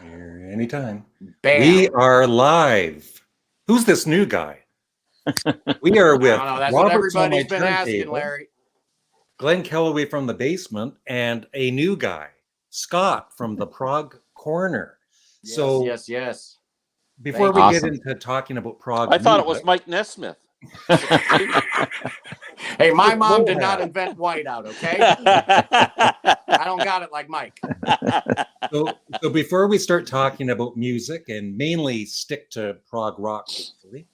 Here, anytime. Bam. We are live. Who's this new guy? We are with I don't know. That's Robert what everybody's on been my asking, turntable, Larry. Glenn Kellaway from the basement, and a new guy, Scott from the Prog Corner. Yes, So yes. before we get into talking about prog, I thought it was Mike Nesmith. Hey, my mom did not invent whiteout, okay? I don't got it like Mike. So before we start talking about music and mainly stick to prog rock, hopefully,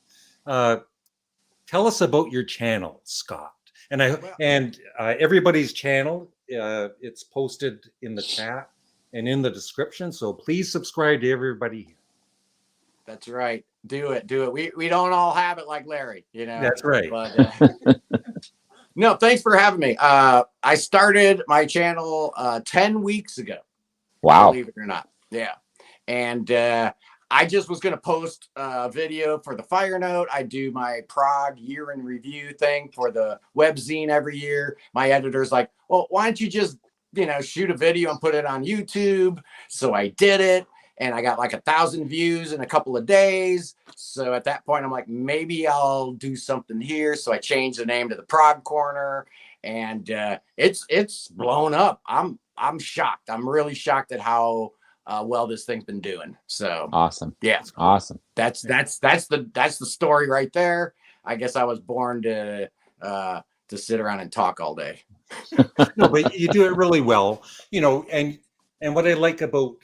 tell us about your channel, Scott. And everybody's channel, it's posted in the chat and in the description. So please subscribe to everybody here. That's right. Do it. We don't all have it like Larry, you know. That's right. But, no, thanks for having me. I started my channel 10 weeks ago. Wow. Believe it or not. Yeah. And I just was going to post a video for the Fire Note. I do my prog year in review thing for the webzine every year. My editor's like, well, why don't you just, shoot a video and put it on YouTube? So I did it. And I got like 1,000 views in a couple of days. So at that point, I'm like, maybe I'll do something here. So I changed the name to the Prog Corner, and it's blown up. I'm shocked. I'm really shocked at how well this thing's been doing. So awesome. Yeah, awesome. That's the story right there. I guess I was born to sit around and talk all day. No, but you do it really well. And what I like about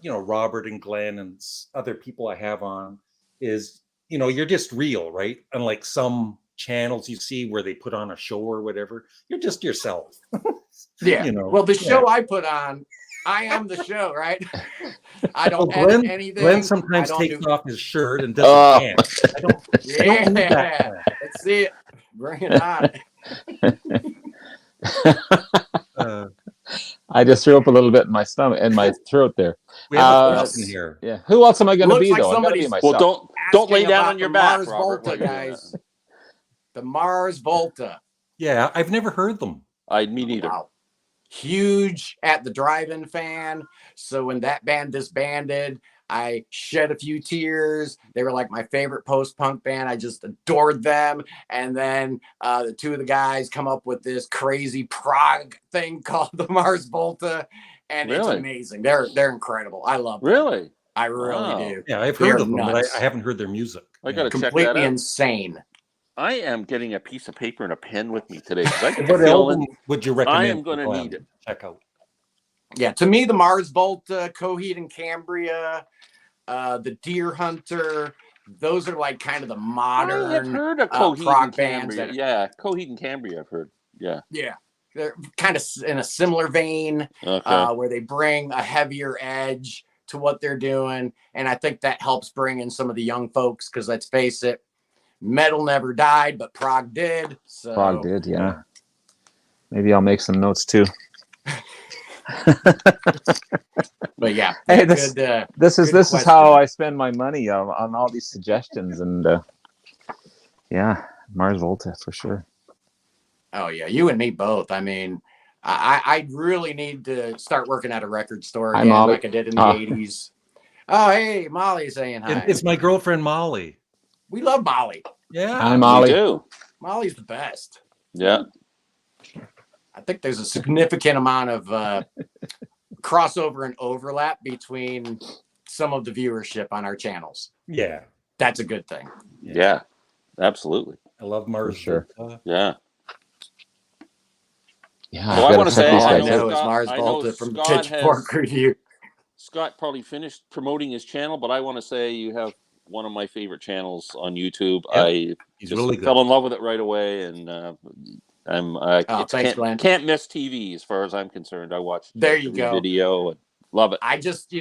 Robert and Glenn and other people I have on is, you're just real, right? Unlike some channels you see where they put on a show or whatever, you're just yourself. Yeah. Well, the show I put on, I am the show, right? I don't edit anything. Glenn sometimes takes off his shirt and doesn't dance. Yeah. Let's see it. Bring it on. I just threw up a little bit in my stomach and my throat there. We have a person here. Yeah. Who else am I going to be, like though? I'm going to be myself. Well, don't lay down on your back, Mars Robert. Volta, guys. The Mars Volta. Yeah, I've never heard them. Me neither. Wow. Huge at the drive-in fan. So when that band disbanded, I shed a few tears. They were like my favorite post-punk band. I just adored them. And then the two of the guys come up with this crazy prog thing called the Mars Volta. And It's amazing. They're incredible. I love them. Really? I really do. Yeah, I've heard of them, but I haven't heard their music. I got to check that out. Completely insane. I am getting a piece of paper and a pen with me today. What album would you recommend? I am going to need it. Check out. Yeah, to me, the Mars Volta, Coheed and Cambria, the Deer Hunter, those are like kind of the modern I have heard of Coheed and Cambria. Yeah, Coheed and Cambria I've heard. Yeah. Yeah. They're kind of in a similar vein where they bring a heavier edge to what they're doing. And I think that helps bring in some of the young folks because let's face it, metal never died, but prog did. So. Prog did, yeah. Maybe I'll make some notes too. But yeah, hey, this is how I spend my money on all these suggestions, and yeah, Mars Volta for sure. Oh yeah, you and me both. I mean, I really need to start working at a record store again, like I did in the 80s. Oh, hey, Molly's saying hi. It's my girlfriend Molly. We love Molly. Yeah, hi Molly. We do. Molly's the best. Yeah. I think there's a significant amount of crossover and overlap between some of the viewership on our channels. Yeah. That's a good thing. Yeah, absolutely. I love Mars. Sure. Yeah. Yeah. So I want to say, I know it's Mars Volta from the Pitchfork Review. Scott probably finished promoting his channel, but I want to say you have one of my favorite channels on YouTube. Yep. He's really good. Fell in love with it right away, and thanks, Glenn. Can't miss TV as far as I'm concerned. I watched the video and love it. I just,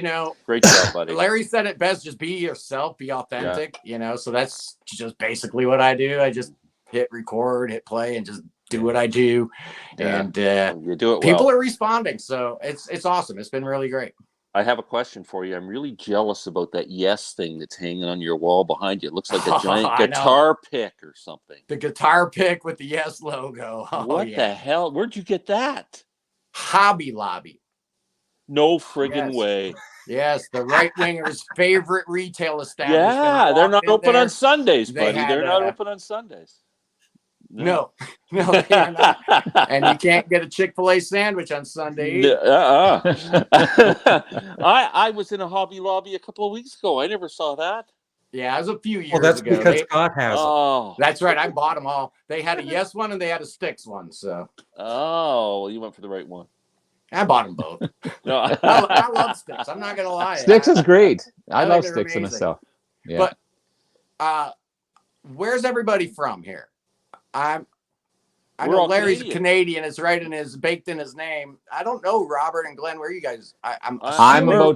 great job, buddy. Larry said it best, just be yourself, be authentic, so that's just basically what I do. I just hit record, hit play, and just do what I do. Yeah. And you do it well. People are responding, so it's awesome. It's been really great. I have a question for you. I'm really jealous about that e.s.t thing that's hanging on your wall behind you. It looks like a giant guitar pick or something. The guitar pick with the e.s.t logo. What the hell? Where'd you get that? Hobby Lobby. No friggin' way. Yes, the right winger's favorite retail establishment. Yeah, they're not open on Sundays, they buddy. They're not open on Sundays. No, they are not. And you can't get a Chick-fil-A sandwich on Sunday either. I was in a Hobby Lobby a couple of weeks ago. I never saw that. Yeah, it was a few years Well, that's ago. because Scott has them. Oh, That's right. I bought them all. They had a Yes one and they had a Styx one. So oh, well, you went for the right one. I bought them both. No. I love Styx. I'm not gonna lie. Styx is great. I love think Styx they're myself. Yeah. But where's everybody from here? I We're know all Larry's Canadian. Canadian. It's baked in his name. I don't know Robert and Glenn. Where are you guys? I'm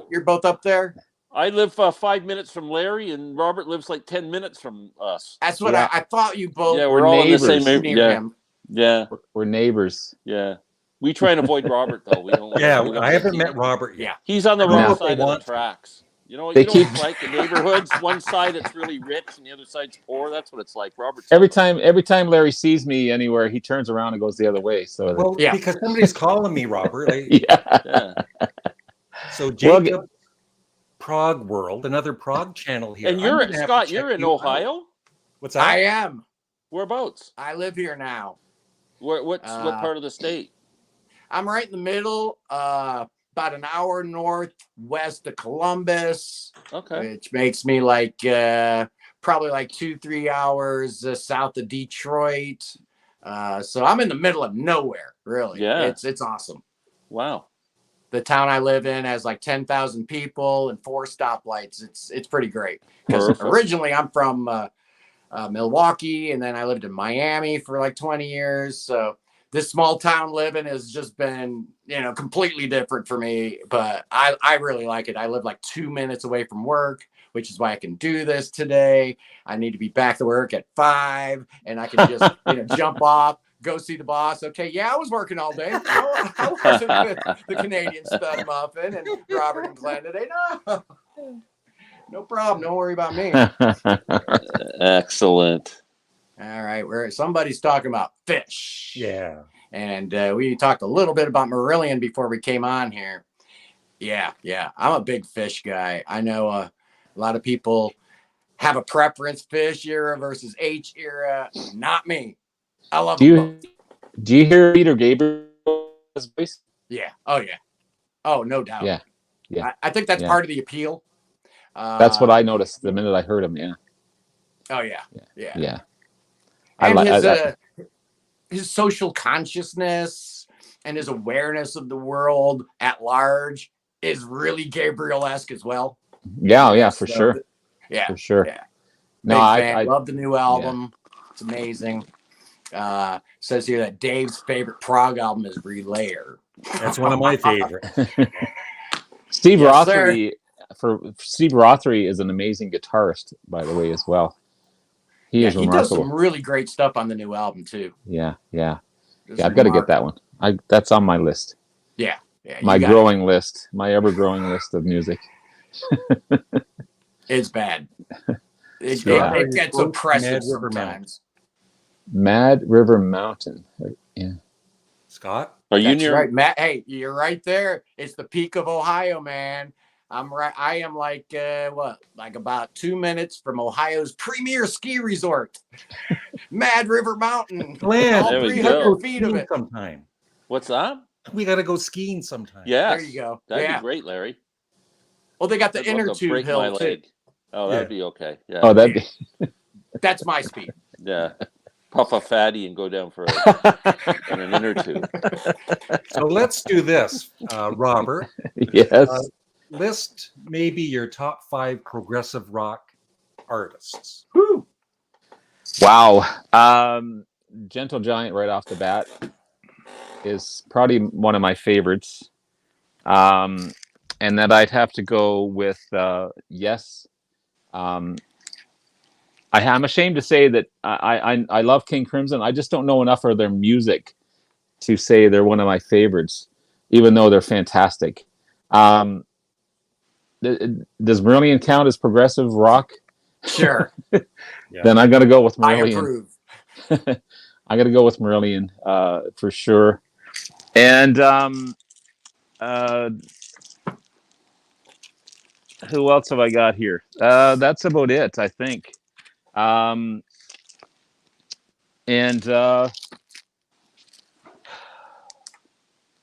you're both up there. I live 5 minutes from Larry, and Robert lives like 10 minutes from us. That's what I thought. You both. Yeah, we're all neighbors. in the same near area. him. Yeah, We're neighbors. yeah. We try and avoid Robert though. We don't. Yeah, we don't I haven't like met Robert yet. He's on the No. wrong side of the Want to. tracks. You know, They you know what keep- it's like the neighborhoods. One side it's really rich, and the other side's poor. That's what it's like. Robert's Every time Larry sees me anywhere, he turns around and goes the other way. So Well, Yeah. because somebody's calling me, Robert. yeah. Yeah. So Jacob, Prog World, another prog channel here. And I'm you're gonna have to Scott. check You're in you out. Ohio. What's I that? am. Whereabouts? I live here now. What part of the state? I'm right in the middle, about an hour northwest of Columbus, Okay. which makes me like probably like 2-3 hours south of Detroit. So I'm in the middle of nowhere, really. Yeah. It's awesome. Wow. The town I live in has like 10,000 people and 4 stoplights. It's pretty great. Because Perfect. originally I'm from Milwaukee, and then I lived in Miami for like 20 years. So this small town living has just been, completely different for me. But I really like it. I live like 2 minutes away from work, which is why I can do this today. I need to be back to work at 5, and I can just jump off, go see the boss. Okay, yeah, I was working all day. I wasn't with the Canadian Studmuffin and Robert and Glenn today. No problem. Don't worry about me. Excellent. All right, where somebody's talking about fish. Yeah. And we talked a little bit about Marillion before we came on here. Yeah. I'm a big fish guy. I know a lot of people have a preference, fish era versus H era. Not me. I love them both. Do you hear Peter Gabriel's voice? Yeah. Oh, yeah. Oh, no doubt. Yeah. I think that's part of the appeal. That's what I noticed the minute I heard him. Yeah. Oh, yeah. Yeah. And his social consciousness and his awareness of the world at large is really Gabriel-esque as well. Yeah, for sure. Yeah, for sure. Yeah. No, I love the new album. Yeah. It's amazing. Says here that Dave's favorite prog album is Relayer. That's one of my favorites. Steve Rothery. Steve Rothery is an amazing guitarist, by the way, as well. He is remarkable. He does some really great stuff on the new album too. Yeah. I've got to get that one. That's on my list. Yeah. My growing list, my ever-growing list of music. It's bad. It gets oppressive sometimes. Mad River Mountain. Yeah. Scott? Are you near? Right, Matt. Hey, you're right there. It's the peak of Ohio, man. I'm right. I am like about 2 minutes from Ohio's premier ski resort, Mad River Mountain. Glenn, all 300 feet of it. Sometime. What's that? We got to go skiing sometime. Yeah, there you go. That'd be great, Larry. Well, they got the inner tube hill too. Oh, that'd be okay. Yeah. Oh, that'd be. That's my speed. Yeah. Puff a fatty and go down for an inner tube. So let's do this, Robert. Yes. List maybe your top 5 progressive rock artists. Woo. Wow. Gentle Giant right off the bat is probably one of my favorites. And then I'd have to go with Yes. I'm ashamed to say that I love King Crimson. I just don't know enough of their music to say they're one of my favorites, even though they're fantastic. Does Marillion count as progressive rock? Sure. Then I got to go with Marillion. I approve. I got to go with Marillion for sure. And Who else have I got here? That's about it, I think. And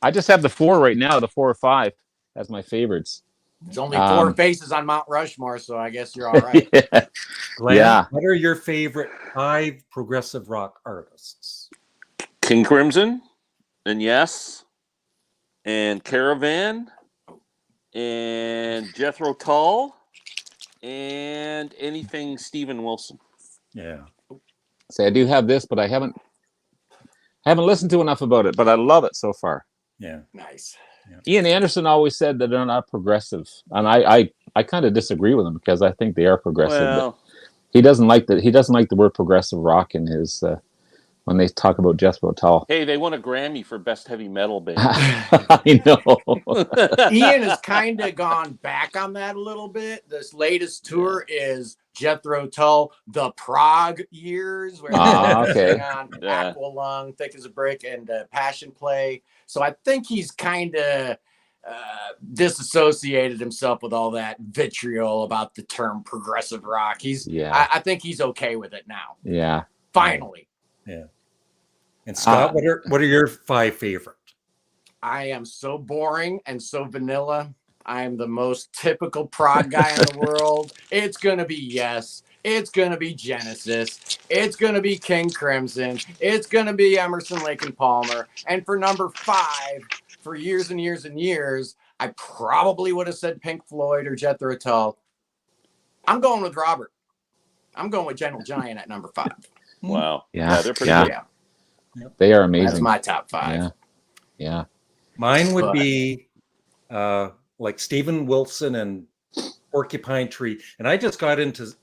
I just have the 4 right now, the 4 or 5 as my favorites. There's only 4 faces on Mount Rushmore, so I guess you're all right. Yeah. Glenn, Yeah. what are your favorite 5 progressive rock artists? King Crimson, and Yes, and Caravan, and Jethro Tull, and anything Steven Wilson. Yeah. Say, I do have this, but I haven't listened to enough about it, but I love it so far. Yeah. Nice. Yeah. Ian Anderson always said that they're not progressive, and I kind of disagree with him because I think they are progressive. Well, but he doesn't like the word progressive rock in his when they talk about Jethro Tull. hey, they won a Grammy for Best Heavy Metal Band. I know. Ian has kind of gone back on that a little bit. This latest tour is Jethro Tull, the prog years, where okay. on Yeah. Aqualung, Thick as a Brick, and Passion Play. So I think he's kind of disassociated himself with all that vitriol about the term progressive rock. I think he's okay with it now. Yeah. Finally. Yeah. And Scott, what are your 5 favorite? I am so boring and so vanilla. I am the most typical prog guy in the world. It's going to be Yes. It's going to be Genesis. It's going to be King Crimson. It's going to be Emerson, Lake and Palmer. And for number 5, for years and years and years, I probably would have said Pink Floyd or Jethro Tull. I'm going with Robert. I'm going with Gentle Giant at number 5. Wow. Yeah. They're pretty good. Yeah. They are amazing. That's my top 5. Yeah. Mine would be like Steven Wilson and Porcupine Tree. And I just got into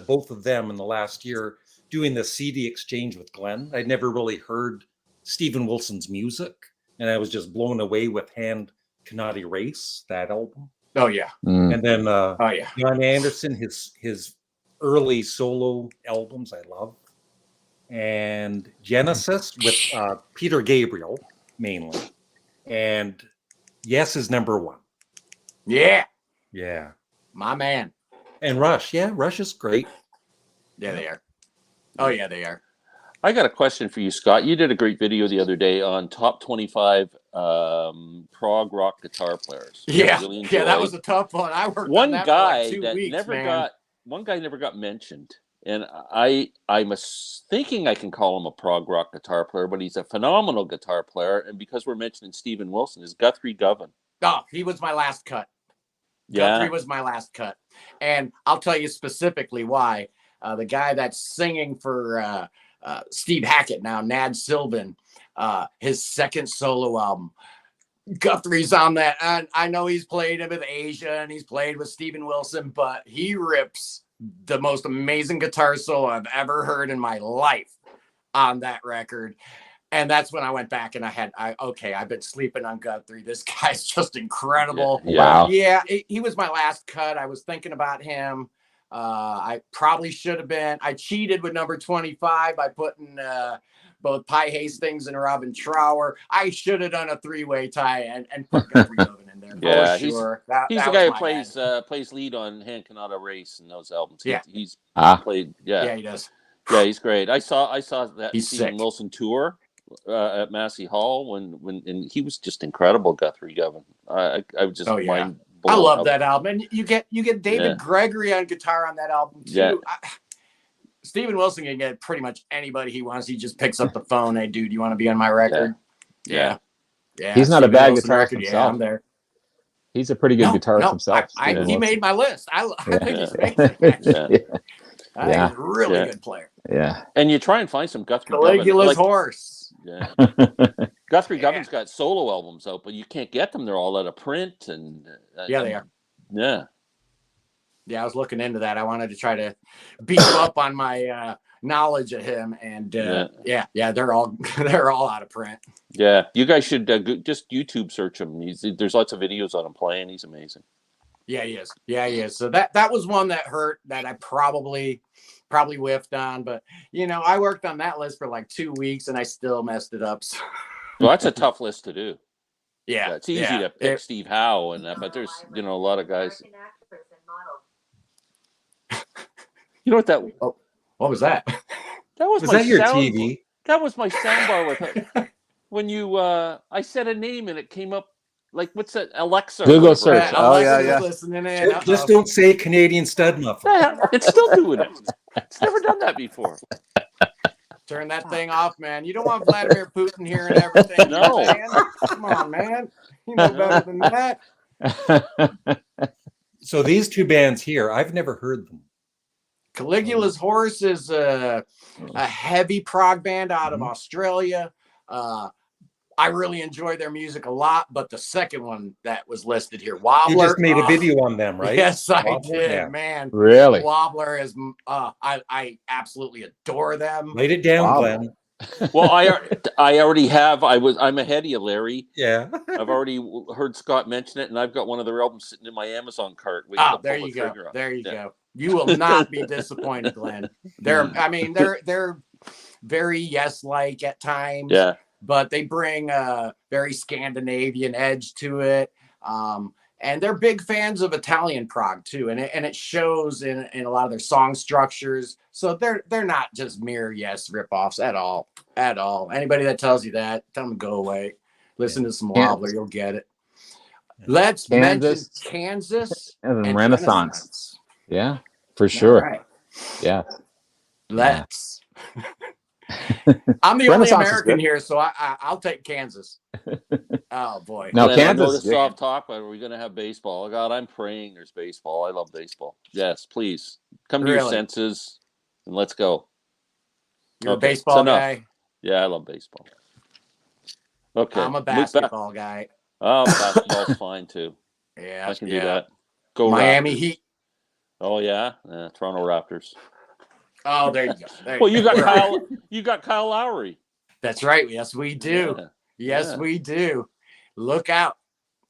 both of them in the last year doing the CD exchange with Glenn. I'd never really heard Steven Wilson's music, and I was just blown away with Hand Cannot Erase, that album. Oh, yeah. And then yeah. John Anderson, his early solo albums I love. And Genesis with Peter Gabriel, mainly. And Yes is number 1. Yeah. Yeah. My man. And Rush. Yeah, Rush is great. Yeah, they are. Oh, yeah, they are. I got a question for you, Scott. You did a great video the other day on top 25 prog rock guitar players. Yeah, really that was a tough one. I worked one on that guy for like 2 that weeks, never got mentioned, and I'm thinking I can call him a prog rock guitar player, but he's a phenomenal guitar player. And because we're mentioning Steven Wilson, is Guthrie Govan. Oh, he was my last cut. Yeah. Guthrie was my last cut, and I'll tell you specifically why. The guy that's singing for Steve Hackett now, Nad Sylvan, his second solo album. Guthrie's on that. And I know he's played with Asia and he's played with Steven Wilson, but he rips the most amazing guitar solo I've ever heard in my life on that record. And that's when I went back and I've been sleeping on Guthrie. This guy's just incredible. Wow. Yeah, he was my last cut. I was thinking about him. I probably should have been. I cheated with number 25 by putting both Pi Hastings and Robin Trower. I should have done a 3-way tie and put Guthrie Govan in there. Yeah, for sure. He's the guy who plays lead on Hand Cannot Erase in those albums. He's played. Yeah, he does. Yeah, he's great. I saw that Steven sick. Wilson tour at Massey Hall when and he was just incredible. Guthrie Govan. I was just mind. I love that album, and you get David Gregory on guitar on that album too. Yeah. Steven Wilson can get pretty much anybody he wants. He just picks up the phone. Hey, dude, you want to be on my record? Yeah. He's not Steven a bad Wilson guitarist record, himself. Yeah, I'm there. He's a pretty good guitarist himself. He made my list. I think he's amazing. I think he's a really good player. Yeah. And you try and find some Guthrie Caligula's horse. Yeah. Guthrie Govan's got solo albums out, but you can't get them. They're all out of print. And they are. Yeah. Yeah, I was looking into that. I wanted to try to beat up on my knowledge of him, and they're all out of print. Yeah, you guys should just YouTube search him. There's lots of videos on him playing. He's amazing. Yeah, he is. Yeah, he is. So that was one that hurt that I probably whiffed on, but I worked on that list for like 2 weeks and I still messed it up. So. Well, that's a tough list to do. Yeah, it's easy to pick Steve Howe and that, but there's a lot of guys. You know what that? Oh, what was that? That was Was my that your sound. TV? That was my sound bar with it. When you, I said a name and it came up. Like, what's that? Alexa. or Google whatever. search. Oh, yeah, Alexa's yeah. listening in. Just don't say Canadian Studmuffin. Yeah, it's still doing it. It's never done that before. Turn that thing off, man. You don't want Vladimir Putin hearing everything. No. Man. Come on, man. You know better than that. So these two bands here, I've never heard them. Caligula's Horse is a heavy prog band out of Mhm. Australia. I really enjoy their music a lot, but the second one that was listed here, Wobbler. You just made a video on them, right? Yes, I Wobbler? did, Yeah. man. Really? Wobbler is, I absolutely adore them. Write it down, Wow. Glenn. Well, I already have. I'm ahead of you, Larry. Yeah. I've already heard Scott mention it, and I've got one of their albums sitting in my Amazon cart. waiting to There pull you the go. trigger on. There you Yeah. go. You will not be disappointed, Glenn. They're very yes-like at times. Yeah. But they bring a very Scandinavian edge to it. And they're big fans of Italian prog too. And it shows in a lot of their song structures. So they're not just mere Yes ripoffs at all. At all. Anybody that tells you that, tell them to go away. Listen to some Wobbler, you'll get it. Let's mention Kansas and Renaissance. Yeah, for sure. All right. Yeah. Let's. I'm the only Renaissance is American good. here, so I'll take Kansas. Oh boy. No, And I know Kansas. this is off talk, but are we going to have baseball? Oh, God, I'm praying there's baseball. I love baseball. Yes, please come to your Really? senses and let's go. You're Okay, a baseball it's enough. guy. Yeah, I love baseball. Okay, I'm a move back. basketball guy. Oh, basketball's fine too. Yeah, I can do that. Go Miami Raptors. Heat. Oh yeah, Toronto Raptors. Oh, there you go. There Well, you you go. got Kyle. You got Kyle Lowry. That's right. Yes, we do. Yeah. Yes, Yeah. we do. Look out.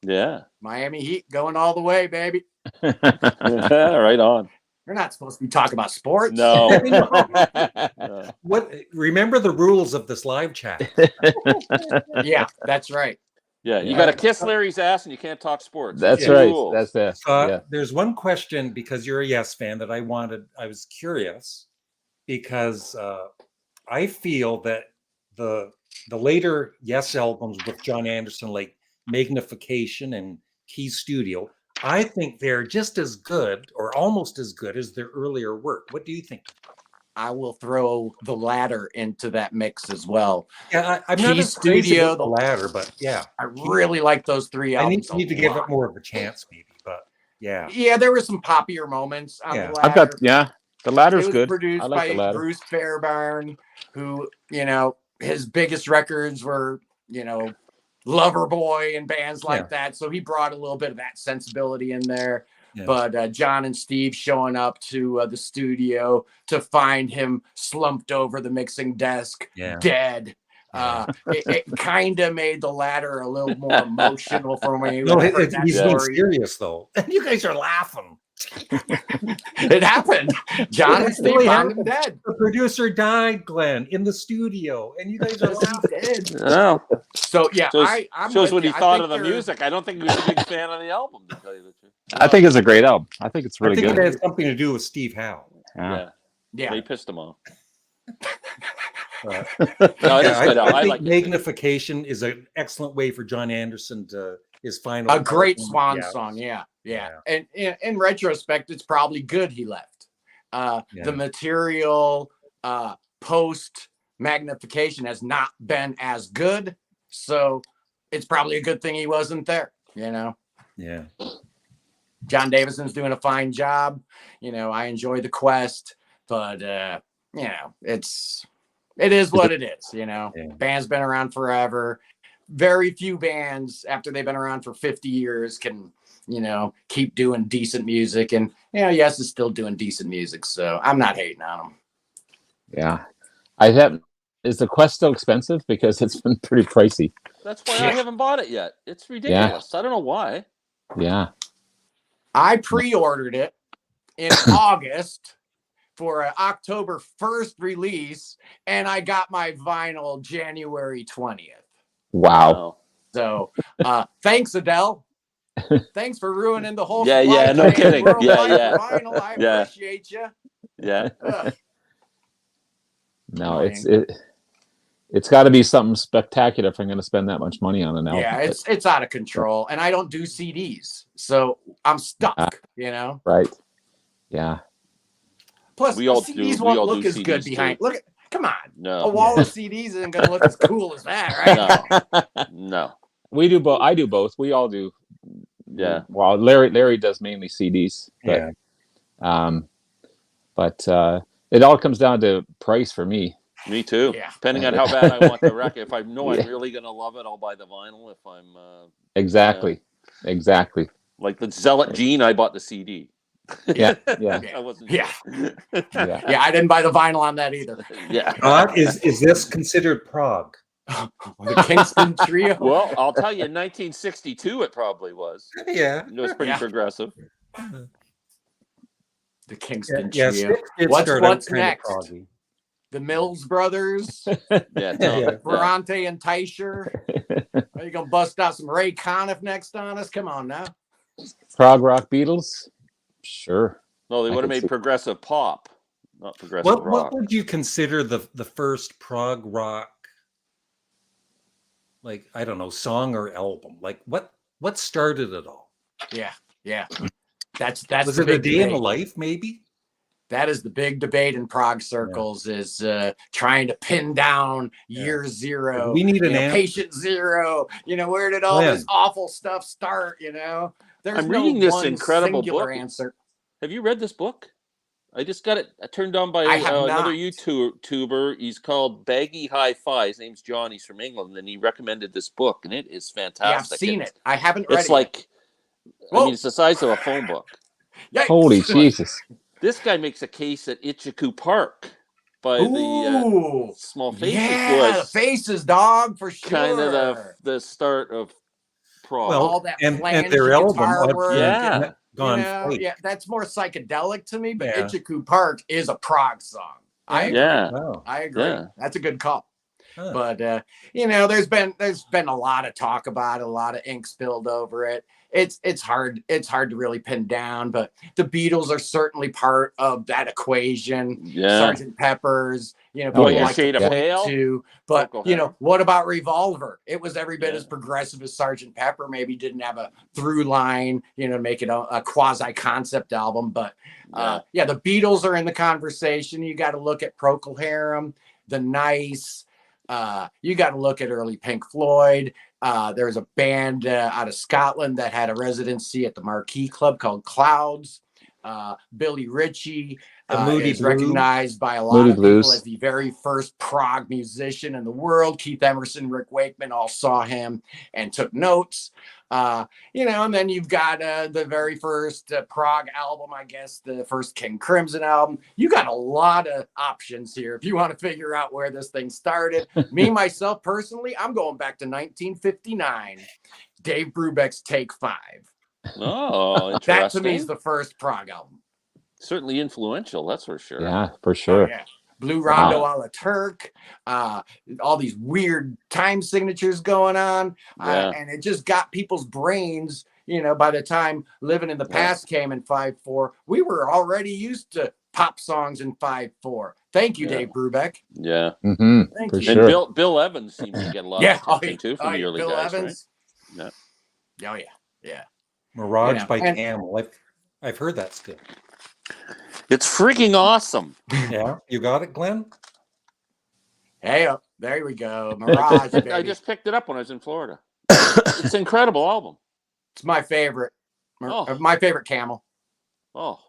Yeah. Miami Heat going all the way, baby. Right on. We're not supposed to be talking about sports. No. What? Remember the rules of this live chat. Yeah, that's right. Yeah, you Yeah. got to kiss Larry's ass and you can't talk sports. That's Those are the right. rules. That's it. Yeah. There's one question, because you're a Yes fan, that I was curious, because I feel that the later Yes albums with John Anderson, like Magnification and Key Studio, I think they're just as good or almost as good as their earlier work. What do you think? I will throw the latter into that mix as well. Yeah, I'm not Key as crazy Studio, about the latter, but yeah, I really like those three I albums. need to give it more of a chance, maybe. But yeah, Yeah, there were some poppier moments on Yeah. the ladder. I've got the It ladder's was good. produced I like the by ladder. Bruce Fairbairn, who, his biggest records were, Loverboy and bands like that. So he brought a little bit of that sensibility in there. Yeah. But John and Steve showing up to the studio to find him slumped over the mixing desk, dead. It kind of made the latter a little more emotional for me. No, when I heard that he's being story. serious though. You guys are laughing. It happened. John and Steve really found him happened. dead. The producer died, Glenn, in the studio, and you guys are laughing. Oh, So yeah, shows, I'm shows with what he you. I thought think of the they're- music. I don't think he was a big fan of the album, to tell you the truth. I think it's a great album. I think it's I really think good. it has something to do with Steve Howe. Yeah. Yeah. They pissed him off. Uh, No, it is yeah, good. I I think like it. Magnification is an excellent way for John Anderson to his final. A great album. swan Yeah. song. Yeah. And in retrospect, it's probably good he left. The material post Magnification has not been as good. So it's probably a good thing he wasn't there, Yeah. John Davison's doing a fine job. I enjoy the quest, but it is what it is. Band's been around forever. Very few bands after they've been around for 50 years can, keep doing decent music. And Yes is still doing decent music. So I'm not hating on them. Yeah. Is the Quest still expensive? Because it's been pretty pricey. That's why I haven't bought it yet. It's ridiculous. I don't know why. Yeah. I pre-ordered it in August for an October 1st release, and I got my vinyl January 20th. Wow. So thanks, Adele. Thanks for ruining the whole Yeah, supply no chain kidding. worldwide Yeah. for vinyl. I Yeah. appreciate you. Yeah. No, Annoying. it's got to be something spectacular if I'm going to spend that much money on an album. Yeah, it's out of control, and I don't do CDs, so I'm stuck. Right. Yeah. Plus, We all CDs do- we won't all look do as good CDs behind. too. Look at, come on, No. a wall of CDs isn't going to look as cool as that, right? No. We do both. I do both. We all do. Yeah. Well, Larry does mainly CDs, but it all comes down to price for me. Me too. Yeah. Depending on how bad I want the record. If I know I'm really gonna love it, I'll buy the vinyl. If I'm Exactly. like the Zealot Gene, I bought the CD. Yeah. I wasn't. Yeah. Sure. Yeah, I didn't buy the vinyl on that either. Yeah. Is this considered prog? The Kingston Trio. Well, I'll tell you, in 1962, it probably was. Yeah. It was pretty progressive. The Kingston Yeah, Trio. Styx did What's start out what's kind of next? proggy. The Mills Brothers, Yeah. No, Ferrante and Teicher. Are you gonna bust out some Ray Conniff next on us? Come on now. Prog rock Beatles. Sure. no, they I would have could made see- progressive pop, not progressive What rock. would you consider the first prog rock, like, I don't know, song or album? Like what started it all? Yeah. That's Was the it A big Day in the debate. Life, maybe? That is the big debate in prog circles is trying to pin down year zero. We need an answer. Patient zero. Where did all this awful stuff start? There's I'm no reading this one incredible singular book. answer. Have you read this book? I just got it turned on by I have another not. YouTuber. He's called Baggy Hi-Fi. His name's John. He's from England, and he recommended this book, and it is fantastic. Yeah, I've seen it. I haven't read It's it. like, Whoa. I mean, it's the size of a phone book. Yikes. Holy Jesus. This guy makes a case that Itchycoo Park by the Ooh. Small Faces Yeah, the was Faces, dog, for sure. kind of the start of prog. Well, all that and flanged their album, guitar I've work. Yeah. gone fake. Yeah, that's more psychedelic to me, but Yeah. Itchycoo Park is a prog song. I agree. Yeah. Wow. I agree. Yeah. That's a good call. Huh. But there's been a lot of talk about it, a lot of ink spilled over it. It's hard to really pin down, but the Beatles are certainly part of that equation. Yeah. Sgt. Pepper's, Oh, yeah. like Shade to of point Pale? to. But Coco Hair. what about Revolver? It was every bit Yeah. as progressive as Sgt. Pepper. Maybe didn't have a through line, to make it a quasi concept album. But the Beatles are in the conversation. You got to look at Procol Harum, The Nice. You got to look at early Pink Floyd. There was a band out of Scotland that had a residency at the Marquee Club called Clouds. Billy Ritchie is recognized by a lot of people as the very first prog musician in the world. Keith Emerson, Rick Wakeman all saw him and took notes. And then you've got the very first prog album, I guess, the first King Crimson album. You got a lot of options here if you want to figure out where this thing started. Me, myself, personally, I'm going back to 1959. Dave Brubeck's Take 5. Oh, interesting. That to me is the first prog album. Certainly influential, that's for sure. Yeah, for sure. Oh, yeah. Blue Rondo a la Turk, all these weird time signatures going on. And it just got people's brains, by the time Living in the Past came in 5/4, we were already used to pop songs in 5/4. Thank you, Dave Brubeck. Yeah. Mm-hmm. Thank For you. sure. And Bill Evans seemed to get a lot of attention too from the early Bill guys, Evans. right? Oh, yeah. Mirage by Camel. I've heard that still. It's freaking awesome. Yeah, you got it, Glenn? Hey, there we go. Mirage, baby. I just picked it up when I was in Florida. It's an incredible album. It's my favorite. My favorite Camel. Oh,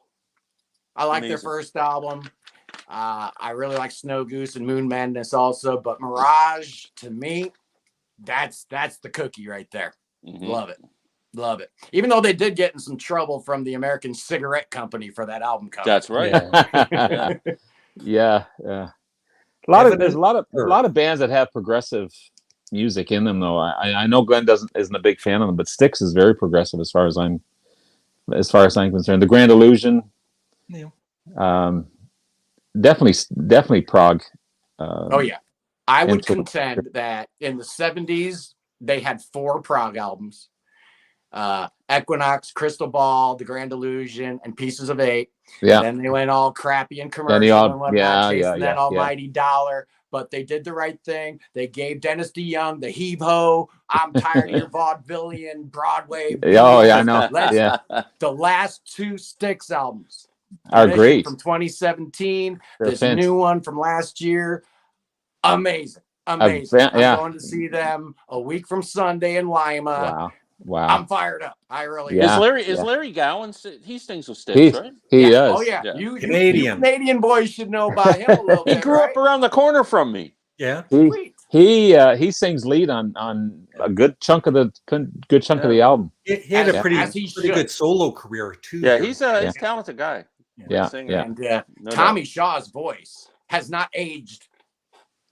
I like their amazing. first album. I really like Snow Goose and Moon Madness also, but Mirage to me, that's the cookie right there. Mm-hmm. Love it. Even though they did get in some trouble from the American Cigarette Company for that album cover. That's right. Yeah. There's a lot of bands that have progressive music in them, though. I know Glenn isn't a big fan of them, but Styx is very progressive as far as I'm concerned. The Grand Illusion, definitely prog. Oh yeah, I would contend that in the 70s they had 4 prog albums. At Equinox, Crystal Ball, The Grand Illusion, and Pieces of Eight. Yeah. And then they went all crappy and Then commercial and whatnot, chasing that yeah. almighty dollar. But they did the right thing. They gave Dennis DeYoung the heave ho. I'm tired of your vaudevillian Broadway. Oh yeah, I know. Let's- Yeah, The last two Styx albums are This great. from 2017. They're this fantastic. new one from last year. Amazing. Amazing. Yeah. I'm going to see them a week from Sunday in Lima. Wow. I'm fired up. I really Yeah. am. Is Larry Gowan? He sings with Styx, right? He Yeah. does. Oh yeah. Yeah. You Canadian. Canadian boys should know about him a little He bit. grew right? up around the corner from me. Yeah. Sweet. He sings lead on a good chunk of the album. He had a As pretty he pretty should. good solo career too. Yeah, here. he's a talented guy. Yeah, Singer. yeah. And No Tommy doubt. Shaw's voice has not aged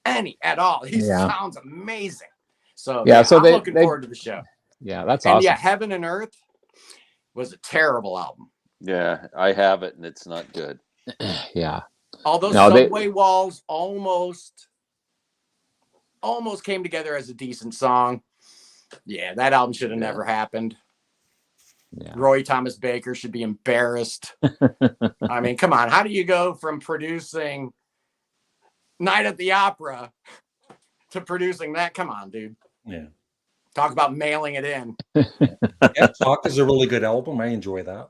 any at all. He Yeah. sounds amazing. So Yeah, so I'm they- looking they- forward to the show. Yeah, that's And awesome. yeah, Heaven and Earth was a terrible album. Yeah, I have it, and it's not good. Yeah. Although No, they- Subway Walls almost came together as a decent song. Yeah, that album should have never happened. Yeah. Roy Thomas Baker should be embarrassed. I mean, come on. How do you go from producing Night at the Opera to producing that? Come on, dude. Yeah. Talk about mailing it in. Yeah, Talk is a really good album. I enjoy that.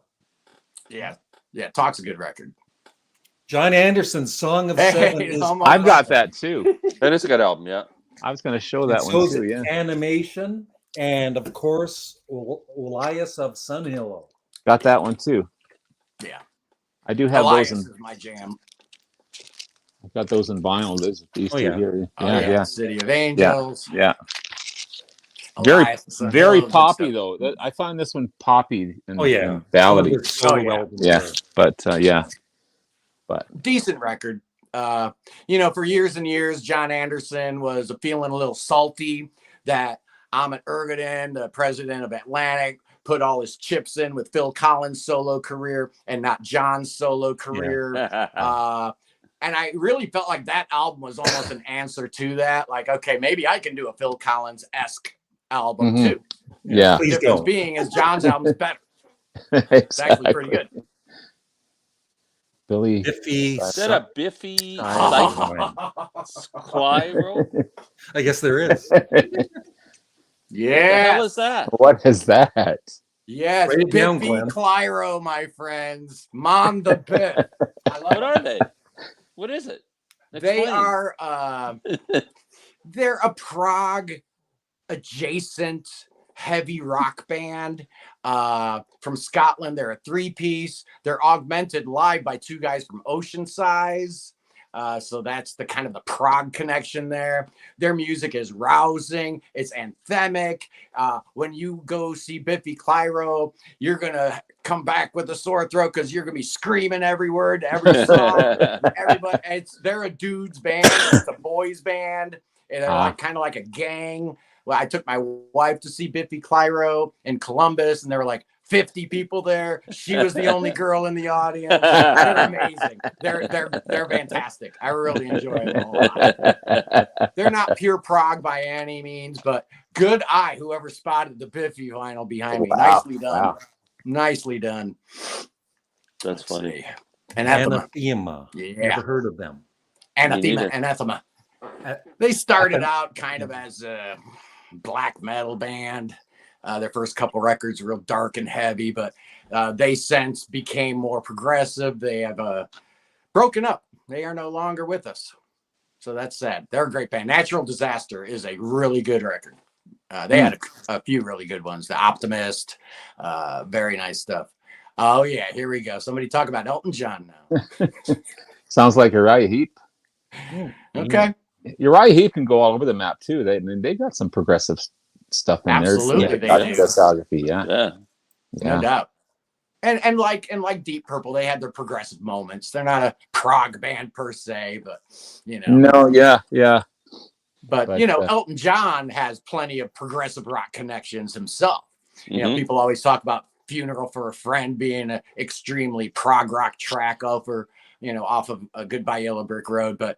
Yeah. Yeah. Talk's a good record. John Anderson's Song of Hey, Seven is almost I've got that too. That is a good album, yeah. I was going to show that so one is too. Yeah. Animation, and of course, Elias of Sunhillow. Got that one too. Yeah. I do have Elias those in. is my jam. I've got those in vinyl. These Oh, two yeah. here. Oh, Yeah. City of Angels. Yeah. Very, Elias is a very hell of a good poppy stuff. though. I find this one poppy and, Oh yeah, and ballady. Some of his solo Oh, yeah. albums Yeah, are- but yeah. Decent record. For years and years, John Anderson was feeling a little salty that Ahmet Erdogan, the president of Atlantic, put all his chips in with Phil Collins' solo career and not John's solo career. And I really felt like that album was almost an answer to that. Like, okay, maybe I can do a Phil Collins-esque album Mhm. too. Yeah. The Please difference don't. being is John's album's better. It's actually pretty good. Billy. Biffy. Is that a Biffy Clyro. Clyro? I guess there is. What the Yeah. hell is that? What is that? Yes, Write it down, Biffy Glenn. Clyro, my friends. Mon the Biff. I love What are they? What is it? They Explain. are they're a prog adjacent heavy rock band from Scotland. They're a 3-piece. They're augmented live by two guys from Oceansize. So that's the kind of the prog connection there. Their music is rousing. It's anthemic. When you go see Biffy Clyro, you're going to come back with a sore throat because you're going to be screaming every word, every song. Everybody, they're a dude's band. It's a boys band. And they're like kind of like a gang. Well, I took my wife to see Biffy Clyro in Columbus, and there were like 50 people there. She was the only girl in the audience. They're amazing. They're fantastic. I really enjoy them a lot. They're not pure prog by any means, but good eye, whoever spotted the Biffy vinyl behind me. Wow. Nicely done. Wow. Nicely done. That's funny. See. Anathema. Anathema. Yeah. Never heard of them. Anathema. neither. Anathema. They started out kind of as a black metal band. Their first couple records were real dark and heavy, but they since became more progressive. They have broken up. They are no longer with us. So that's sad. They're a great band. Natural Disaster is a really good record. They had a few really good ones. The Optimist, very nice stuff. Oh, yeah, here we go. Somebody talk about Elton John now. Sounds like Uriah Heep. Okay. Uriah Heep can go all over the map too. They've got some progressive stuff in Absolutely, there. they do. Discography, yeah. Yeah. No doubt. And like Deep Purple, they had their progressive moments. They're not a prog band per se, but No, yeah. But But, Elton John has plenty of progressive rock connections himself. Mhm. People always talk about Funeral for a Friend being an extremely prog rock track off of a Goodbye Yellow Brick Road. But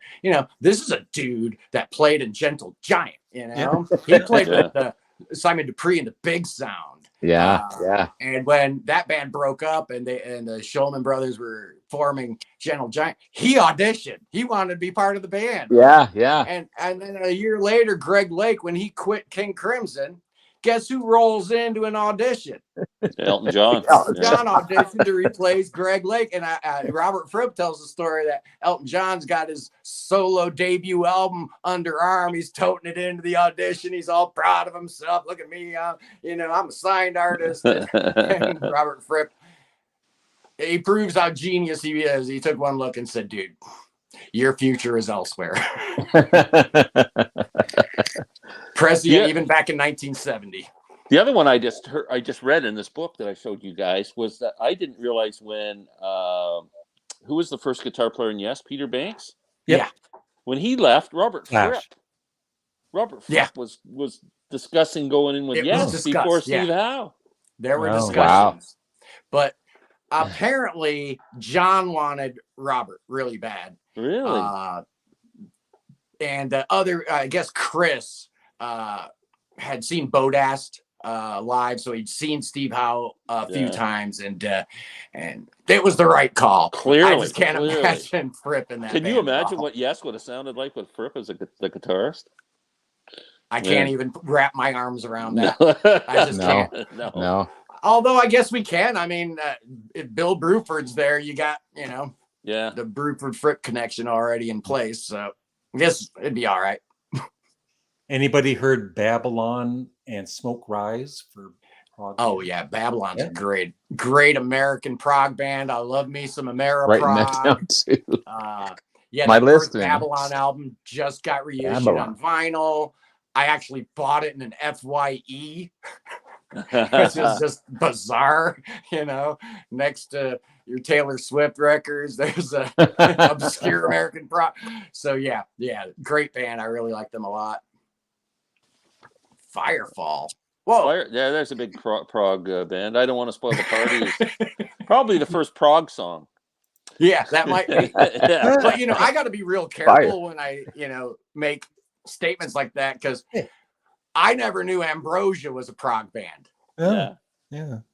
this is a dude that played in Gentle Giant. He played with Simon Dupree and the Big Sound. Yeah. And when that band broke up and the Shulman brothers were forming Gentle Giant, he auditioned. He wanted to be part of the band. Yeah. And then a year later, Greg Lake, when he quit King Crimson, guess who rolls into an audition? Elton John. Elton John auditioned to replace Greg Lake. And Robert Fripp tells the story that Elton John's got his solo debut album underarm. He's toting it into the audition. He's all proud of himself. Look at me. I'm a signed artist. And Robert Fripp, he proves how genius he is. He took one look and said, dude, your future is elsewhere. Prescient, even back in 1970. The other one I just read in this book that I showed you guys was that I didn't realize when who was the first guitar player in Yes? Peter Banks? Yep. Yeah. When he left, Robert Fripp Yeah. was discussing going in with It Yes was before discussed, yeah. Steve Howe. There were Oh, discussions. But apparently John wanted Robert really bad. Really? And I guess Chris had seen Bodast live, so he'd seen Steve Howe a few times, and it was the right call. Clearly, I just can't imagine Fripp in that. Can you band imagine at all. what Yes would have sounded like with Fripp as the guitarist? I can't even wrap my arms around that. No. I just can't. No. Although I guess we can. I mean, if Bill Bruford's there, you got the Bruford Fripp connection already in place, so I guess it'd be all right. Anybody heard Babylon and Smoke Rise for prog? Oh yeah, Babylon's a great American prog band. I love me some Ameriprog. Writing that down too. My list, first Babylon album just got reissued on vinyl. I actually bought it in an FYE, which is just bizarre, next to your Taylor Swift records, there's a obscure American prog. So yeah, great band. I really like them a lot. Firefall. Whoa. There's a big prog band. I don't want to spoil the party. Probably the first prog song. Yeah, that might be. Yeah. But I got to be real careful when I, make statements like that, because I never knew Ambrosia was a prog band. Yeah.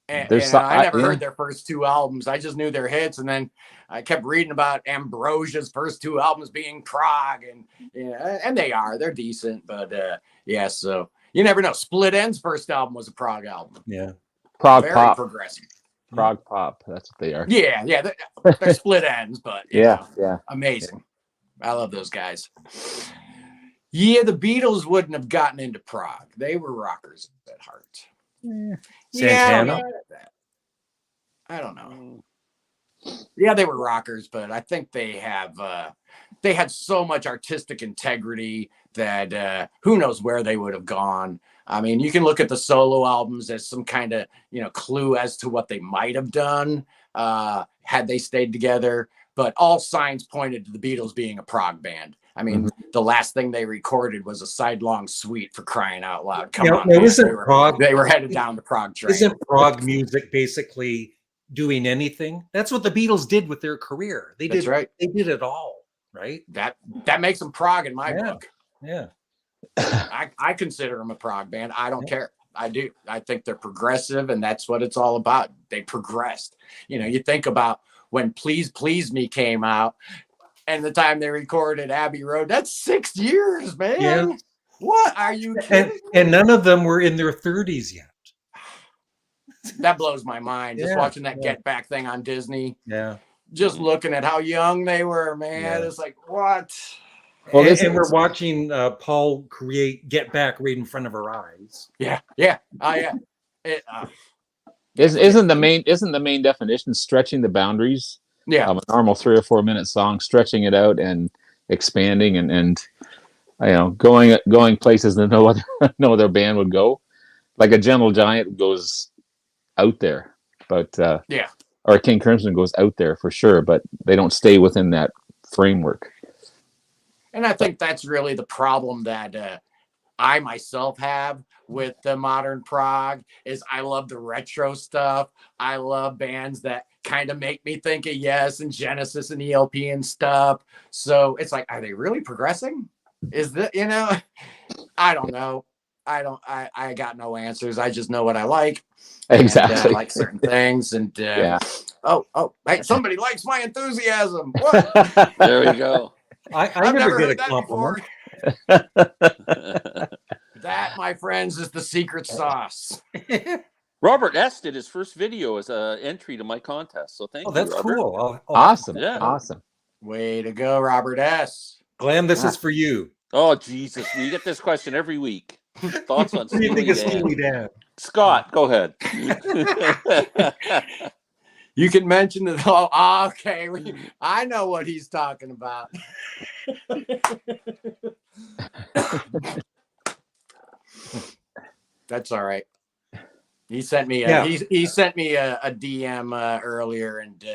And I never heard their first two albums. I just knew their hits, and then I kept reading about Ambrosia's first two albums being prog, and they're decent, but so you never know. Split End's first album was a prog album. Yeah. Prog very pop. Progressive. Prog pop. That's what they are. Yeah. They're Split Ends, but yeah. Amazing. I love those guys. Yeah, the Beatles wouldn't have gotten into prog. They were rockers at heart. Santana? I don't know. Yeah, they were rockers, but I think they had so much artistic integrity that who knows where they would have gone. I mean, you can look at the solo albums as some kind of, clue as to what they might have done had they stayed together. But all signs pointed to the Beatles being a prog band. I mean, the last thing they recorded was a sidelong suite, for crying out loud. Come on. They were headed down the prog train. Isn't prog music basically doing anything? That's what the Beatles did with their career. They did it all, right? That makes them prog in my book. Yeah. I consider them a prog band. I don't care. I do. I think they're progressive, and that's what it's all about. They progressed. You think about when Please Please Me came out, and the time they recorded Abbey Road, that's 6 years, man. Yeah. What are you kidding? And none of them were in their 30s yet. That blows my mind. Just watching that Get Back thing on Disney. Yeah. Just looking at how young they were, man. Yeah. It's like, what? Well, and we're watching Paul create Get Back right in front of our eyes. Yeah. Oh, yeah. Isn't the main definition stretching the boundaries? Yeah. Of a normal 3 or 4 minute song, stretching it out and expanding and going places that no other band would go. Like a Gentle Giant goes out there, but or King Crimson goes out there for sure, but they don't stay within that framework. And I think that's really the problem that I myself have with the modern prog is I love the retro stuff. I love bands that kind of make me think of Yes and Genesis and ELP and stuff. So it's like, are they really progressing? Is that, I don't know. I got no answers. I just know what I like. Exactly. And, I like certain things. And Yeah. Hey, somebody likes my enthusiasm. What? There we go. I I've never never get heard a that before. compliment. That, my friends, is the secret sauce. Robert S. did his first video as an entry to my contest. So thank Oh, you, that's Robert. cool. I'll Awesome. Yeah. Awesome. Way to go, Robert S. Glenn, this is for you. Oh, Jesus. We get this question every week. Thoughts on What do you think Steely of Dan? Steely Dan? Scott, go ahead. You can mention it. Oh, okay. I know what he's talking about. That's all right. He sent me he sent me a DM earlier, and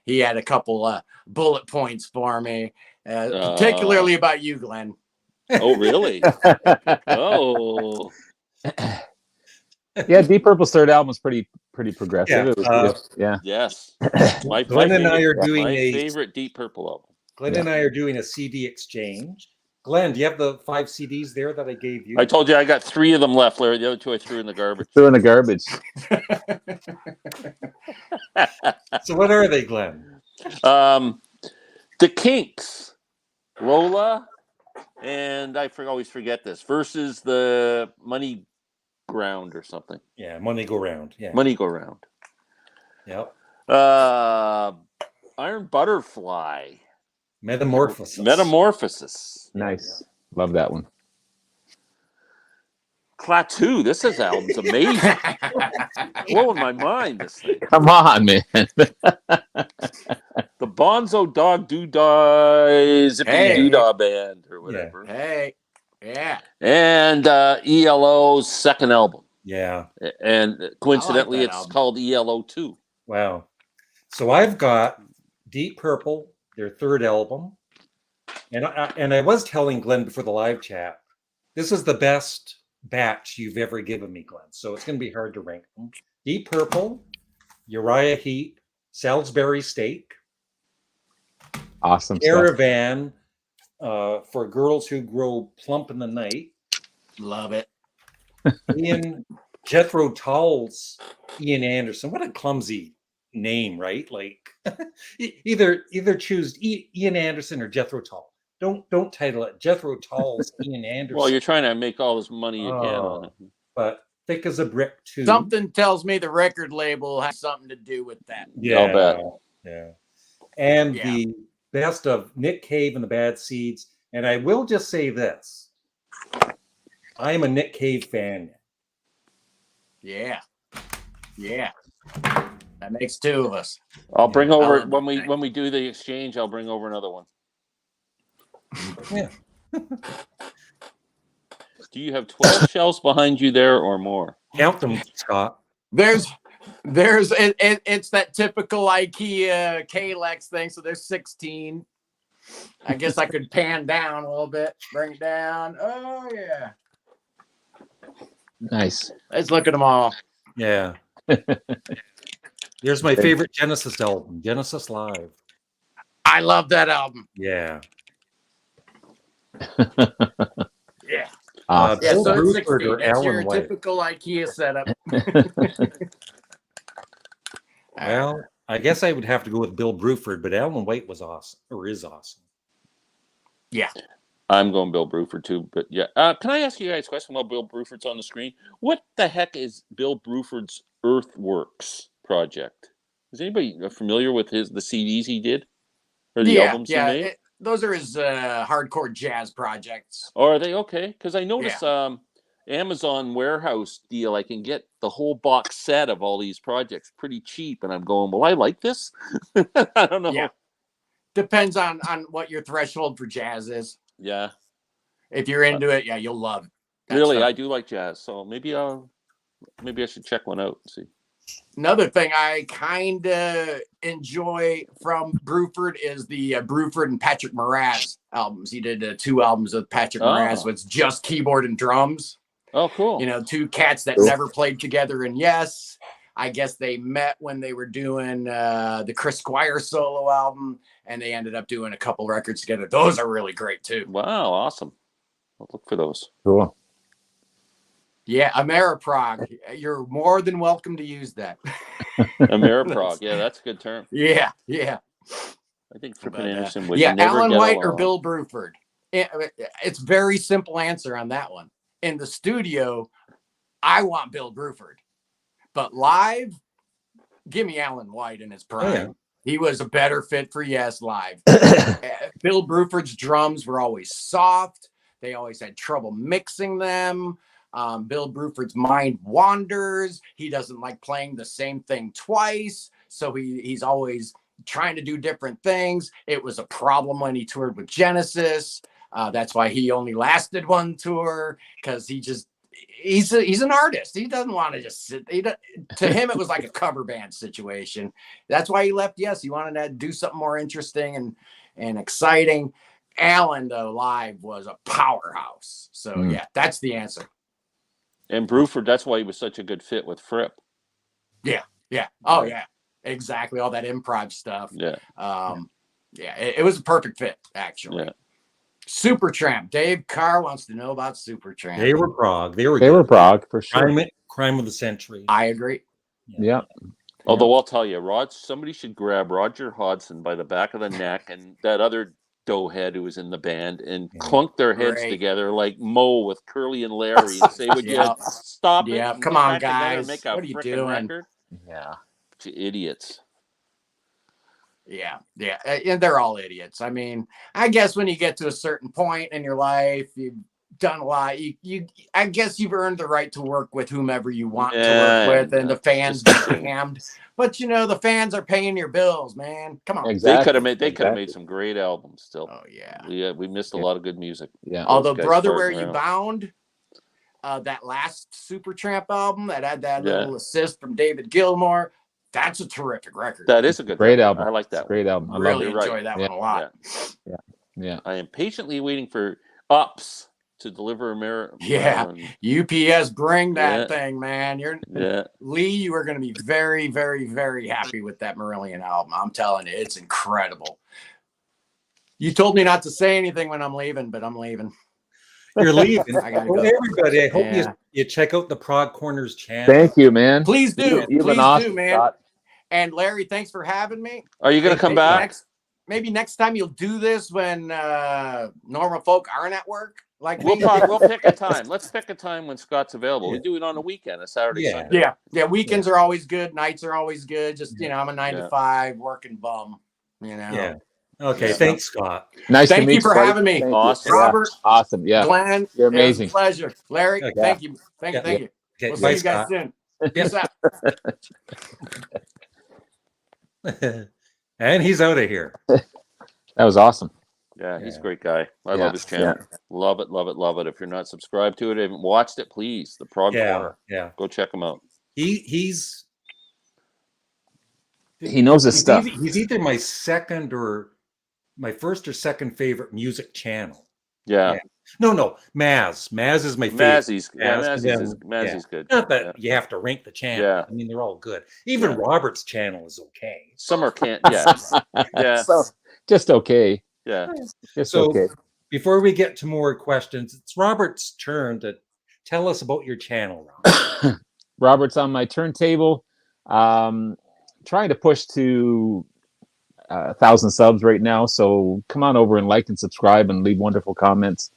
he had a couple bullet points for me, particularly about you, Glenn. Oh, really? Oh. Yeah, Deep Purple's third album was pretty progressive. Yeah, Yes. My Glenn and I are favorite, doing my a favorite Deep Purple album. Glenn and I are doing a CD exchange. Glenn, do you have the 5 CDs there that I gave you? I told you I got 3 of them left, Larry. The other 2 I threw in the garbage. Threw in the garbage. So what are they, Glenn? The Kinks, Lola, and I always forget this, versus the Money Ground or something. Yeah, Money Go Round. Yeah. Money Go Round. Yep. Iron Butterfly. Metamorphosis. Nice. Love that one. Klaatu. This album's amazing. Blowing my mind, this thing. Come on, man. The Bonzo Dog Doodah Zippity Doodah Band or whatever. Hey. Yeah. And ELO's second album. Yeah. And coincidentally, like that it's album. called ELO 2. Wow. So I've got Deep Purple, their third album. And I was telling Glenn before the live chat, this is the best batch you've ever given me, Glenn. So it's going to be hard to rank them. Deep Purple, Uriah Heep, Salisbury Steak, Awesome stuff. Caravan, for girls who grow plump in the night. Love it. Jethro Tull's Ian Anderson. What a clumsy name, right? Like either choose Ian Anderson or Jethro Tull. Don't title it Jethro Tull's Ian Anderson. Well, you're trying to make all this money you can on it. But Thick as a Brick too. Something tells me the record label has something to do with that. Yeah, I'll bet. Yeah. And the best of Nick Cave and the Bad Seeds. And I will just say this. I am a Nick Cave fan. Yeah. Yeah. That makes 2 of us. I'll bring over love when we do the exchange. I'll bring over another one. Yeah. Do you have 12 shelves behind you there or more? Count them, Scott. It's that typical IKEA Kalex thing. So there's 16. I guess I could pan down a little bit, bring it down. Oh yeah. Nice. Let's look at them all. Yeah. Here's my favorite Genesis album, Genesis Live. I love that album. Yeah. Yeah. Awesome. Yeah, Bill so it's Bruford 16. or That's your Alan White. typical IKEA setup. Well, I guess I would have to go with Bill Bruford, but Alan White was awesome, or is awesome. Yeah. I'm going Bill Bruford too, but yeah. Can I ask you guys a question while Bill Bruford's on the screen? What the heck is Bill Bruford's Earthworks project? Is anybody familiar with the CDs he did or the albums he made? Those are his hardcore jazz projects. Or are they okay? Because I noticed Amazon warehouse deal, I can get the whole box set of all these projects pretty cheap, and I'm going, well, I like this. I don't know. Yeah. Depends on what your threshold for jazz is. Yeah. If you're into it, yeah, you'll love it. Really, I do like jazz, so maybe I should check one out and see. Another thing I kind of enjoy from Bruford is the Bruford and Patrick Moraz albums. He did 2 albums with Patrick Moraz, so it's just keyboard and drums. Oh, cool. 2 cats that never played together. And yes, I guess they met when they were doing the Chris Squire solo album, and they ended up doing a couple records together. Those are really great too. Wow, awesome. I'll look for those. Cool. Yeah, Ameriprog. You're more than welcome to use that. Ameriprog. Yeah, that's a good term. Yeah. I think Tripp and But, Anderson would yeah, never Alan get White or along. Bill Bruford. It's very simple answer on that one. In the studio, I want Bill Bruford, but live, give me Alan White in his prime. Oh, yeah. He was a better fit for Yes live. Bill Bruford's drums were always soft. They always had trouble mixing them. Bill Bruford's mind wanders. He doesn't like playing the same thing twice. So he's always trying to do different things. It was a problem when he toured with Genesis. That's why he only lasted one tour, because he's an artist. He doesn't want to just sit. To him, it was like a cover band situation. That's why he left. Yes, he wanted to do something more interesting and exciting. Alan, though, live was a powerhouse. So yeah, that's the answer. And Bruford, that's why he was such a good fit with Fripp. Yeah. Oh yeah, exactly. All that improv stuff. Yeah. It was a perfect fit, actually. Yeah. Supertramp. Dave Carr wants to know about Supertramp. They were prog. They were prog for sure. Crime of the century. I agree. Yeah. Although I'll tell you, somebody should grab Roger Hodgson by the back of the neck and that other doughhead who was in the band and clunk their heads together like Mo with Curly and Larry and say, would you stop it? Yeah, and come get on, back together and guys. make a What are you frickin' doing? record? Yeah. You idiots. Yeah. And they're all idiots. I mean, I guess when you get to a certain point in your life, you've done a lot. I guess you've earned the right to work with whomever you want to work with, and the fans get damned. But the fans are paying your bills, man. Come on. Exactly. They could have made some great albums still. Oh yeah. We missed a lot of good music. Yeah. Although Brother Where You Bound, that last Supertramp album that had that little assist from David Gilmour, that's a terrific record. That is a great album. I like that. Great album. I really enjoy that one a lot. Yeah. I am patiently waiting for Ups to deliver America. Yeah. UPS, bring that thing, man. Lee, you are going to be very, very, very happy with that Marillion album. I'm telling you, it's incredible. You told me not to say anything when I'm leaving, but I'm leaving. You're leaving. I gotta go. Everybody, I hope you check out the Prog Corners channel. Thank you, man. Please do. You've been awesome, man. Scott. And Larry, thanks for having me. Are you going to come back? Maybe next time you'll do this when normal folk aren't at work. Like we'll pick a time. Let's pick a time when Scott's available. We do it on a weekend, a Saturday, Sunday. Yeah. Weekends are always good. Nights are always good. Just I'm a 9 to 5 working bum. Yeah. Okay. Thanks, Scott. Nice to meet you. Thank you for having me. Awesome. Robert. Awesome. Yeah. Glenn. You're amazing. It was a pleasure. Larry. Okay. Thank you. Thank you. Okay, we'll see you guys soon. Peace out. And he's out of here. That was awesome. Yeah, he's a great guy. I love his channel. Love it, love it, love it. If you're not subscribed to it, haven't watched it, please. The Prog Corner. Yeah. Go check him out. He knows his stuff. He's either my first or second favorite music channel. Yeah. No. Maz. Maz is my favorite. Mazzy's good. Not that you have to rank the channel. Yeah. I mean, they're all good. Even Robert's channel is okay. Some are can't. Yeah. So, just okay. Yeah. Just okay. Before we get to more questions, it's Robert's turn to tell us about your channel, Robert. Robert's on my turntable. Trying to push to 1,000 subs right now. So come on over and like and subscribe and leave wonderful comments.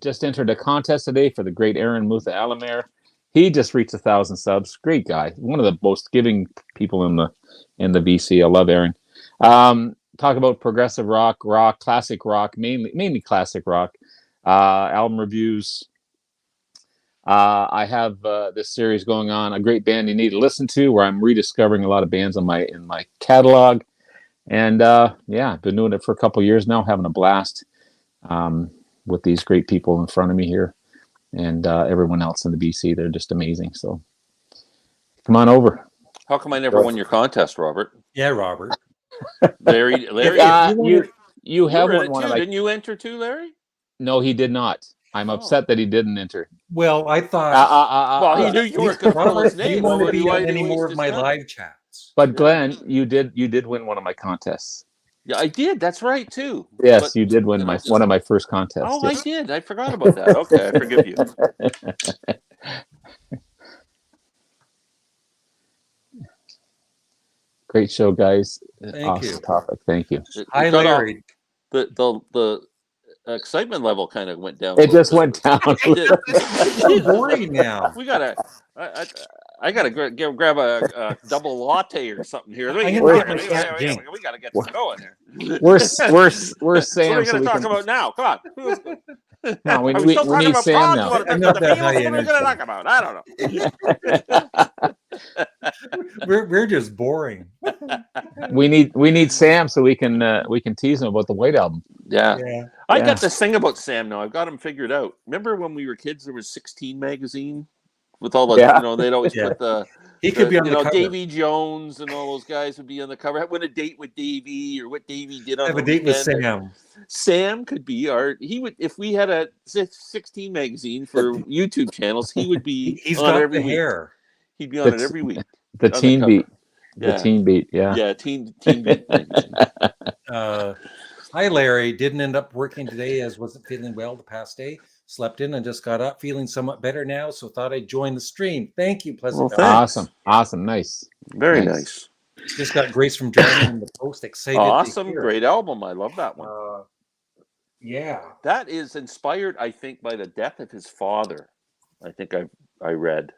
Just entered a contest today for the great Aaron Mutha Alamer. He just reached 1,000 subs. Great guy. One of the most giving people in the VC. I love Aaron. Talk about progressive rock, classic rock, mainly classic rock, album reviews. I have this series going on, A Great Band You Need to Listen to, where I'm rediscovering a lot of bands in my catalog. And I've been doing it for a couple of years now, having a blast with these great people in front of me here, and everyone else in the BC. They're just amazing. So come on over. How come I never won your contest, Robert? Yeah, Robert. Larry, you have one. Didn't you enter too, Larry? No, he did not. I'm upset that he didn't enter. Well, I thought. Well, he knew you were going to call his name. He won't be on any more of my live chats. But Glenn, you did win one of my contests. Yeah, I did. That's right too. Yes, But, you did win one of my first contests. Oh, yes. I did. I forgot about that. Okay, I forgive you. Great show, guys. Thank Awesome you. topic. Thank you. Hi, It got off- Larry. the excitement level kind of went down. It just went down. It did. It's so boring now. We gotta. I gotta grab a double latte or something here. I'm gonna get my cat We Jink. gotta get this going here. We're Sam. What are So we gonna we talk can, about now? Come on. no, we, Are we we, still we talking need about Sam prog? now. You want to I'm talk not about the that Beatles? high What are we gonna energy. talk about? I don't know. We're just boring. We need Sam so we can tease him about the White Album. Yeah. Yeah. I Yeah. got this thing about Sam now. I've got him figured out. Remember when we were kids, there was 16 magazine with all the, Yeah. they'd always Yeah. put the, He could be on the cover. Davy Jones and all those guys would be on the cover. Win a date with Davy or what Davy did on Have the a date with weekend. Sam. Sam could be he would, if we had a 16 magazine for YouTube channels, he would be He's on it got every the week. hair. He'd be on it every week. The on Teen the Beat. cover. The Teen Beat. Yeah. Yeah, Teen Beat magazine. Hi, Larry. Didn't end up working today as wasn't feeling well the past day. Slept in and just got up feeling somewhat better now, so thought I'd join the stream. Thank you, Pleasant Well, Valley. thanks. Awesome. Nice. Very nice. Just got Grace from Germany in the post. Excited. Awesome. To hear. Great album. I love that one. Yeah. That is inspired, I think, by the death of his father. I think I read.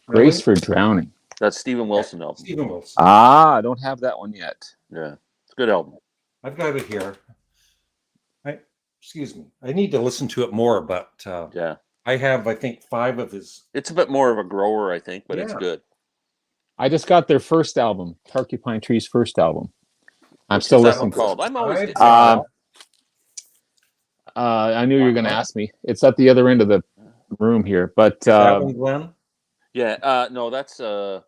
Really? Grace for Drowning. That's Stephen Wilson album. Stephen Wilson. I don't have that one yet. Yeah, it's a good album. I've got it here. Excuse me. I need to listen to it more, but Yeah, I have, I think, 5 of his. it's a bit more of a grower, I think, but it's Yeah. good. I just got their first album, Porcupine Tree's first album. I'm What's still that listening one to called? it. I'm always getting I knew you were going to ask me. It's at the other end of the room here, but that one, Glenn? Yeah, no, that's no.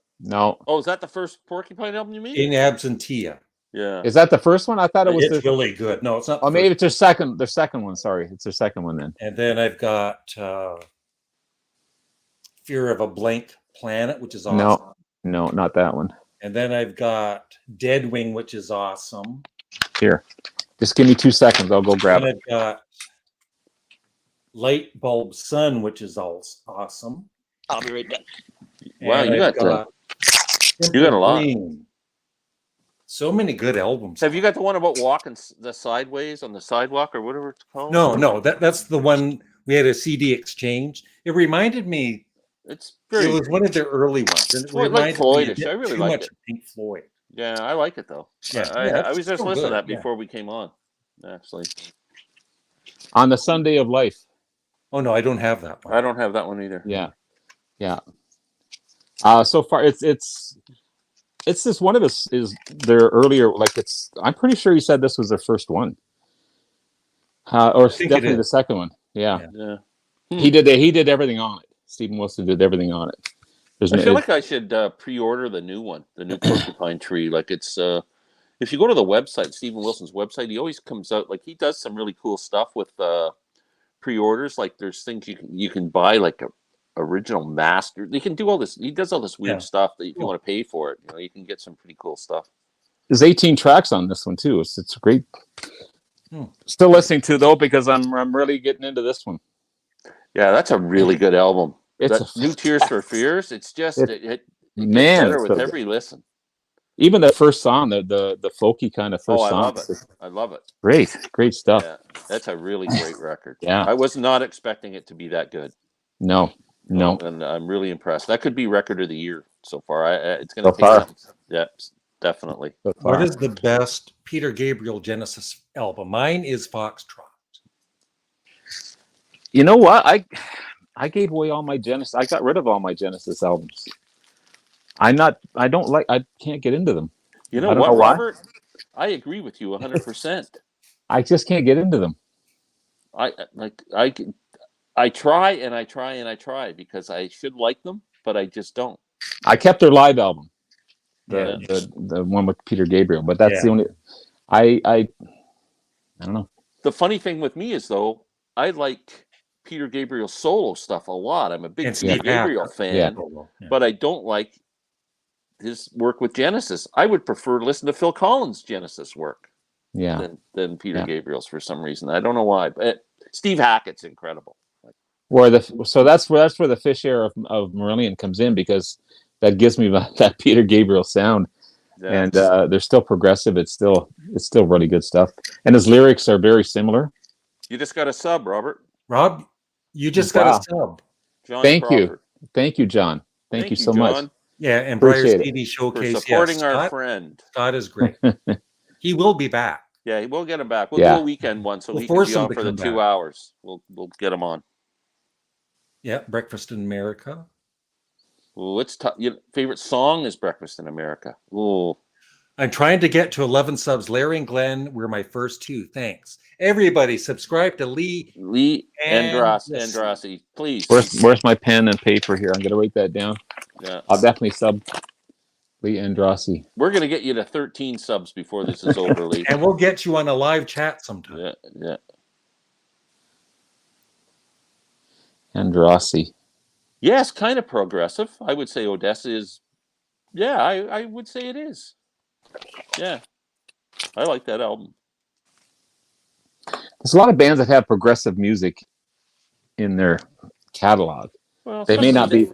Oh, is that the first Porcupine album you mean? In Absentia. Yeah. Is that the first one? I thought it was It's really good. No, it's not. Oh, maybe it's their second one. Sorry, it's their second one then. And then I've got Fear of a Blank Planet, which is awesome. No, not that one. And then I've got Dead Wing, which is awesome. Here, just give me 2 seconds. I'll go grab And it. I've got Light Bulb Sun, which is awesome. I'll be right back. Wow, And you I've got a lot. Green. So many good albums. Have you got the one about walking the sideways on the sidewalk or whatever it's called? No, that's the one we had a CD exchange. It reminded me. It's very. It was one of their early ones. And it Well, like reminded me a Floydish. bit I really too like much it. of Pink Floyd. Yeah, I like it though. Yeah, I was it's just so listening to good, that before we came on. Actually, On the Sunday of Life. Oh no, I don't have that one. I don't have that one either. Yeah. So far, it's this one of this is their earlier. Like I'm pretty sure he said this was their first one. Or think it definitely is. the second one. Yeah. Yeah. He did everything on it. Stephen Wilson did everything on it. I feel like I should pre-order the new one, the new Porcupine Tree. Like it's if you go to the website, Stephen Wilson's website, he always comes out like he does some really cool stuff with pre-orders. Like there's things you can buy like a original master. He can do all this. He does all this weird stuff that if you want to pay for it, you can get some pretty cool stuff. There's 18 tracks on this one too. It's great. Still listening to though because I'm really getting into this one. Yeah, that's a really good album. It's New Tears for Fears. It's just it gets man, better it's with so every listen. Even the first song, the folky kind of first song. Love it. I love it. Great stuff. Yeah, that's a really great record. Yeah, I was not expecting it to be that good. No, and I'm really impressed. That could be record of the year so far. It's going to far. Yeah, definitely. So far. What is the best Peter Gabriel Genesis album? Mine is Foxtrot. You know what? I gave away all my Genesis. I got rid of all my Genesis albums. I can't get into them. You know I don't what, know why. Robert? I agree with you 100%. I just can't get into them. I try and I try and I try because I should like them, but I just don't. I kept their live album, the one with Peter Gabriel, but that's the only. I don't know. The funny thing with me is though, I like Peter Gabriel's solo stuff a lot. I'm a big Peter Gabriel fan, but I don't like his work with Genesis. I would prefer to listen to Phil Collins' Genesis work Yeah. than Peter Yeah. Gabriel's for some reason. I don't know why, but Steve Hackett's incredible. So that's where the fish air of Marillion comes in, because that gives me that Peter Gabriel sound. Yeah. And they're still progressive. It's still really good stuff. And his lyrics are very similar. You just got a sub, Robert. Rob, you just Wow. got a sub. John Thank Crawford. you, John. Thank you so John, much. Yeah, and Briar's Appreciate it. TV for showcase. supporting Yes, our friend. Scott is great. He will be back. Yeah, we'll get him back. We'll Yeah. do a weekend one so We'll he can force be him on to for the come 2 back. hours. We'll get him on. Yeah, Breakfast in America. Well, what's your favorite song is Breakfast in America? Oh, I'm trying to get to 11 subs. Larry and Glenn were my first two. Thanks. Everybody, subscribe to Lee Andrassi, please. Where's my pen and paper here? I'm gonna write that down. Yeah. I'll definitely sub Lee Andrassi. We're gonna get you to 13 subs before this is over, Lee. And we'll get you on a live chat sometime. Yeah. Andrassi. Yes, kind of progressive. I would say Odessa is. Yeah, I would say it is. Yeah, I like that album. There's a lot of bands that have progressive music in their catalog. Well, They may not be.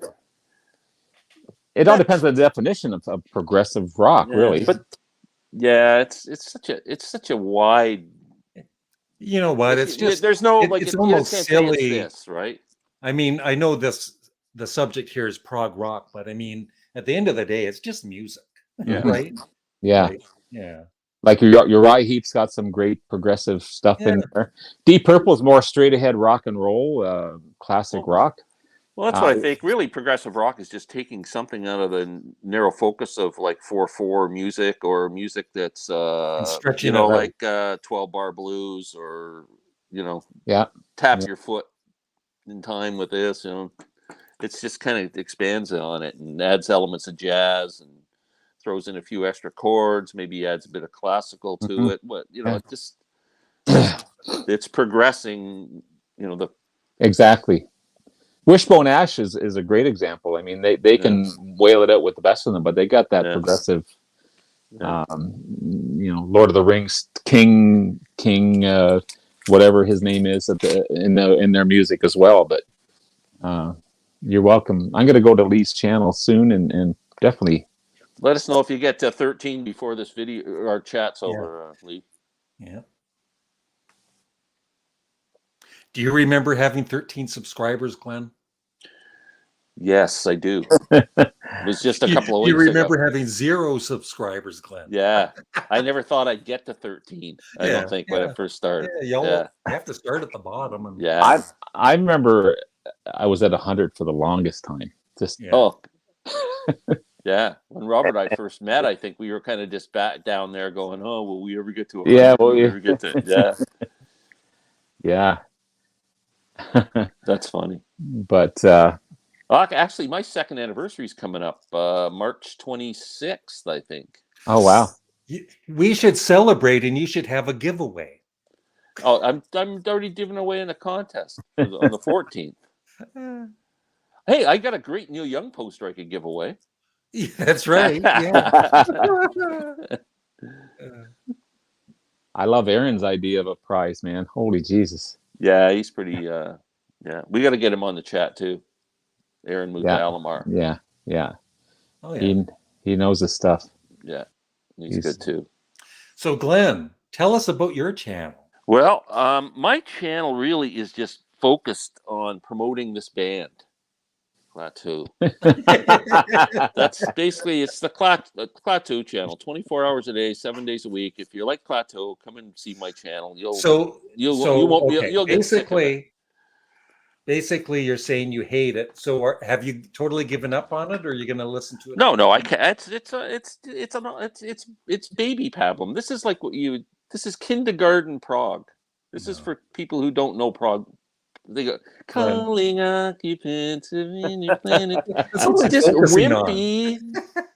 It all depends on the definition of progressive rock, really. But yeah, it's such a wide. You know what? It's just there's no it's almost silly. This, right? I mean, I know the subject here is prog rock, but I mean, at the end of the day, it's just music. Yeah. Right? Yeah. Like, yeah. Like Uriah Heep's got some great progressive stuff in there. Deep Purple is more straight ahead rock and roll, classic rock. Well, that's what I think. Really, progressive rock is just taking something out of the narrow focus of like 4/4 music, or music that's stretching you know, it out. like 12-bar blues, or tap your foot in time with this. You know, it's just kind of expands on it and adds elements of jazz and throws in a few extra chords. Maybe adds a bit of classical to it. What it just it's progressing. You know Exactly. Wishbone Ash is a great example. I mean, they can wail it out with the best of them, but they got that progressive, Lord of the Rings King, whatever his name is in their music as well. But you're welcome. I'm going to go to Lee's channel soon and definitely let us know if you get to 13 before this video our chat's over, Lee. Yeah. Do you remember having 13 subscribers, Glenn? Yes, I do. It was just a couple of weeks ago. You remember having 0 subscribers, Glenn? Yeah. I never thought I'd get to 13. I don't think when it first started. You have to start at the bottom. And I remember I was at 100 for the longest time. Yeah. When Robert and I first met, I think we were kind of just back down there going, "Oh, will we ever get to 100? Yeah, will we ever get to yeah. That's funny. But actually, my second anniversary is coming up, March 26th, I think. Oh wow! We should celebrate, and you should have a giveaway. Oh, I'm already giving away in a contest on the 14th. Hey, I got a great Neil Young poster I could give away. Yeah, that's right. Yeah. I love Aaron's idea of a prize, man. Holy Jesus! Yeah, he's pretty. We got to get him on the chat too. Aaron moved to Alomar. Yeah. Oh yeah. He knows his stuff. Yeah, he's good too. So, Glenn, tell us about your channel. Well, my channel really is just focused on promoting this band, Klaatu. That's basically, it's the Klaatu channel, 24 hours a day, 7 days a week. If you like Klaatu, come and see my channel. You'll get sick of it. Basically, you're saying you hate it. So, have you totally given up on it, or are you going to listen to it? No, I can't. It's baby pablum. This is like this is kindergarten prog. This is for people who don't know prog. They go calling occupants of your planet. It's just wimpy.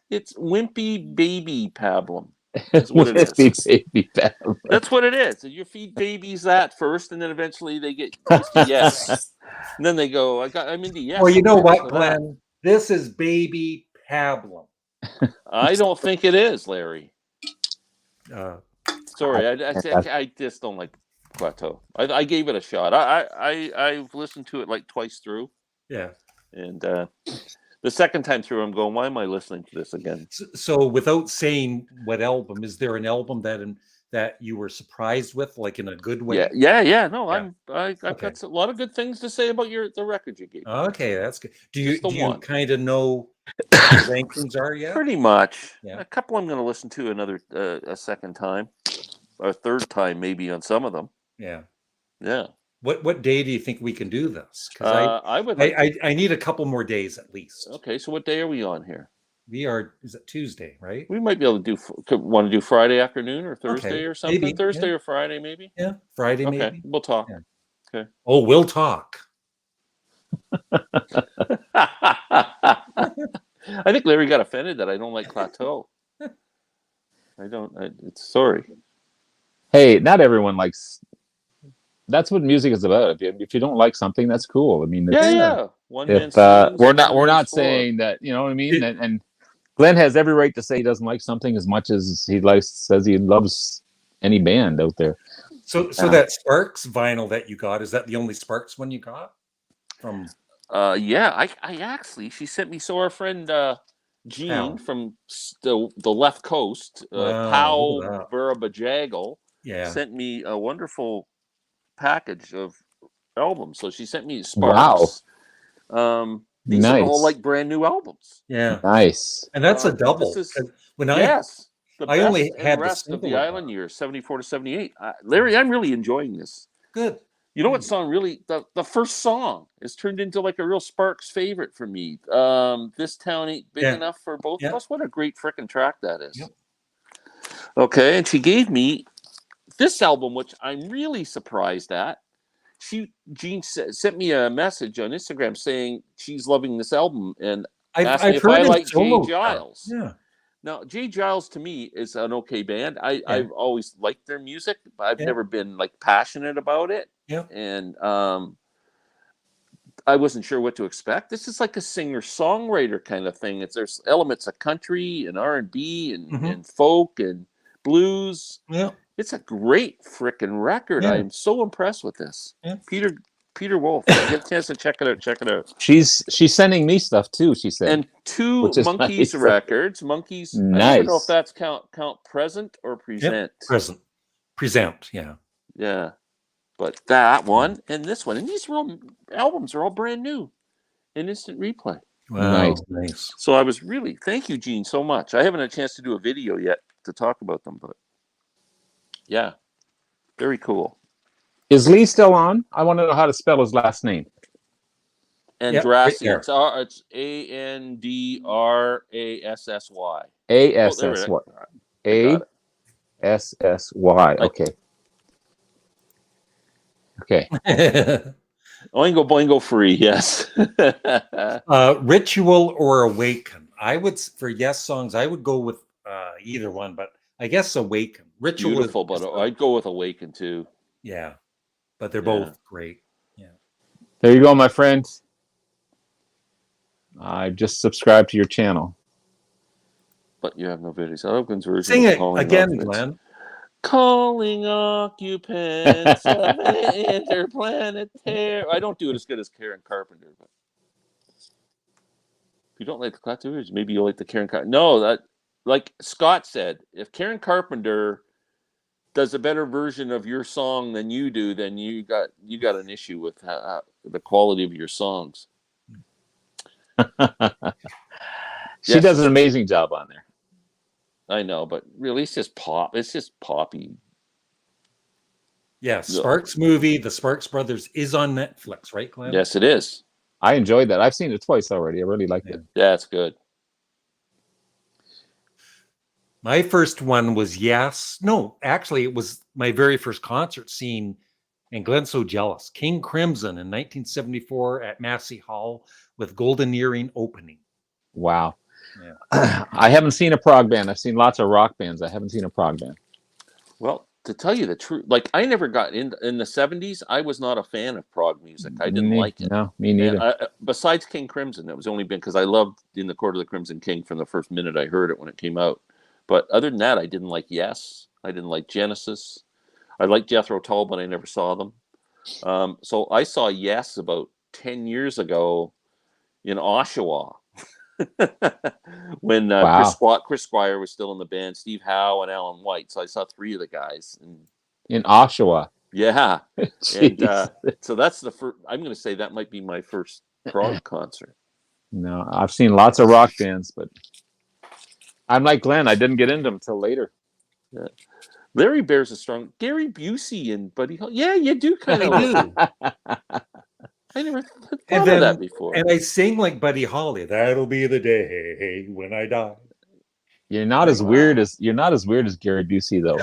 It's wimpy baby pablum. That's what it is. Baby pablum. That's what it is. You feed babies that first, and then eventually they get used to yes. And then they go, I'm into yes. Well, you know what, Glenn? This is baby pablum. I don't think it is, Larry. Uh, Sorry, I just don't like Plateau. I gave it a shot. I've listened to it like twice through, yeah. and the second time through, I'm going, why am I listening to this again? So without saying what album, is there an album that you were surprised with, like in a good way? Yeah. No, Yeah. I've got a lot of good things to say about the record you gave. Okay, that's good. Do Just the you one. kind of know what the rankings are yet? Pretty much. Yeah. A couple I'm going to listen to another a second time, or a third time maybe on some of them. Yeah. Yeah. What day do you think we can do this? Because I would. Like I need a couple more days at least. Okay, so what day are we on here? Is it Tuesday, right? We might be able to want to do Friday afternoon or Thursday Okay, or something. maybe, Thursday yeah. or Friday, maybe. Yeah, Friday Okay, maybe. we'll talk. Yeah. Okay. Oh, we'll talk. I think Larry got offended that I don't like Plateau. I don't. It's sorry. Hey, not everyone likes. That's what music is about. If you don't like something, that's cool. I mean, Yeah. One man if sings, we're another not man's for. saying that, you know what I mean. And Glenn has every right to say he doesn't like something as much as he says he loves any band out there. So that Sparks vinyl that you got, is that the only Sparks one you got from? Yeah, I actually, she sent me, so our friend Jean Pal. from the left coast, Wow, Pau look at that. Burabajagal, Yeah. sent me a wonderful package of albums. So she sent me Sparks. Wow. These are all Nice. like brand new albums. Yeah. Nice. And that's a I think double. this is- When Yes. The I best only and had the rest of the single of island that. years, 74 to 78. Larry, I'm really enjoying this. Good. You know what song really, the first song is turned into like a real Sparks favorite for me. This Town Ain't Big Yeah. Enough for Both Yeah. of Us. What a great freaking track that is. Yep. Okay, and she gave me this album, which I'm really surprised at. Jean sent me a message on Instagram saying she's loving this album and asked me I've if heard I his like Jay solo Giles. stuff. Yeah. Now, Jay Giles to me is an okay band. I've always liked their music, but I've never been like passionate about it. Yeah. And I wasn't sure what to expect. This is like a singer-songwriter kind of thing. There's elements of country and R&B and folk and blues. Yeah. It's a great freaking record. Yeah. I'm so impressed with this. Yeah. Peter Wolf. Get a chance to check it out. Check it out. She's sending me stuff too, she said. And two which is Monkeys nice. records. Monkeys. Nice. I never know if that's count present or present. Yep. Present. Yeah. Yeah. But that one and this one. And these albums are all brand new in instant replay. Wow. Nice. So I was really, thank you, Gene, so much. I haven't had a chance to do a video yet to talk about them, but yeah, very cool. Is Lee still on? I want to know how to spell his last name. Andrassy. Right It's ANDRASSY. ASSY. ASSY. Okay. Okay. Oingo boingo free, yes. Ritual or Awaken. I would, for Yes songs, I would go with either one, but I guess Awaken. Ritual Beautiful, but I'd go with Awaken too. Yeah, but they're both great. Yeah. There you go, my friend. I just subscribed to your channel. But you have no videos. Oakland's version. Sing it again, Glenn. Calling occupants of interplanetary. I don't do it as good as Karen Carpenter, but if you don't like the Clatuers, maybe you'll like the Karen Carpenter. No, that, like Scott said, if Karen Carpenter does a better version of your song than you do, then you got an issue with the quality of your songs. She does an amazing job on there. I know, but really, it's just pop. It's just poppy. Yeah, Sparks movie, The Sparks Brothers, is on Netflix, right, Glenn? Yes, it is. I enjoyed that. I've seen it twice already. I really liked it. Yeah, it's good. My first one was Yes. No, actually, it was my very first concert scene, and Glenn's so jealous. King Crimson in 1974 at Massey Hall with Golden Earring opening. Wow. Yeah. I haven't seen a prog band. I've seen lots of rock bands. I haven't seen a prog band. Well, to tell you the truth, like I never got in the 70s. I was not a fan of prog music. I didn't like it. No, me neither. And besides King Crimson, it was only been because I loved In the Court of the Crimson King from the first minute I heard it when it came out. But other than that, I didn't like Yes. I didn't like Genesis. I liked Jethro Tull, but I never saw them. So I saw Yes about 10 years ago in Oshawa. When Wow. Chris Squire was still in the band, Steve Howe and Alan White. So I saw 3 of the guys. And In Oshawa. yeah. Jeez. And so that's the first, I'm going to say that might be my first prog concert. No, I've seen lots of rock bands, but I'm like Glenn. I didn't get into them till later. Yeah. Larry bears a strong Gary Busey and Buddy Holly. Yeah, you do kind of. I do. I never thought And of that before. And I sing like Buddy Holly. That'll be the day when I die. You're not as weird as Gary Busey though.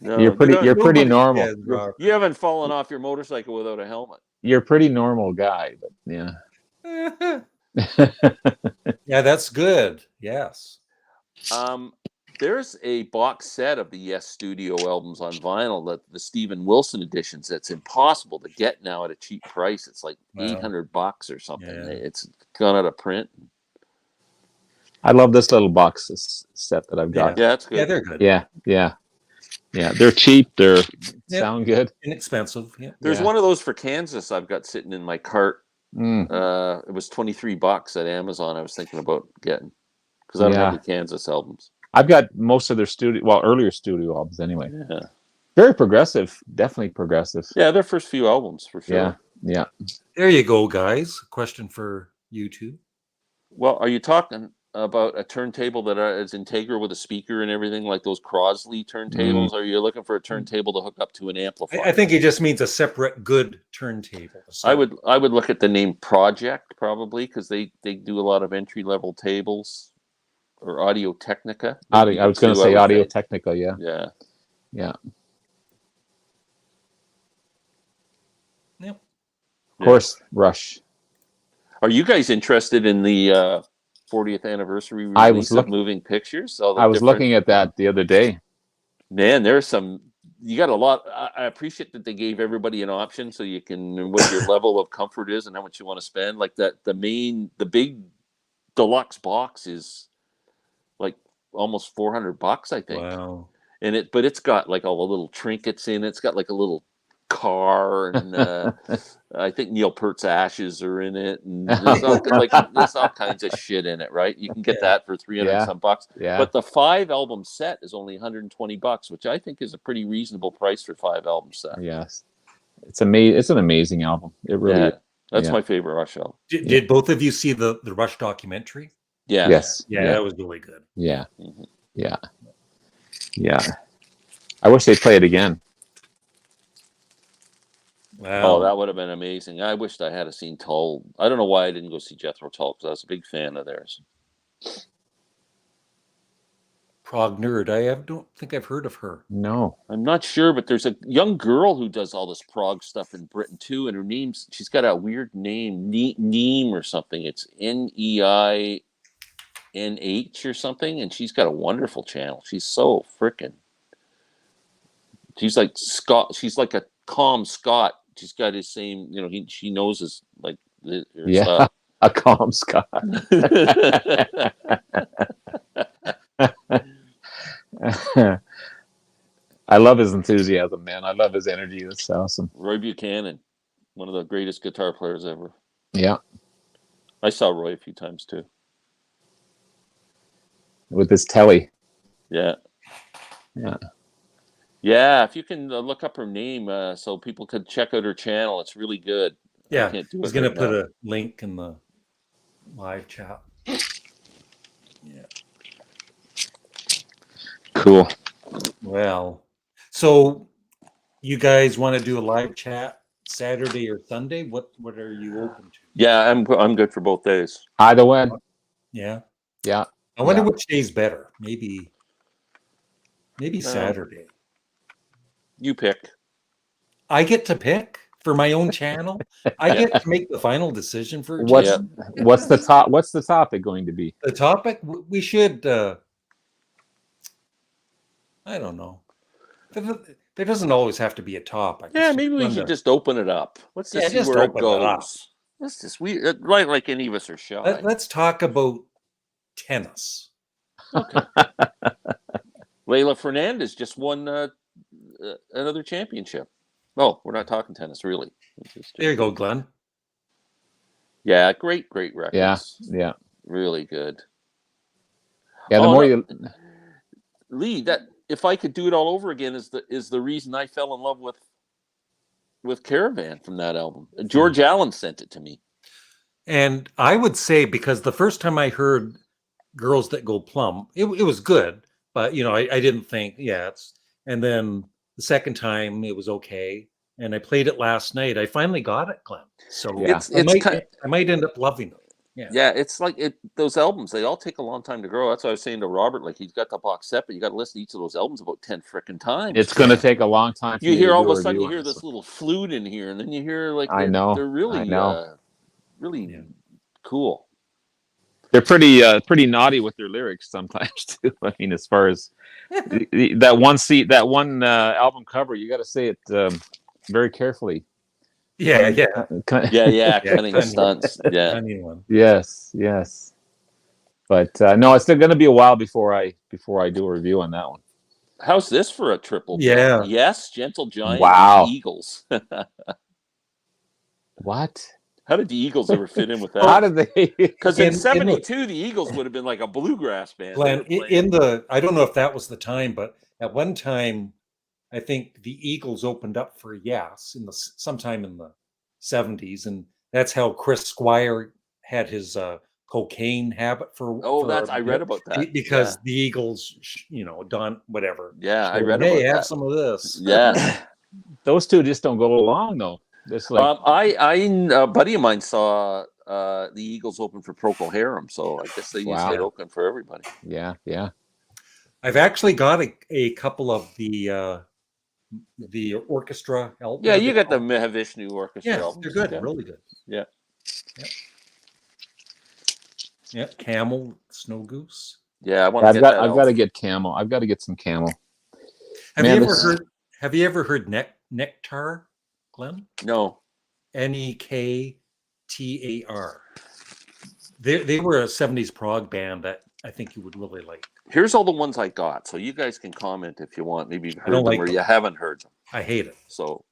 No, you're pretty normal. You haven't fallen off your motorcycle without a helmet. You're a pretty normal guy, but yeah. Yeah, that's good. Yes. There's a box set of the Yes studio albums on vinyl, that the Steven Wilson editions, that's impossible to get now at a cheap price. It's like $800 or something. Yeah. It's gone out of print. I love this little box set that I've got. Yeah, that's good. Yeah, they're good. Yeah. They're cheap. They're sound good. Inexpensive. Yeah. There's one of those for Kansas I've got sitting in my cart. It was $23 at Amazon. I was thinking about getting, because I don't have the Kansas albums. I've got most of their earlier studio albums anyway. Yeah. Very progressive. Definitely progressive. Yeah, their first few albums for sure. Yeah. There you go, guys. Question for you two. Well, are you talking about a turntable that is integral with a speaker and everything, like those Crosley turntables? Or are you looking for a turntable to hook up to an amplifier? I think he just means a separate good turntable. I would look at the name Project probably, because they do a lot of entry level tables. Or Audio Technica. I was going to say Audio Technica. Yeah. Yep. Of course, Rush. Are you guys interested in the 40th anniversary release of Moving Pictures? I was looking at that the other day. Man, there's some. You got a lot. I appreciate that they gave everybody an option, so you can, what your level of comfort is and how much you want to spend. Like that, the big deluxe box is like almost $400, I think. Wow. But it's got like all the little trinkets in it. It's got like a little car, and I think Neil Peart's ashes are in it, and there's all kinds of shit in it, right? You can get that for $300 some bucks. Yeah. But the 5-album set is only $120, which I think is a pretty reasonable price for 5-album set. Yes. It's an amazing album. It really is. That's my favorite Rush album. Did both of you see the Rush documentary? Yeah. Yes. Yeah, that was really good. Yeah. Yeah. I wish they'd play it again. Wow. Oh, that would have been amazing. I wished I had seen Tull. I don't know why I didn't go see Jethro Tull, because I was a big fan of theirs. Prog Nerd. I don't think I've heard of her. No. I'm not sure, but there's a young girl who does all this prog stuff in Britain too, and she's got a weird name, Neem or something. It's NEINH or something, and she's got a wonderful channel. She's so freaking. She's like Scott. She's like a calm Scott. She's got his same, she knows his like. A calm Scott. I love his enthusiasm, man. I love his energy. That's awesome. Roy Buchanan, one of the greatest guitar players ever. Yeah. I saw Roy a few times too. With his telly. Yeah. Yeah. Yeah, if you can look up her name so people could check out her channel, it's really good. Yeah, I was going to put a link in the live chat. Yeah. Cool. Well, so you guys want to do a live chat Saturday or Sunday? What are you open to? Yeah, I'm good for both days. Either way. Yeah. Yeah. I wonder which day's better. Maybe Saturday. You pick. I get to pick for my own channel. I get to make the final decision for what's the topic going to be? The topic we should I don't know. There doesn't always have to be a top. Yeah, maybe we should just open it up. Let's just see just where it open it up. goes. Let's just like any of us are shy. Let's talk about tennis. Okay. Leila Fernandez just won another championship. Oh, we're not talking tennis, really. There you go, Glenn. Yeah, great records. Yeah. Really good. Yeah, the more you Lee, that if I could do it all over again is the reason I fell in love with Caravan from that album. George Allen sent it to me. And I would say, because the first time I heard Girls That Go Plumb, it was good, but I didn't think, and then the second time it was okay. And I played it last night. I finally got it, Glenn. So Yeah. I might end up loving it. Yeah, it's like those albums, they all take a long time to grow. That's what I was saying to Robert. Like, he's got the box set, but you got to listen to each of those albums about 10 frickin' times. it's going to take a long time. You hear all of a sudden, you hear this little flute in here, and then you hear like they're really really cool. They're pretty naughty with their lyrics sometimes too. I mean, as far as that one album cover, you got to say it very carefully. Yeah. Cunning stunts. Yeah. One. Yes. But no, it's still going to be a while before I do a review on that one. How's this for a triple? Yeah. Bill? Yes, Gentle Giant. Wow. And the Eagles. What? How did the Eagles ever fit in with that? How did they? Because in '72, the Eagles would have been like a bluegrass band. Glenn, I don't know if that was the time, but at one time, I think the Eagles opened up for Yes sometime in the '70s, and that's how Chris Squire had his cocaine habit for. I read about that because the Eagles, done whatever. Yeah, I read about that. Have some of this. Yeah, those two just don't go along though. It's like a buddy of mine saw the Eagles open for Procol Harum, so I guess they used it open for everybody. Yeah. I've actually got a couple of the orchestra albums. Yeah, you got the Mahavishnu orchestra. Yeah, they're good, really good. Yeah. Yeah, Camel, Snow Goose. Yeah, I've got to get Camel. I've got to get some Camel. Have you ever heard Nectar, Glenn? No. Nektar. They were a '70s prog band that I think you would really like. Here's all the ones I got, so you guys can comment if you want. Maybe you've heard them or you haven't heard them. I hate it. So,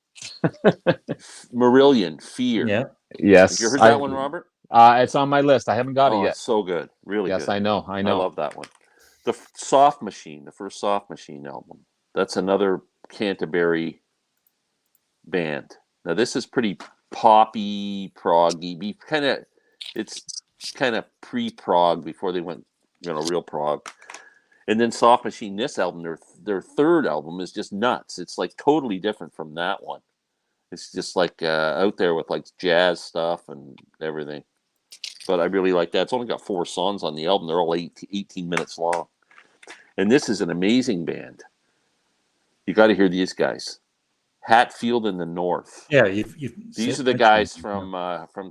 Marillion, Fear. Yeah. Yes. Have you heard that one, Robert? It's on my list. I haven't got it yet. It's so good. Really good. Yes, I know. I love that one. The Soft Machine, the first Soft Machine album. That's another Canterbury band. Now, this is pretty poppy, proggy. It's kind of pre-prog before they went, real prog. And then Soft Machine, this album, their third album is just nuts. It's like totally different from that one. It's just like out there with like jazz stuff and everything. But I really like that. It's only got 4 songs on the album. They're all 18 minutes long. And this is an amazing band. You got to hear these guys. Hatfield in the North. Yeah, these are the guys from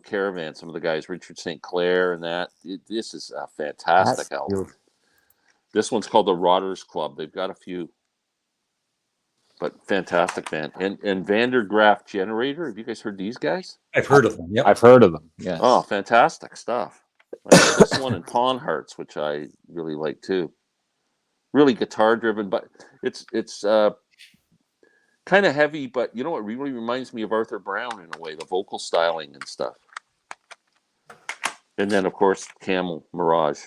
Caravan. Some of the guys, Richard St. Clair and that. This is a fantastic album. This one's called the Rotters Club. They've got a few, but fantastic band. And Vander Graaf Generator. Have you guys heard these guys? I've heard of them. Yeah, I've heard of them. Yes. Oh, fantastic stuff. This one in Pawn Hearts, which I really like too. Really guitar driven, but it's kind of heavy, but it really reminds me of Arthur Brown in a way, the vocal styling and stuff. And then, of course, Camel, Mirage.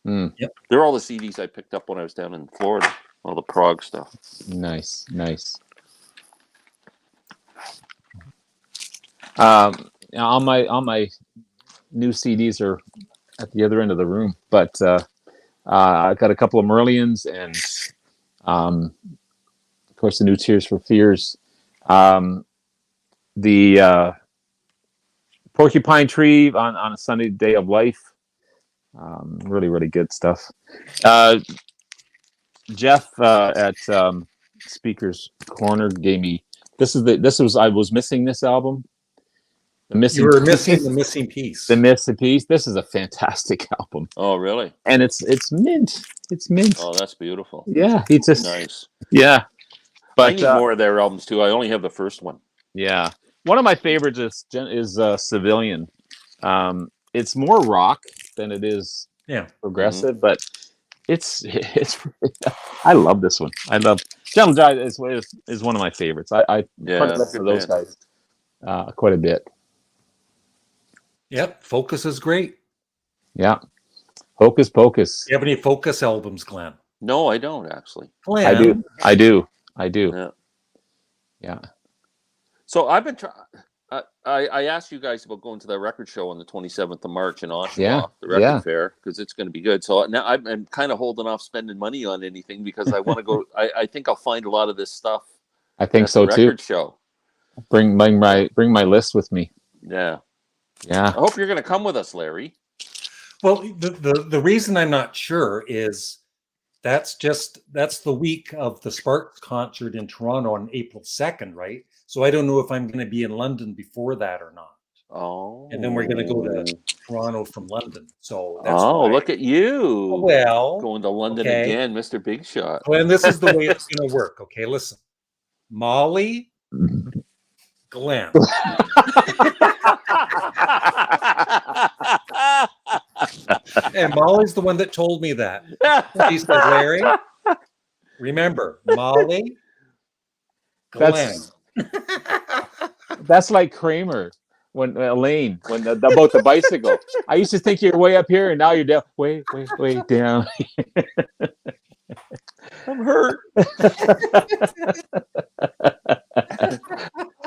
Yep. They're all the CDs I picked up when I was down in Florida, all the prog stuff. Nice. All my new CDs are at the other end of the room, but I've got a couple of Merlions and of course the new Tears for Fears, the Porcupine Tree on a Sunny Day of Life. Really good stuff. Jeff at Speaker's Corner gave me I was missing this album. You were missing the missing piece. The missing piece. This is a fantastic album. Oh, really? And it's mint. It's mint. Oh, that's beautiful. Yeah, it's just nice. Yeah, I need more of their albums too. I only have the first one. Yeah, one of my favorites is Civilian. It's more rock than it is progressive, but it's I love this one. I love Gentle Giant is one of my favorites. I listen to those guys quite a bit. Yep, Focus is great. Yeah, Hocus Pocus. Do you have any Focus albums, Glenn? No, I don't actually. Glenn? I do. Yeah. So I've been trying. I asked you guys about going to the record show on the 27th of March in Oshawa, the record fair, because it's going to be good. So now I'm kind of holding off spending money on anything because I want to go. I think I'll find a lot of this stuff. I think so too. Record show. Bring my list with me. Yeah. Yeah. I hope you're going to come with us, Larry. Well, the reason I'm not sure is that's the week of the Sparks concert in Toronto on April 2nd, right? So I don't know if I'm going to be in London before that or not. Oh. And then we're going to go to Toronto from London. So that's look at you. Well, going to London again, Mr. Big Shot. Well, and this is the way it's going to work. Okay, listen. Molly, Glenn. And Molly's the one that told me that. She said, Larry, remember, Molly, Glenn. That's like Kramer when Elaine about the bicycle. I used to think you're way up here, and now you're down, way down. I'm hurt.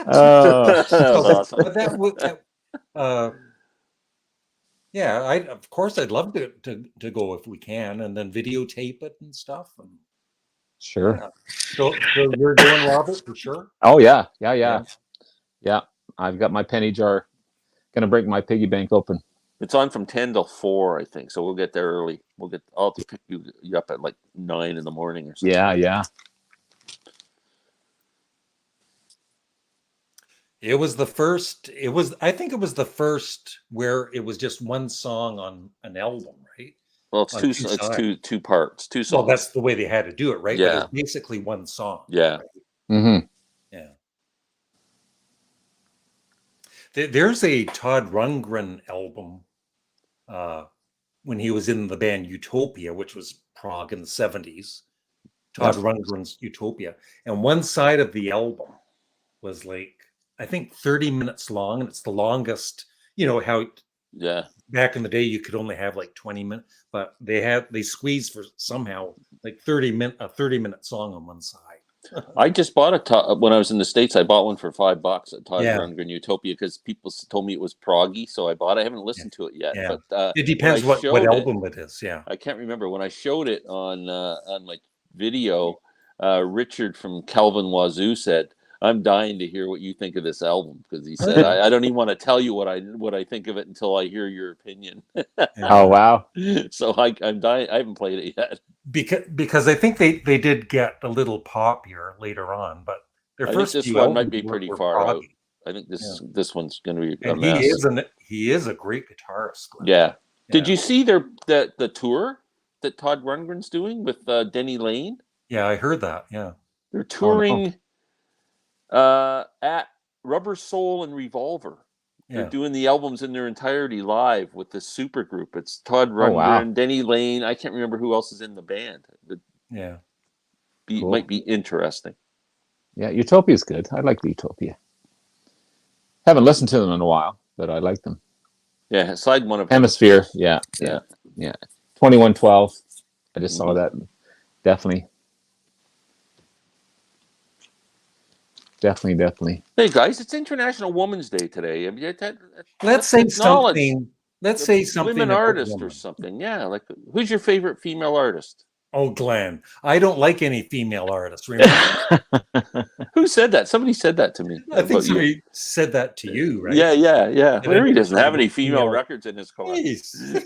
Awesome. But of course I'd love to go if we can, and then videotape it and stuff. And, sure. So you're doing, Robert, for sure? Oh yeah. I've got my penny jar. Gonna break my piggy bank open. It's on from 10 till 4, I think. So we'll get there early. I'll have to pick you up at like 9 in the morning or something. Yeah. It was the first. I think it was the first where it was just one song on an album, right? Well, it's two parts, two songs. Well, that's the way they had to do it, right? Yeah. But it's basically one song. Yeah. Right? Mm-hmm. Yeah. There's a Todd Rundgren album when he was in the band Utopia, which was prog in the 70s. Todd Rundgren's Utopia. And one side of the album was like, I think 30 minutes long, and it's the longest, how back in the day you could only have like 20 minutes, but they squeezed for somehow like a 30-minute song on one side. I just bought when I was in the States. I bought one for $5 at Todd Rundgren Utopia because people told me it was proggy, so I bought it. I haven't listened to it yet. Yeah. But it depends what album it is. Yeah, I can't remember when I showed it on my video. Richard from Calvin Wazoo said, "I'm dying to hear what you think of this album," because he said, "I don't even want to tell you what I think of it until I hear your opinion." Oh wow! So I'm dying. I haven't played it yet because I think they did get a little popular later on, but their first this one might be pretty far out. I think this one's going to be a mess. He is a great guitarist. Yeah. Did you see the tour that Todd Rundgren's doing with Denny Lane? Yeah, I heard that. Yeah, they're touring. At Rubber Soul and Revolver. They're doing the albums in their entirety live with this super group. It's Todd Rundgren, Denny Lane. I can't remember who else is in the band. Might be interesting. Yeah, Utopia's good. I like Utopia. Haven't listened to them in a while, but I like them. Yeah, side one of Hemisphere. Yeah. 2112. I just saw that. Definitely. Hey guys, it's International Women's Day today. Let's say something. Let's say something. Women artist or something. Yeah, like who's your favorite female artist? Oh, Glenn. I don't like any female artists. Remember? Who said that? Somebody said that to me. I think somebody said that to you, right? Yeah. Larry doesn't have any female records in his collection.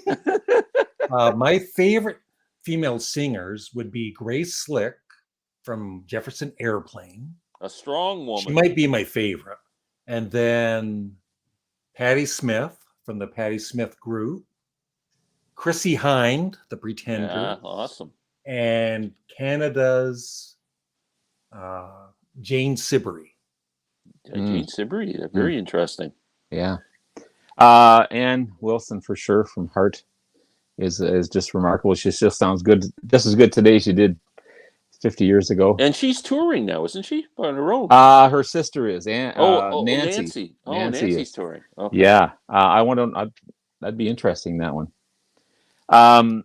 My favorite female singers would be Grace Slick from Jefferson Airplane. A strong woman. She might be my favorite. And then Patti Smith from the Patti Smith Group. Chrissie Hynde, the Pretender. Yeah, awesome. And Canada's Jane Siberry. Gene Siberry, very interesting. Yeah. Ann Wilson for sure from Heart is just remarkable. She still sounds good, just as good today as she did 50 years ago. And she's touring now, isn't she? On her own. Her sister is Nancy. Nancy. Oh, Nancy Nancy's is touring. Okay. Yeah. I want to. That'd be interesting, that one.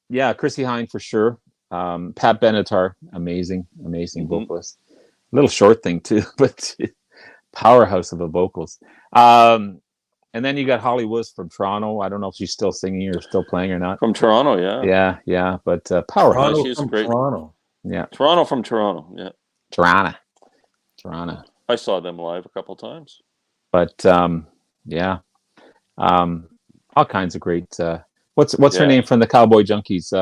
Yeah, Chrissy Hine for sure. Pat Benatar, amazing vocalist. Little short thing too, but powerhouse of the vocals. And then you got Holly Woods from Toronto. I don't know if she's still singing or still playing or not. From Toronto, yeah. Yeah, but powerhouse. Toronto from Toronto. Yeah. Toronto from Toronto, yeah. Toronto. I saw them live a couple times. But yeah. All kinds of great what's her name from the Cowboy Junkies?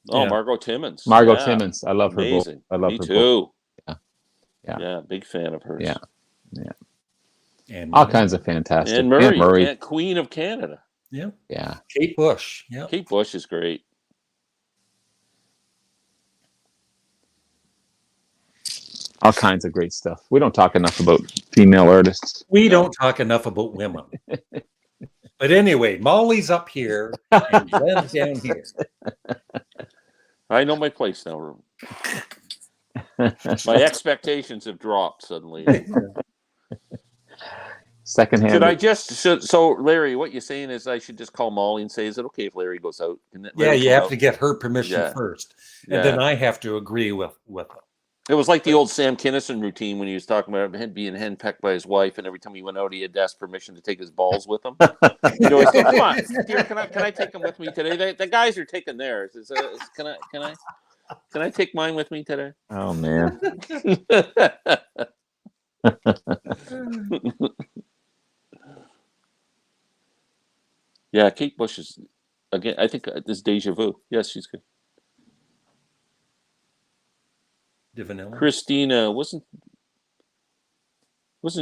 Margot Timmons. Margot Timmons. I love Amazing. her. I love Me her. too. Yeah, big fan of hers. Yeah. And all kinds of fantastic. And Murray. Queen of Canada. Yeah. Kate Bush. Yeah. Kate Bush is great. All kinds of great stuff. We don't talk enough about female artists. We don't talk enough about women. But anyway, Molly's up here and Glenn's down here. I know my place now, Room. My expectations have dropped suddenly. Secondhand. So Larry, what you're saying is I should just call Molly and say, is it okay if Larry goes out? You have to get her permission first. And then I have to agree with it. It was like the old Sam Kinison routine when he was talking about being henpecked by his wife, and every time he went out, he had to ask permission to take his balls with him. Come on, dear, can I take them with me today? The guys are taking theirs. Can I take mine with me today? Oh man. Yeah, Kate Bush is again. I think this deja vu. Yes, she's good. Vanilla. Christina wasn't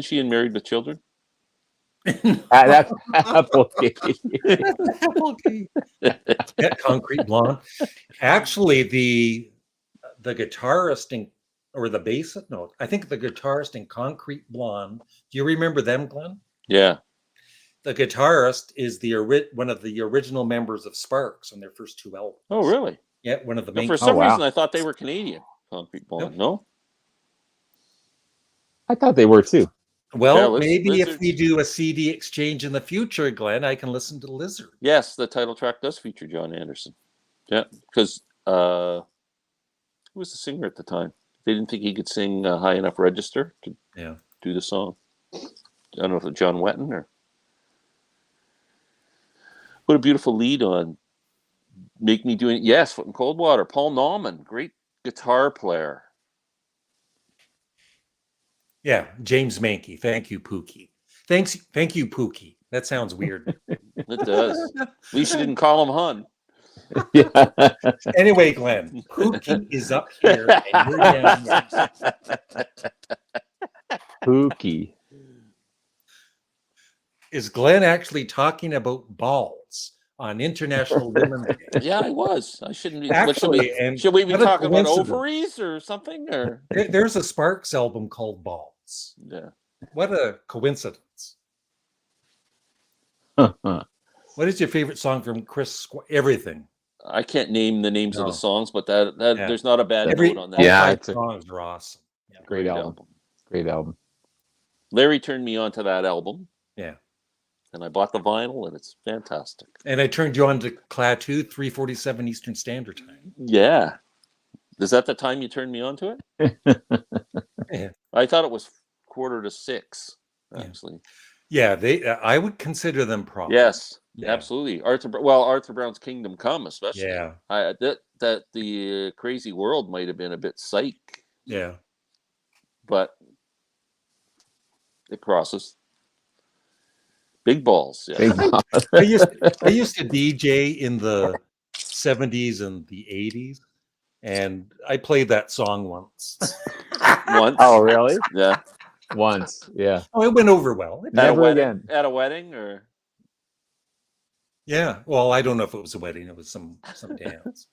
she in Married with Children? That's okay. That Concrete Blonde. Actually, the guitarist or the bassist. No, I think the guitarist in Concrete Blonde. Do you remember them, Glenn? Yeah. The guitarist is one of the original members of Sparks on their first two albums. Oh, really? Yeah, one of the main. For some reason, I thought they were Canadian. Concrete Blonde. No. I thought they were too. Well, maybe if we do a CD exchange in the future, Glenn, I can listen to Lizard. Yes, the title track does feature John Anderson. Yeah, because who was the singer at the time? They didn't think he could sing high enough register to do the song. I don't know if it was John Wetton or. What a beautiful lead on Make Me Do It. Yes, Foot in Cold Water. Paul Nauman, great guitar player. Yeah, James Mankey. Thank you, Pookie. Thank you, Pookie. That sounds weird. It does. At least you didn't call him Hun. Yeah. Anyway, Glenn, Pookie is up here and you're down here. Pookie. Is Glenn actually talking about balls on International Women's Day? Yeah, I was. I shouldn't be. Actually, should we be talking about ovaries or something? Or there's a Sparks album called Balls. Yeah. What a coincidence. What is your favorite song from Chris? Everything. I can't name the names of the songs, but there's not a bad note on that. Yeah, songs are awesome. Yeah, great album. Great album. Larry turned me on to that album. Yeah. And I bought the vinyl, and it's fantastic. And I turned you on to Klaatu, 3:47 Eastern Standard Time. Yeah. Is that the time you turned me on to it? Yeah. I thought it was 5:45, actually. Yeah, I would consider them prog. Yes, absolutely. Arthur Brown's Kingdom Come, especially. Yeah. That the Crazy World might have been a bit psych. Yeah. But it crosses. Big balls. Yeah. Big balls. I used to DJ in the 70s and the 80s, and I played that song once. Once? Oh, really? Yeah. Once. Yeah. Oh, it went over well. Never again. At a wedding, or? Yeah. Well, I don't know if it was a wedding. It was some dance.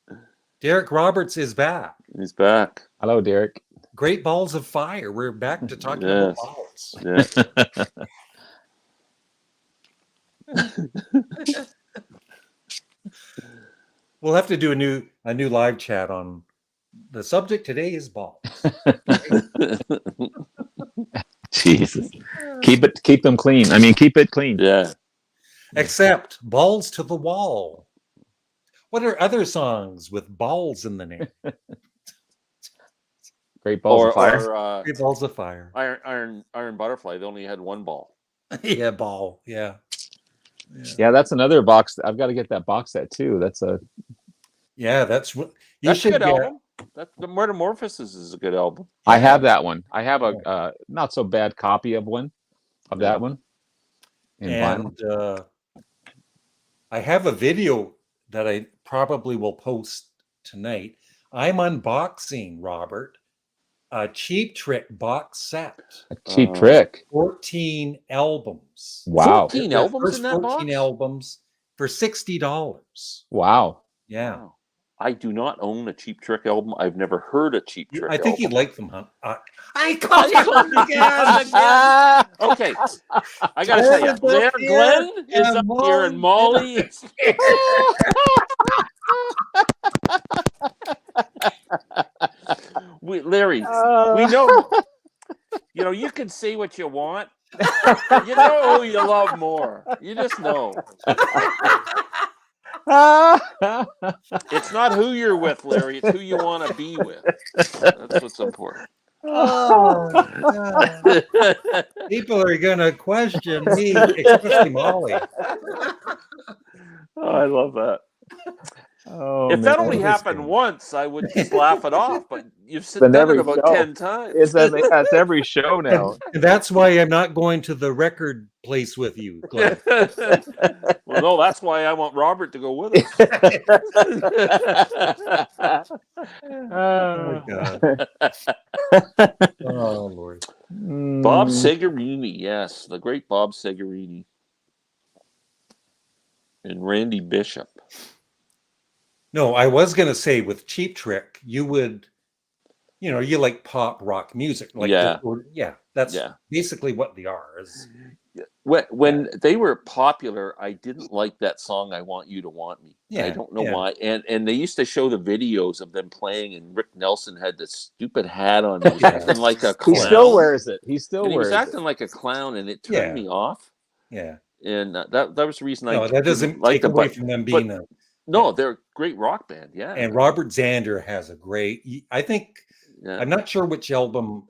Derek Roberts is back. He's back. Hello, Derek. Great Balls of Fire. We're back to talking about balls. Yeah. We'll have to do a new live chat on the subject today is balls. Jesus. Keep them clean. I mean, keep it clean. Yeah. Except Balls to the Wall. What are other songs with balls in the name? Great Balls of Fire. Or Great Balls of Fire. Iron Butterfly. They only had one ball. Yeah, ball. Yeah. Yeah, that's another box. I've got to get that box set too. That's a that's what you That's a should good get. album. The Metamorphosis is a good album. I have that one. I have a not so bad copy of that one. In vinyl. And I have a video that I probably will post tonight. I'm unboxing, Robert, a Cheap Trick box set. A Cheap Trick. 14 albums. Wow. 14 The albums first in that 14 box? albums for $60. Wow. Yeah. Wow. I do not own a Cheap Trick album. I've never heard a Cheap Trick I think album. you'd like them, huh? I called you again. Okay. I got to tell you, there Glenn is up here and Molly is Larry, we know, you can say what you want. But you know who you love more. You just know. It's not who you're with, Larry. It's who you want to be with. That's what's important. People are going to question me, especially Molly. Oh, I love that. Oh, If that only Interesting. happened once, I would just laugh it off. But you've done it about 10 times. That's every show now. And that's why I'm not going to the record place with you, Glenn. Well, no, that's why I want Robert to go with us. Oh, God. Oh, Lord. Bob Segarini, yes, the great Bob Segarini. And Randy Bishop. No, I was going to say with Cheap Trick, you would, you like pop rock music. Like that's basically what they are. When they were popular, I didn't like that song, I Want You to Want Me. I don't know why. And they used to show the videos of them playing, and Rick Nelson had this stupid hat on. He was acting like a clown. He still wears it. He was acting like a clown, and it turned me off. Yeah. And that was the reason I that doesn't take away from them being No, they're a great rock band, yeah. And Robert Zander has a great, I think, I'm not sure which album,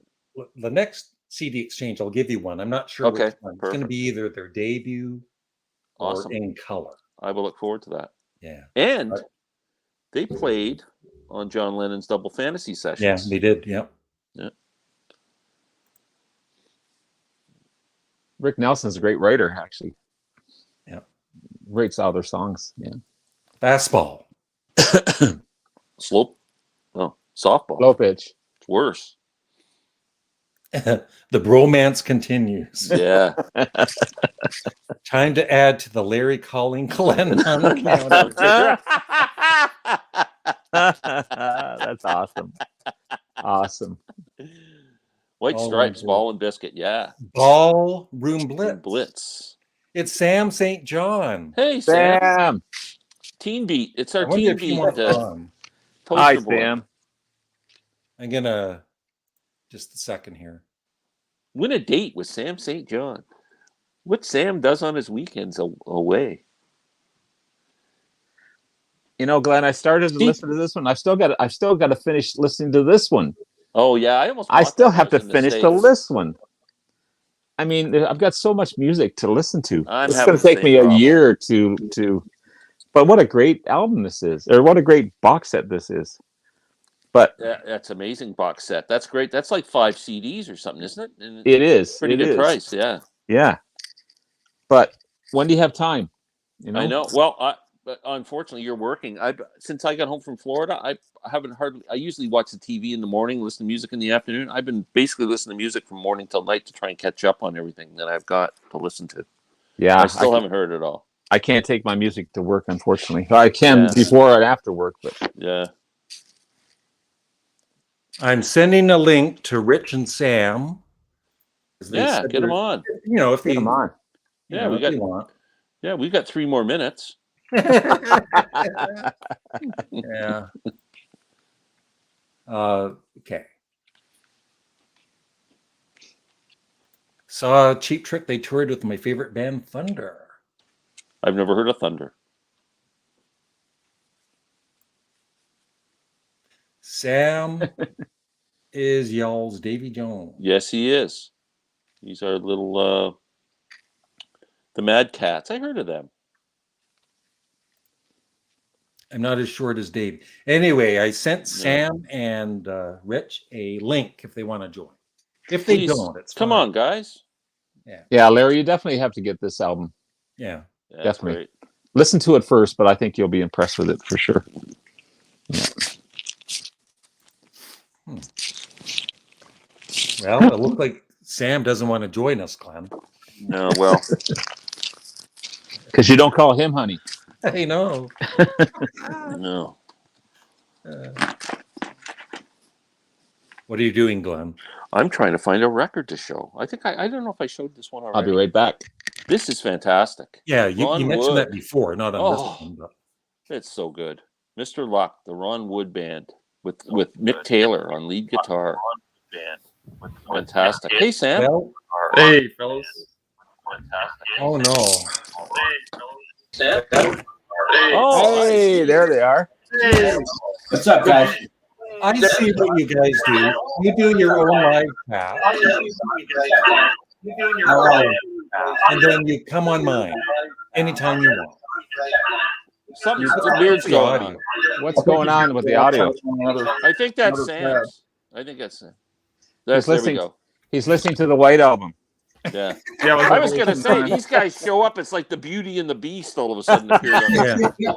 the next CD exchange, I'll give you one. I'm not sure which one. It's going to be either their debut or In Color. I will look forward to that. Yeah. And they played on John Lennon's Double Fantasy sessions. Yeah, they did, yeah. Rick Nelson's a great writer, actually. Yeah. Writes all their songs, yeah. Fastball. Softball. Low pitch. It's worse. The bromance continues. Yeah. Time to add to the Larry calling Glenn on the counter. That's awesome. Awesome. White Stripes, Ball and Biscuit, yeah. Ball Room Blitz. Blitz. It's Sam St. John. Hey, Sam. Teen Beat. It's our Teen Beat. Hi, Sam. I'm going to, just a second here. Win a date with Sam St. John. What Sam does on his weekends away. Glenn, I started to listen to this one. I've still got to finish listening to this one. Oh yeah, I still have to finish this one. I mean, I've got so much music to listen to. It's going to take me a year to. But what a great album this is, or what a great box set this is. But that's amazing box set. That's great. That's like 5 CDs or something, isn't it? And it is. Pretty good price, yeah. Yeah. But when do you have time? I know. Well, but unfortunately, you're working. Since I got home from Florida, I usually watch the TV in the morning, listen to music in the afternoon. I've been basically listening to music from morning till night to try and catch up on everything that I've got to listen to. Yeah, I still haven't heard it all. I can't take my music to work, unfortunately. I can before and after work, but yeah. I'm sending a link to Rich and Sam. 'Cause they Yeah, said get them they're- on. You know, if they, Come on. you Yeah, know, we if got they want. Yeah, we got 3 more minutes. Yeah. Okay. Saw Cheap Trick. They toured with my favorite band, Thunder. I've never heard of Thunder. Sam is y'all's Davy Jones. Yes, he is. He's our little the Mad Cats. I heard of them. I'm not as short as Dave. Anyway, I sent Sam and Rich a link if they want to join. If they Please, don't, it's come fine. on, guys. Yeah, Larry, you definitely have to get this album. Yeah. Yeah, that's Definitely. great. Listen to it first, but I think you'll be impressed with it for sure. Well, it looked like Sam doesn't want to join us, Glenn. No, well, Because you don't call him honey. I know. no. What are you doing, Glenn? I'm trying to find a record to show. I think I don't know if I showed this one already. I'll be right back. This is fantastic. Yeah, you Ron mentioned that Wood. before, not on Oh. this one. But It's so good. Mr. Luck, the Ron Wood Band with Mick Taylor on lead guitar. Fantastic. Hey, Sam. well, Hey, fellas. oh no. Oh, Hey, there they are. What's up, guys? I see what you guys do. You do your own live cast, and then you come on mine anytime you want. something weird's The going audio. on. What's going on with the audio? I think that's Another Sam's. I think that's Sam. There we listening. go. He's listening to the White Album. Yeah. Yeah, I was going to say, these guys show up. It's like the Beauty and the Beast all of a sudden appeared on Yeah.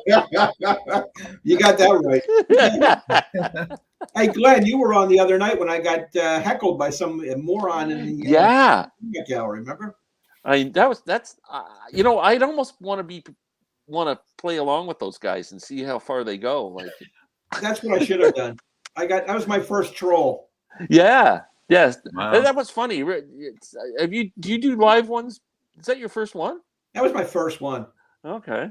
You got that right. the Hey, Glenn, you were on the other night when I got heckled by some moron in the Yeah. gallery. Remember? That's I'd almost want to play along with those guys and see how far they go. Like, That's what I should have done. That was my first troll. yeah, yes, Wow. that was funny. Do you do live ones? Is that your first one? That was my first one. Okay,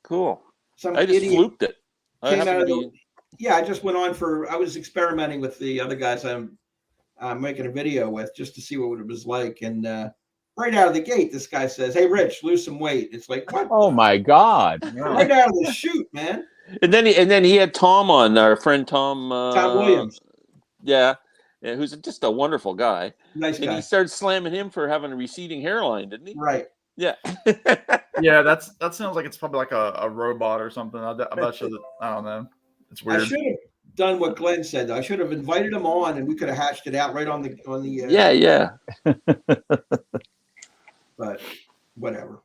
cool. Some I just idiot fluked it. I came happened out of to be- Yeah, I just went on I was experimenting with the other guys I'm making a video with just to see what it was like. And right out of the gate, this guy says, "Hey, Rich, lose some weight." It's like, what? Oh my God. Right out of the chute, man. And then he had Tom on, our friend Tom. Tom Williams, Yeah, who's just a wonderful guy. nice And guy. he started slamming him for having a receding hairline, didn't he? Right. Yeah. Yeah, that sounds like it's probably like a robot or something. I bet you that, I don't know. It's I weird. should have done what Glenn said, though. I should have invited him on, and we could have hashed it out right on the. Yeah. But whatever.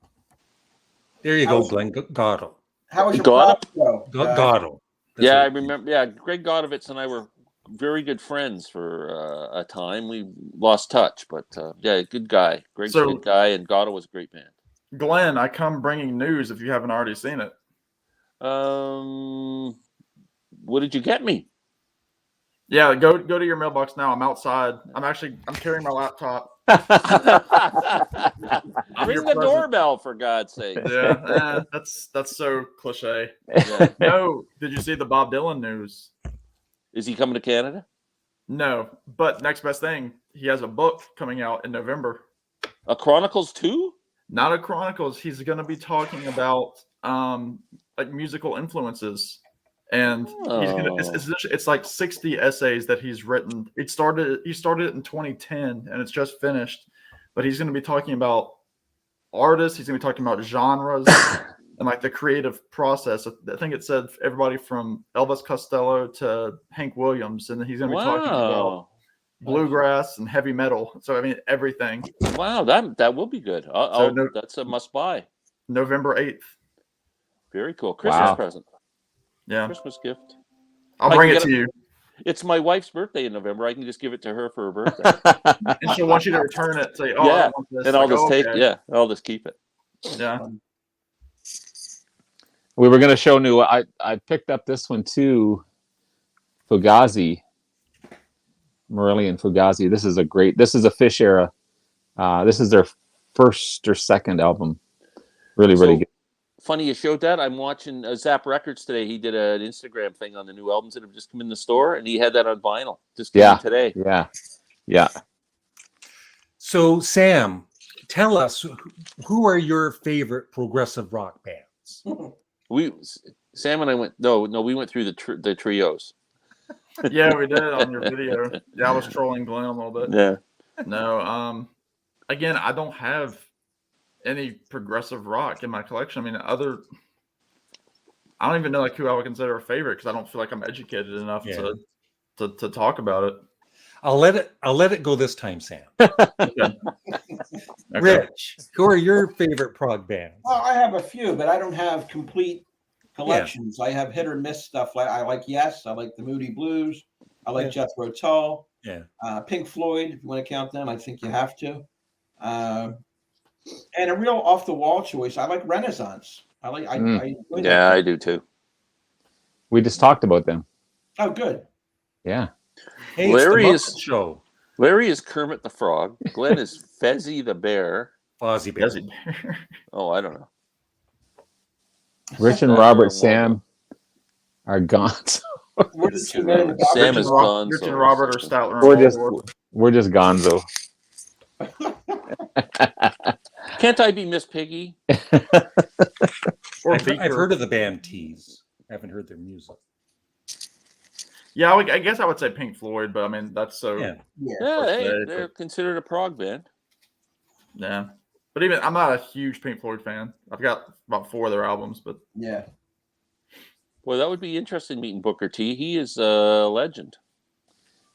There you go, Glenn Goddle. How was your Got prop show? Goddle. That's Yeah, I what- remember. Yeah, Greg Godovitz and I were very good friends for a time. We lost touch, but yeah, good guy. Greg's a So- good guy, and Goddo was a great band. Glenn, I come bringing news if you haven't already seen it. What did you get me? Yeah, go to your mailbox now. I'm outside. I'm carrying my laptop. Ring your the present. doorbell, for God's sake. Yeah, that's so cliche. Yeah. No, did you see the Bob Dylan news? Is he coming to Canada? No, but next best thing, he has a book coming out in November. A Chronicles 2? Not a Chronicles. He's going to be talking about like musical influences, and he's gonna. It's like 60 essays that he's written. He started it in 2010, and it's just finished. But he's going to be talking about artists. He's going to be talking about genres and like the creative process. I think it said everybody from Elvis Costello to Hank Williams, and then he's going to be talking about bluegrass and heavy metal. So I mean everything. Wow, that will be good. That's a must buy. November 8th. Very cool. Christmas Wow. present. Yeah, Christmas gift. I'll I bring can it get to you, It's my wife's birthday in November. I can just give it to her for her birthday. and she'll want you to return it. Say, "Oh, Yeah, I want this." And I'll Like, just take okay. yeah, I'll just keep it. Yeah. We were going to show new. I picked up this one too. Fugazi. Morelli and Fugazi. This is a Fish era. This is their first or second album. Really So, good. Funny you showed that. I'm watching Zap Records today. He did an Instagram thing on the new albums that have just come in the store, and he had that on vinyl. Just came in today. Yeah. So, Sam, tell us, who are your favorite progressive rock bands? Sam and I went. No, we went through the trios. Yeah, we did on your video. Yeah, I was trolling Glenn a little bit. Yeah. No, again, I don't have any progressive rock in my collection. I mean, I don't even know like who I would consider a favorite because I don't feel like I'm educated enough to talk about it. I'll let it go this time, Sam. Okay. Rich, who are your favorite prog bands? Well, I have a few, but I don't have complete collections. I have hit or miss stuff. I like Yes, I like the Moody Blues, I like Jethro Tull, Pink Floyd. If you want to count them, I think you have to. And a real off the wall choice, I like Renaissance. I do too. We just talked about them. Oh, good. Yeah. Hey, Larry is Kermit the Frog. Glenn is Fezzy the Bear. Fozzie Bear. Oh, I don't know. Rich and Robert, Sam are gone. Sam is gone. Rich and Robert are Statler. We're just gonzo. Can't I be Miss Piggy? I've heard of the band Tease. I haven't heard their music. Yeah, I guess I would say Pink Floyd, but I mean that's so. They're considered a prog band. Yeah, but even I'm not a huge Pink Floyd fan. I've got about 4 of their albums, but Well, that would be interesting meeting Booker T. He is a legend.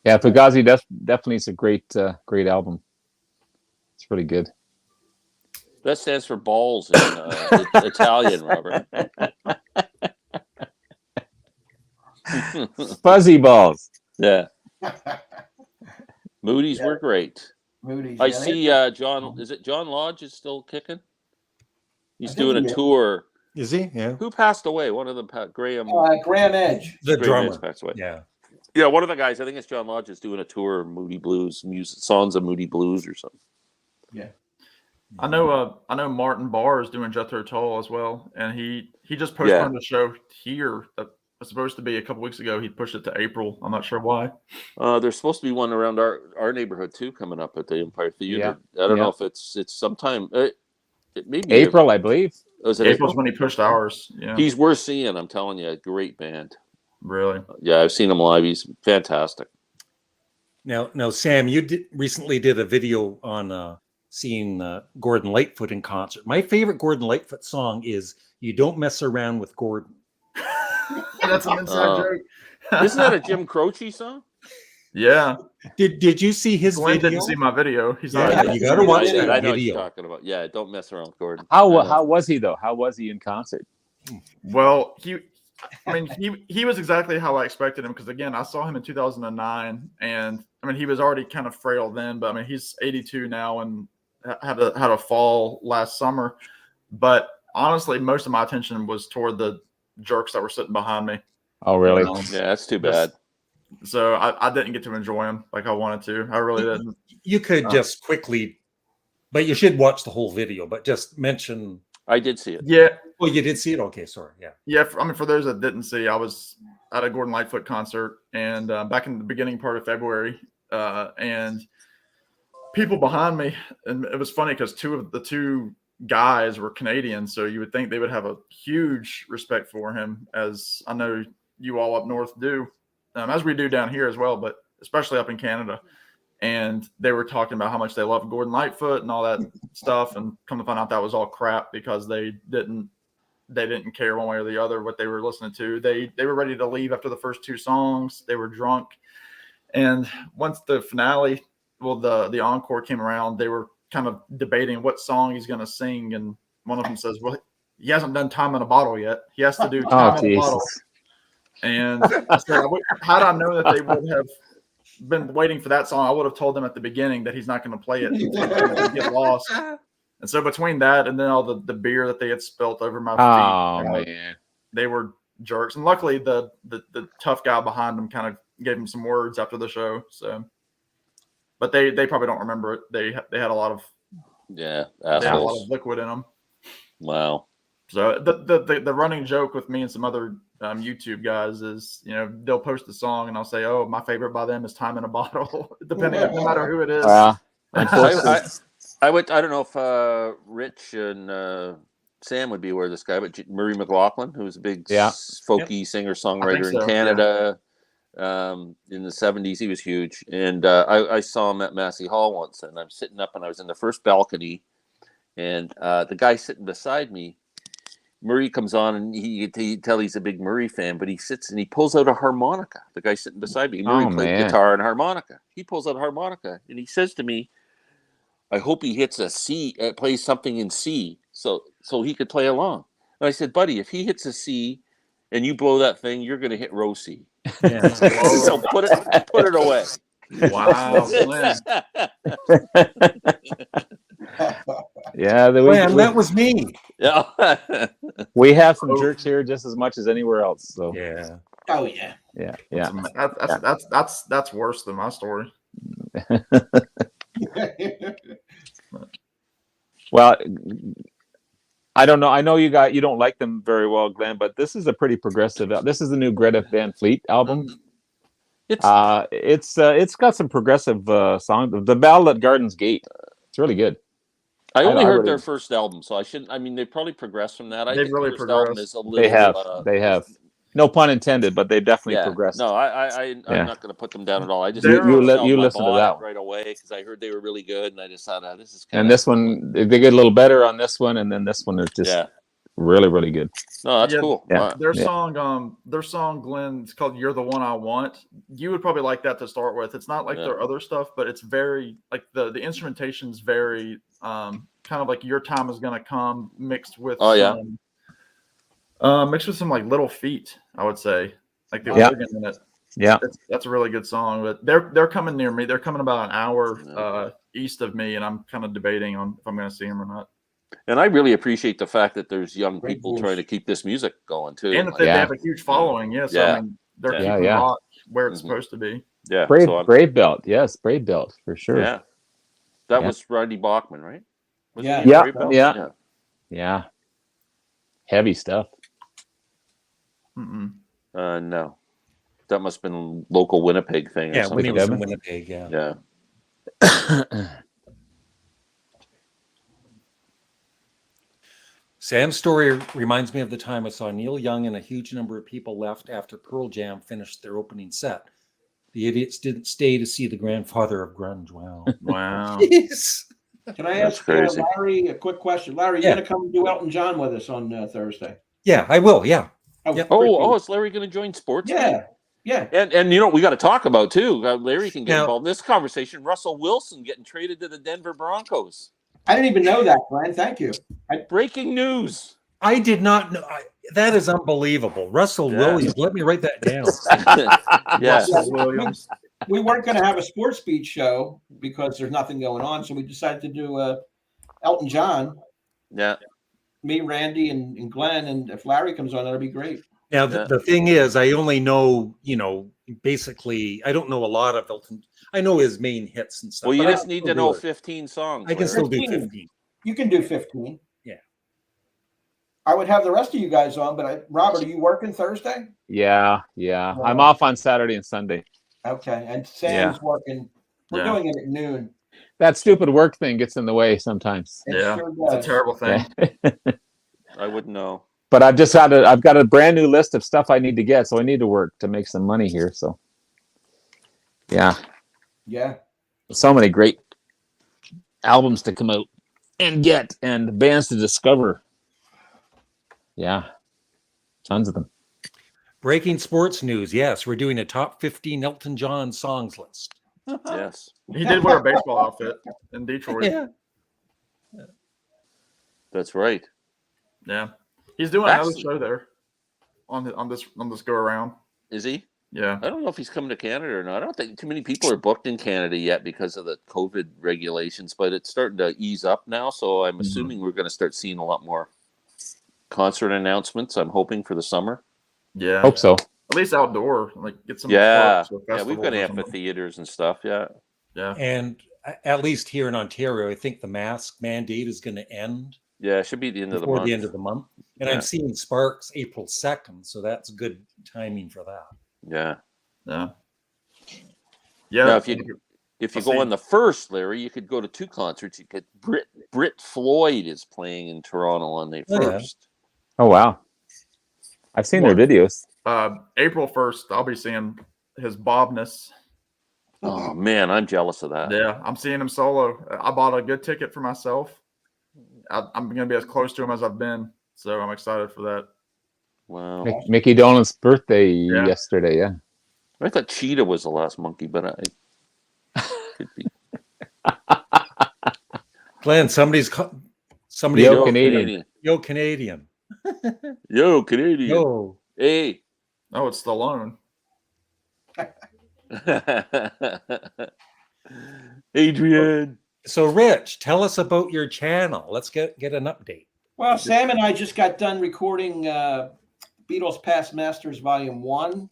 Yeah, Fugazi definitely is a great album. It's really good. That stands for balls in Italian, Robert. Fuzzy balls. Yeah. Moody's were great. Moody's. I see John. Is it John Lodge is still kicking? He's doing a tour. Is he? Yeah. Who passed away? One of them, Graham. Graham Edge. The drummer. Edge passed away. Yeah. Yeah, one of the guys. I think it's John Lodge is doing a tour of Moody Blues songs of Moody Blues or something. Yeah. I know Martin Barr is doing Jethro Tull as well, and he just postponed the show here that was supposed to be a couple weeks ago. He pushed it to April. I'm not sure why. There's supposed to be one around our neighborhood too coming up at the Empire Theater. I don't know if it's sometime. It may be April, I believe. April's when he pushed ours. Yeah, he's worth seeing. I'm telling you, a great band. Really? Yeah, I've seen him live. He's fantastic. Now, Sam, you recently did a video on seeing Gordon Lightfoot in concert. My favorite Gordon Lightfoot song is "You Don't Mess Around with Gordon." That's an inside joke. Isn't that a Jim Croce song? Yeah. Did you see his Glenn video? didn't see my video. He's you got to watch that I know video. what you're talking about. Yeah, don't mess around with Gordon. How was he though? How was he in concert? Well, he was exactly how I expected him because again, I saw him in 2009, and I mean he was already kind of frail then, but I mean he's 82 now and had a fall last summer. But honestly, most of my attention was toward the jerks that were sitting behind me. Oh, really? Yeah, that's too bad. So I didn't get to enjoy him like I wanted to. I really didn't. You could just quickly, but you should watch the whole video. But just mention. I did see it. Yeah. Oh, you did see it? Okay, sorry. Yeah. Yeah. For those that didn't see, I was at a Gordon Lightfoot concert and back in the beginning part of February, and people behind me, and it was funny because two guys were Canadian, so you would think they would have a huge respect for him, as I know you all up north do, as we do down here as well, but especially up in Canada. And they were talking about how much they love Gordon Lightfoot and all that stuff, and come to find out that was all crap because they didn't care one way or the other what they were listening to. They were ready to leave after the first 2 songs. They were drunk, and once the finale, the encore came around, they were kind of debating what song he's going to sing, and one of them says, "Well, he hasn't done Time in a Bottle yet. He has to do Time in a Bottle." And so had I known that they would have been waiting for that song, I would have told them at the beginning that he's not going to play it. He'd get lost. And so between that and then all the beer that they had spilt over my feet, man, they were jerks. And luckily, the tough guy behind them kind of gave him some words after the show. So but they probably don't remember it. They had a lot of assholes. liquid in them. Wow. So the running joke with me and some other YouTube guys is, they'll post a song and I'll say, "Oh, my favorite by them is Time in a Bottle," depending no matter who it is. I don't know if Rich and Sam would be aware of this guy, but Murray McLaughlin, who was a big folky singer-songwriter in Canada in the 70s, he was huge. And I saw him at Massey Hall once, and I'm sitting up, and I was in the first balcony, and the guy sitting beside me, Murray comes on, and he tell he's a big Murray fan, but he sits and he pulls out a harmonica. The guy sitting beside me, Murray played guitar and harmonica. He pulls out a harmonica, and he says to me, "I hope he hits a C, plays something in C, so he could play along." And I said, "Buddy, if he hits a C and you blow that thing, you're going to hit row C. Yeah. So put it away." Wow. Yeah, that was me. Yeah. We have some jerks here just as much as anywhere else. So yeah. Oh yeah. Yeah. That's worse than my story. Well, I don't know. I know you don't like them very well, Glenn, but this is a pretty progressive. This is the new Greta Van Fleet album. It's got some progressive songs. The Ballad at Garden's Gate. It's really good. I only heard their first album, so I shouldn't. I mean, they probably progressed from that. I think really the first album progressed. is a little. They have. No pun intended, but they've definitely progressed. No, I'm not going to put them down at all. I just you listen to that right away because I heard they were really good, and I just thought this is. And this one, they get a little better on this one, and then this one is just really, really good. No, that's cool. Yeah. Their song, Glenn, it's called "You're the One I Want." You would probably like that to start with. It's not like their other stuff, but it's very like the instrumentation's very kind of like "Your Time Is Gonna Come" mixed with mixed with some like Little Feet, I would say, like the organ in it. Yeah, that's a really good song. But they're coming near me. They're coming about an hour east of me, and I'm kind of debating on if I'm going to see them or not. And I really appreciate the fact that there's young people trying to keep this music going too, and that they have a huge following. Yes, I mean, they're keeping rock where it's supposed to be. Yeah, Brave Belt, yes, Brave Belt for sure. Yeah, that was Randy Bachman, right? Yeah. Heavy stuff. No, that must have been local Winnipeg thing. Yeah, when he was in Winnipeg. Yeah. Sam's story reminds me of the time I saw Neil Young and a huge number of people left after Pearl Jam finished their opening set. The idiots didn't stay to see the grandfather of grunge. Wow. Wow. Jeez. Can I ask Larry a quick question? Larry, you're going to come do Elton John with us on Thursday? Yeah, I will. Yeah. Is Larry going to join sports? Yeah. And we got to talk about too. Larry can get involved in this conversation. Russell Wilson getting traded to the Denver Broncos. I didn't even know that, Glenn. Thank you. Breaking news. I did not know. That is unbelievable. Russell Williams. Let me write that down. Russell Williams. We weren't going to have a sports beat show because there's nothing going on, so we decided to do Elton John. Yeah. Me, Randy, and Glenn, and if Larry comes on, that'll be great. Now, the thing is, I only know, basically, I don't know a lot of Elton. I know his main hits and stuff. Well, you just need to know 15 songs. I can still do 15. You can do 15. Yeah. I would have the rest of you guys on, but Robert, are you working Thursday? Yeah. I'm off on Saturday and Sunday. Okay, and Sam's working. We're doing it at noon. That stupid work thing gets in the way sometimes. It's a terrible thing. I wouldn't know. But I've got a brand new list of stuff I need to get, so I need to work to make some money here. So, yeah. So many great albums to come out and get, and bands to discover. Yeah, tons of them. Breaking sports news. Yes, we're doing a top 15 Elton John songs list. Yes. He did wear a baseball outfit in Detroit. Yeah. That's right. Yeah. He's doing another show there on this go around. Is he? Yeah. I don't know if he's coming to Canada or not. I don't think too many people are booked in Canada yet because of the COVID regulations, but it's starting to ease up now. So I'm assuming we're going to start seeing a lot more concert announcements. I'm hoping for the summer. Yeah. Hope so. At least outdoor, like get some. Yeah, we've got amphitheaters and stuff. Yeah. Yeah. And at least here in Ontario, I think the mask mandate is going to end. Yeah, it should be the end of the before month. the end of the month. And Yeah. I'm seeing Sparks April 2nd, so that's good timing for that. Yeah. Yeah. Yeah. Now, if you go on the first, Larry, you could go to 2 concerts. You could Brit Floyd is playing in Toronto on the 1st. Oh wow. I've seen their videos. April 1st, I'll be seeing his Bobness. Oh man, I'm jealous of that. Yeah, I'm seeing him solo. I bought a good ticket for myself. I'm going to be as close to him as I've been, so I'm excited for that. Wow. Mickey Dolan's birthday yesterday. Yeah. I thought Cheetah was the last monkey, but I could be. Glenn, somebody. Yo, Canadian. Yo, Canadian. Yo, Canadian. Yo. Hey. Oh, it's Stallone. Adrian. So, Rich, tell us about your channel. Let's get an update. Well, Sam and I just got done recording Beatles Past Masters Volume 1.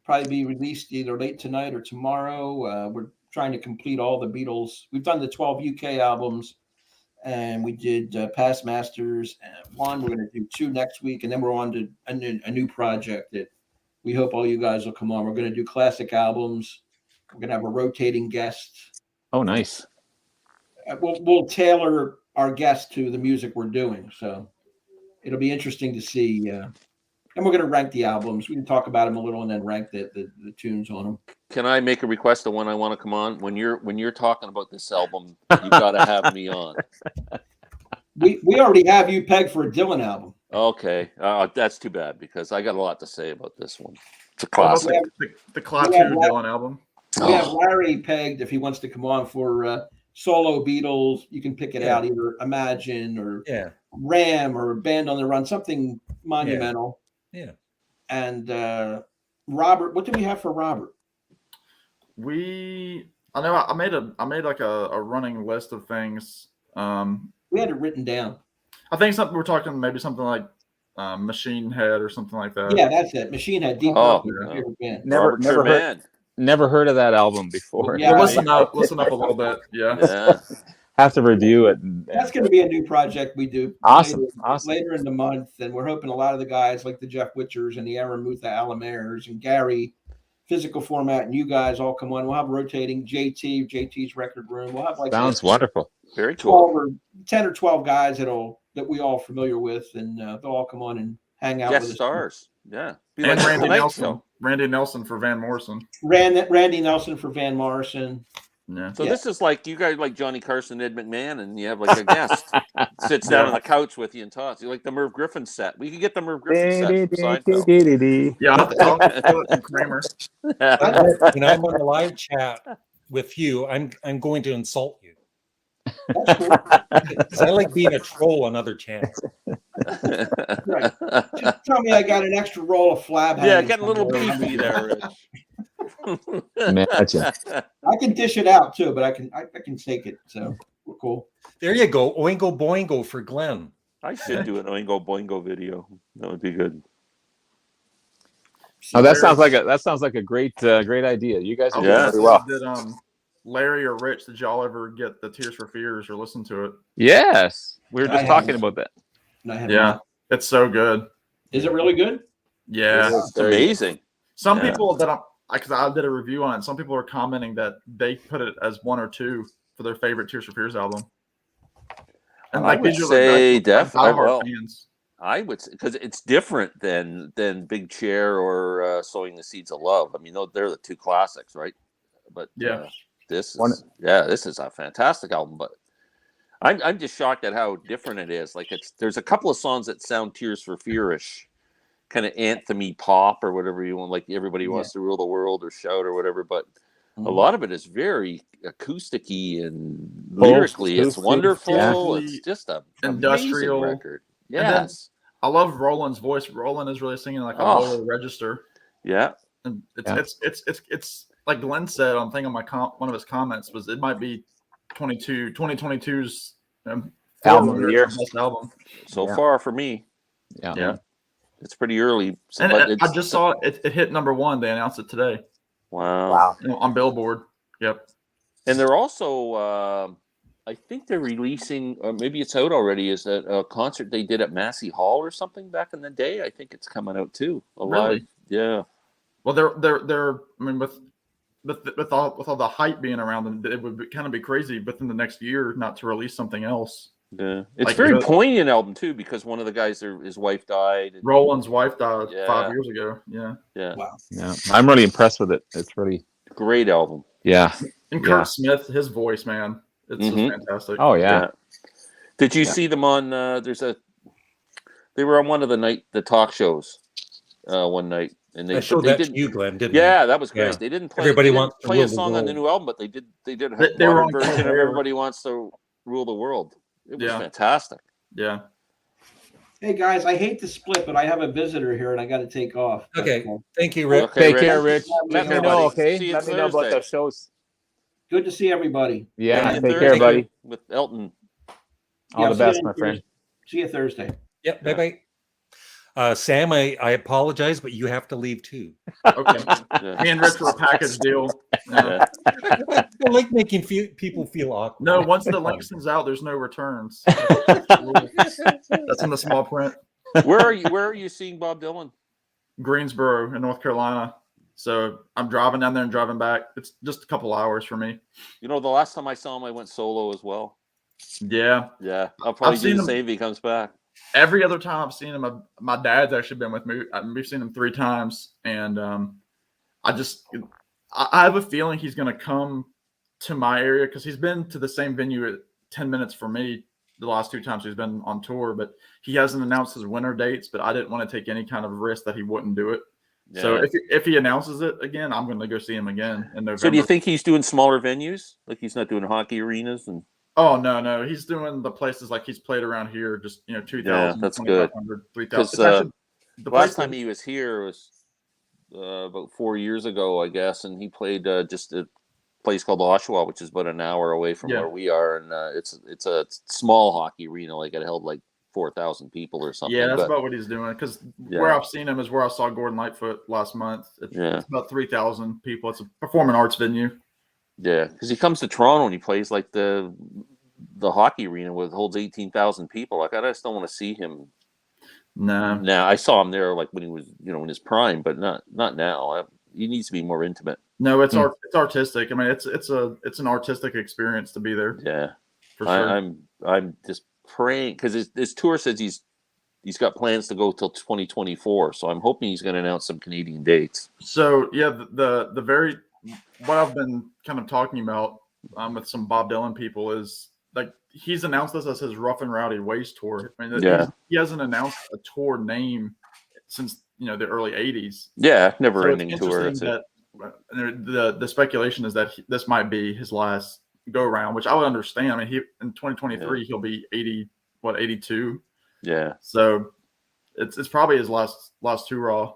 Probably be released either late tonight or tomorrow. We're trying to complete all the Beatles. We've done the 12 UK albums, and we did Past Masters 1. We're going to do 2 next week, and then we're on to a new project that we hope all you guys will come on. We're going to do classic albums. We're going to have a rotating guest. Oh, nice. We'll tailor our guests to the music we're doing, so it'll be interesting to see. And we're going to rank the albums. We can talk about them a little and then rank the tunes on them. Can I make a request of when I want to come on? When you're talking about this album, you got to have me on. We already have you pegged for a Dylan album. Okay, that's too bad because I got a lot to say about this one. It's a classic. The Klaatu Dylan album. We have Larry pegged if he wants to come on for solo Beatles. You can pick it out, either Imagine or Ram or Band on the Run, something monumental. Yeah. And Robert, what do we have for Robert? I made like a running list of things. We had it written down. I think we're talking maybe something like Machine Head or something like that. Yeah, that's it. Machine Head. Deep Purple. Never heard of that album before. Yeah, listen up a little bit. Yeah. Have to review it. That's going to be a new project we do. Awesome. Later in the month, and we're hoping a lot of the guys like the Jeff Witchers and the Aaron Mutha Alamairs and Gary, Physical Format, and you guys all come on. We'll have rotating JT's Record Room. We'll have like sounds wonderful. Very cool. 10 or 12 guys that we all familiar with, and they'll all come on and hang out with us. Stars. Yeah. And Randy Nelson. Randy Nelson for Van Morrison. Randy Nelson for Van Morrison. Yeah. So this is like you guys like Johnny Carson, Ed McMahon, and you have like a guest sits down on the couch with you and talks. You like the Merv Griffin set. We could get the Merv Griffin set from Seinfeld. Yeah, I'll Kramer. When I'm on the live chat with you, I'm going to insult you. That's cool. Because I like being a troll on other channels. Right. Just tell me I got an extra roll of flab. Yeah, getting a little beefy there, Rich. Imagine. I can dish it out too, but I can take it. So we're cool. There you go. Oingo boingo for Glenn. I should do an Oingo Boingo video. That would be good. Oh, that sounds like a great idea. You guys are doing very well. Did Larry or Rich, did y'all ever get the Tears for Fears or listen to it? Yes, we were just talking about that. Yeah, it's so good. Is it really good? Yeah, it's amazing. Some people because I did a review on it. Some people are commenting that they put it as 1 or 2 for their favorite Tears for Fears album. And I would say definitely. I would say because it's different than Big Chair or Sowing the Seeds of Love. I mean, they're the 2 classics, right? But this is a fantastic album. But I'm just shocked at how different it is. Like there's a couple of songs that sound Tears for Fear-ish, kind of anthem-y pop or whatever you want, like Everybody Wants to Rule the World or Shout or whatever. But a lot of it is very acoustic-y and lyrically, it's wonderful. Yeah. It's just a industrial record. Yes. I love Roland's voice. Roland is really singing like a lower register. Yeah. And it's like Glenn said on one of his comments was it might be 2022's album of the year. Best album so far for me. Yeah. It's pretty early. And I just saw it hit number 1. They announced it today. Wow. On Billboard. Yep. And they're also, I think they're releasing, or maybe it's out already, is that a concert they did at Massey Hall or something back in the day. I think it's coming out too. Really? Yeah. Well, they're. I mean, with all the hype being around them, it would kind of be crazy within the next year not to release something else. Yeah. It's Like, very poignant album too, because one of the guys, his wife died. Roland's wife died Yeah. 5 years ago. Yeah. Yeah. Wow. Yeah, I'm really impressed with it. It's really Great album. yeah. And Yeah. Kurt Smith, his voice, man, it's just fantastic. Oh yeah. Did you see them on? They were on one of the talk shows one night, and I showed that to you, Glenn, didn't Yeah, that was great. Yeah. They didn't play. Everybody they didn't wants to play rule a the song on the world. new album, but they did a They were modern on version of Colbert. "Everybody Wants to Rule the World." It was fantastic. Yeah. Hey guys, I hate to split, but I have a visitor here and I got to take off. Okay. Thank you, Rick. Okay, Take care, Rich. Let Let me me know, know, buddy. okay? See you Let me know about Thursday. those shows. Good to see everybody. Yeah, See you take care, Thursday buddy. With Elton. All Yeah, the see you best, on my friend. See you Thursday. Yep. Bye bye. Sam, I apologize, but you have to leave too. Okay. Yeah. Me and Rich were a package deal. Yeah. I like making people feel awkward. No, once the link sends out, there's no returns. That's in the small print. Where are you seeing Bob Dylan? Greensboro in North Carolina. So I'm driving down there and driving back. It's just a couple hours for me. You know, the last time I saw him, I went solo as well. Yeah. Yeah, I'll probably I've do seen the him- same if he comes back. Every other time I've seen him, my dad's actually been with me. We've seen him 3 times. And I have a feeling he's going to come to my area because he's been to the same venue at 10 minutes for me the last 2 times he's been on tour. But he hasn't announced his winter dates, but I didn't want to take any kind of risk that he wouldn't do it. Yeah. So if he announces it again, I'm going to go see him again in November. So do you think he's doing smaller venues? Like he's not doing hockey arenas and Oh, no. He's doing the places like he's played around here, just, 2,000, Yeah, that's good. 2,500, 3,000. because It's actually the last place time he was here was about 4 years ago, I guess, and he played just a place called Oshawa, which is about an hour away from where we are, and it's a small hockey arena, like it held like 4,000 people or something. Yeah, that's but, about what he's doing. Because where I've seen him is where I saw Gordon Lightfoot last month. It's about 3,000 people. It's a performing arts venue. Yeah, because he comes to Toronto and he plays like the hockey arena with holds 18,000 people. Like I just don't want to see him. No. Now I saw him there like when he was in his prime, but not now. He needs to be more intimate. No, it's it's artistic. I mean, it's an artistic experience to be there. Yeah, for sure. I'm just praying because his tour says he's got plans to go till 2024. So I'm hoping he's going to announce some Canadian dates. So yeah, the very what I've been kind of talking about with some Bob Dylan people is like he's announced this as his Rough and Rowdy Ways tour. I mean, he hasn't announced a tour name since the early '80s. Yeah, never ending tour. That's it. The speculation is that this might be his last go around, which I would understand. I mean, in 2023 he'll be 82. Yeah. So it's probably his last tour.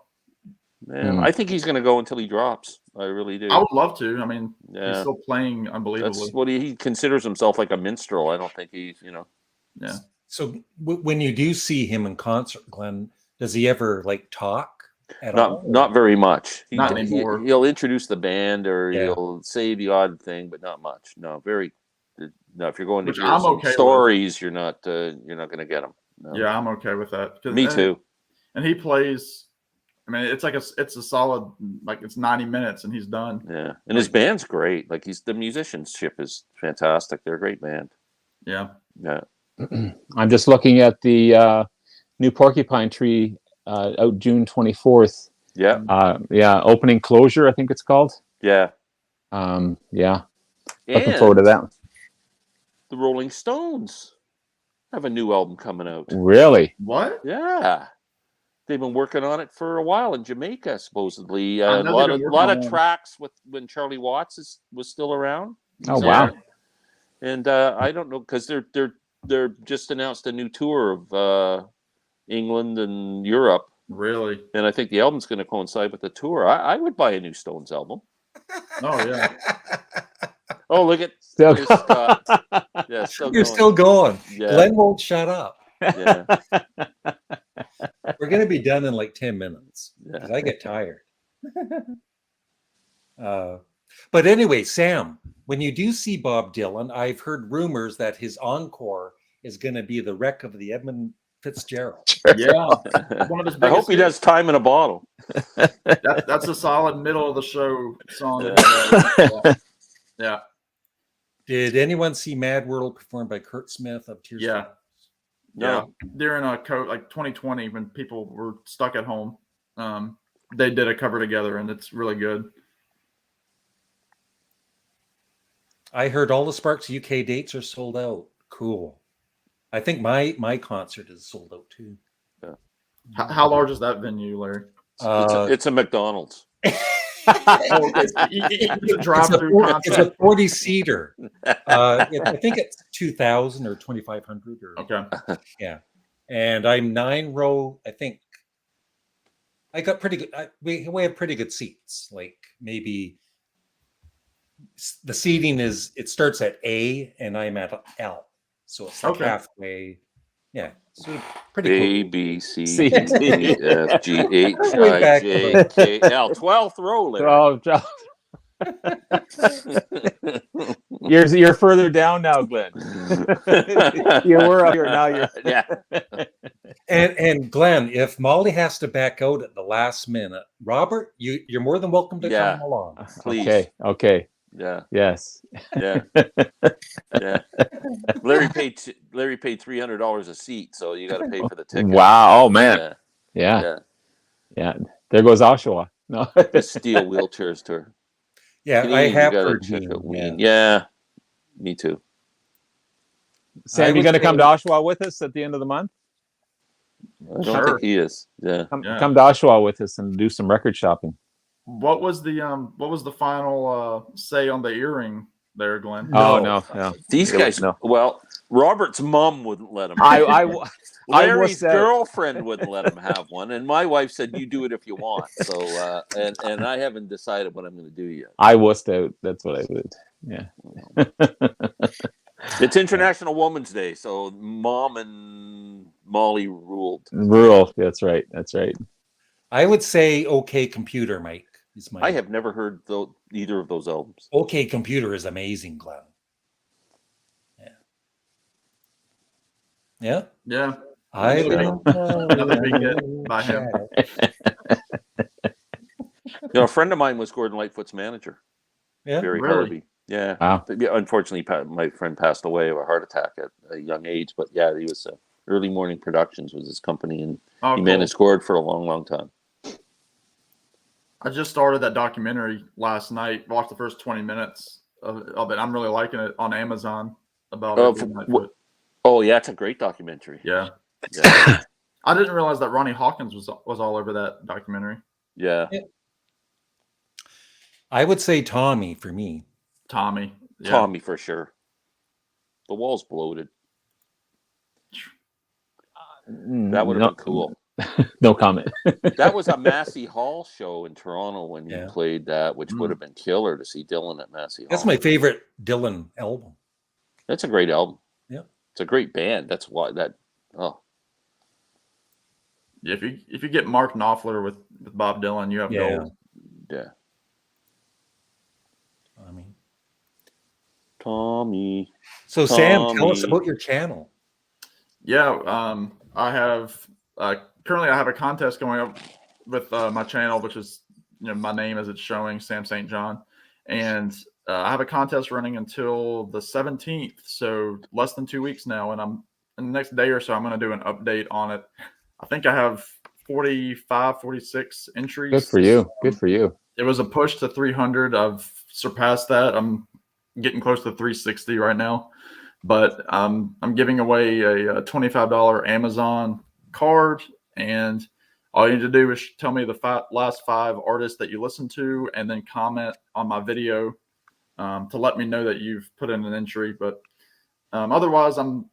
Yeah, I think he's going to go until he drops. I really do. I would love to. I mean, he's still playing unbelievably. That's what he considers himself, like a minstrel. I don't think he's, Yeah. So when you do see him in concert, Glenn, does he ever like talk at all? Not very much. Not anymore. He'll introduce the band or he'll say the odd thing, but not much. No, very. No, if you're going to hear some stories, you're not going to get them. No. Yeah, I'm okay with that. Me too. And he plays. I mean, it's a solid, like it's 90 minutes and he's done. Yeah. And his band's great. Like the musicianship is fantastic. They're a great band. Yeah. Yeah. I'm just looking at the new Porcupine Tree out June 24th. Yeah. Opening Closure, I think it's called. Yeah. Yeah. Looking forward to that. The Rolling Stones have a new album coming out. Really? What? Yeah. They've been working on it for a while in Jamaica, supposedly. A lot of tracks with when Charlie Watts was still around. Oh wow! And I don't know because they're just announced a new tour of England and Europe. Really? And I think the album's going to coincide with the tour. I would buy a new Stones album. Oh yeah. Oh look at still Scott. Yeah, still going. Yeah. Glenn won't shut up. Yeah. We're going to be done in like 10 minutes because I get tired. But anyway, Sam, when you do see Bob Dylan, I've heard rumors that his encore is going to be the wreck of the Edmund Fitzgerald. Yeah, one of his biggest I hope he does Time in a Bottle. That's a solid middle of the show song. Yeah. Did anyone see Mad World performed by Kurt Smith of Tears? Yeah. No. Yeah. During like 2020, when people were stuck at home, they did a cover together, and it's really good. I heard all the Sparks UK dates are sold out. Cool. I think my concert is sold out too. Yeah. How large is that venue, Larry? It's a McDonald's. It's a 40-seater. I think it's 2,000 or 2,500. Okay. Yeah. And I'm 9 row. I think I got pretty good. We have pretty good seats. Like maybe the seating it starts at A and I'm at L. So it's like halfway. Yeah. So pretty cool. A, B, C, D, E, F, G, H, I, J, K, L. 12th row. You're further down now, Glenn. You were up here, now you're. Yeah. And Glenn, if Molly has to back out at the last minute, Robert, you're more than welcome to come along. Please. Okay. Yeah. Yes. Yeah. Yeah. Larry paid $300 a seat, so you got to pay for the ticket. Wow. Oh man. Yeah. There goes Oshawa. No. The steel wheelchairs tour. Yeah, Canadian, I have you gotta heard check Gene, out Ween. Yeah. Me too. Sam, you going to come to Oshawa with us at the end of the month? I don't think he is. Yeah. Come to Oshawa with us and do some record shopping. What was the final say on the earring there, Glenn? Oh no. These guys. No. Well, Robert's mom wouldn't let him. Larry's girlfriend wouldn't let him have one, and my wife said, "You do it if you want." So, and I haven't decided what I'm going to do yet. I wussed out. That's what I would. Yeah. It's International Women's Day, so Mom and Molly ruled. That's right. I would say OK Computer, Mike. I have never heard either of those albums. OK Computer is amazing, Glenn. Yeah. I by him. A friend of mine was Gordon Lightfoot's manager. Yeah, Barry really? Harvey. Yeah. Wow. Unfortunately, my friend passed away of a heart attack at a young age. But yeah, he was Early Morning Productions was his company, and he managed Gord for a long, long time. I just started that documentary last night. Watched the first 20 minutes of it. I'm really liking it on Amazon about it. Oh yeah, it's a great documentary. Yeah. I didn't realize that Ronnie Hawkins was all over that documentary. Yeah. I would say Tommy for me. Tommy for sure. The wall's bloated. That would have been cool. No comment. That was a Massey Hall show in Toronto when you played that, which would have been killer to see Dylan at Massey Hall. That's my favorite Dylan album. That's a great album. Yeah. It's a great band. That's why If you get Mark Knopfler with Bob Dylan, you have gold. Yeah. Tommy. So Sam, tell us about your channel. Yeah, I have currently I have a contest going up with my channel, which is my name as it's showing, Sam St. John, and I have a contest running until the 17th, so less than 2 weeks now, and in the next day or so I'm going to do an update on it. I think I have 46 entries. Good for you. It was a push to 300. I've surpassed that. I'm getting close to 360 right now, but I'm giving away a $25 Amazon card, and all you need to do is tell me the last 5 artists that you listen to, and then comment on my video to let me know that you've put in an entry. But otherwise, I'm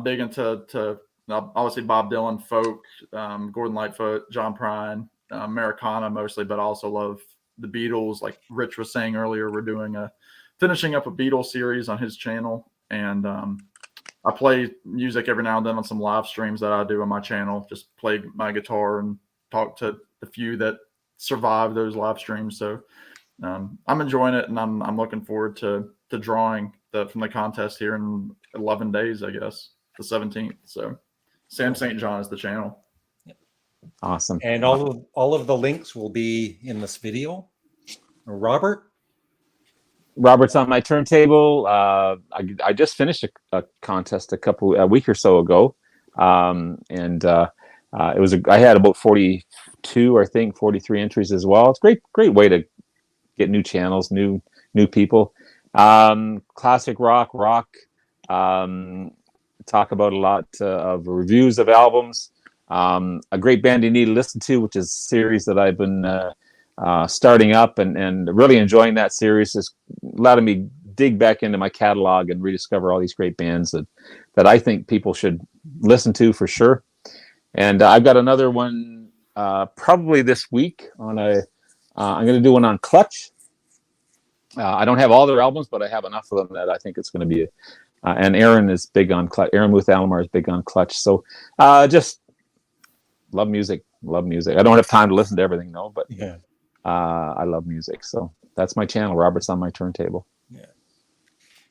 big into obviously Bob Dylan, folk, Gordon Lightfoot, John Prine, Americana mostly, but I also love the Beatles. Like Rich was saying earlier, we're finishing up a Beatles series on his channel, and I play music every now and then on some live streams that I do on my channel. Just play my guitar and talk to the few that survive those live streams. So I'm enjoying it, and I'm looking forward to drawing from the contest here in 11 days, I guess, the 17th. So Sam St. John is the channel. Awesome. And all of the links will be in this video. Robert? Robert's on my turntable. I just finished a contest a week or so ago, and it was I had about 42, I think 43 entries as well. It's great way to get new channels, new people. Classic rock. Talk about a lot of reviews of albums. A great band you need to listen to, which is a series that I've been starting up and really enjoying that series. Is letting me dig back into my catalog and rediscover all these great bands that I think people should listen to for sure. And I've got another one probably this week I'm going to do one on Clutch. I don't have all their albums, but I have enough of them that I think it's going to be. And Aaron is big on Clutch. Aaron Muth Alomar is big on Clutch. So just love music. I don't have time to listen to everything, though, but yeah, I love music. So that's my channel. Robert's on my turntable. Yeah.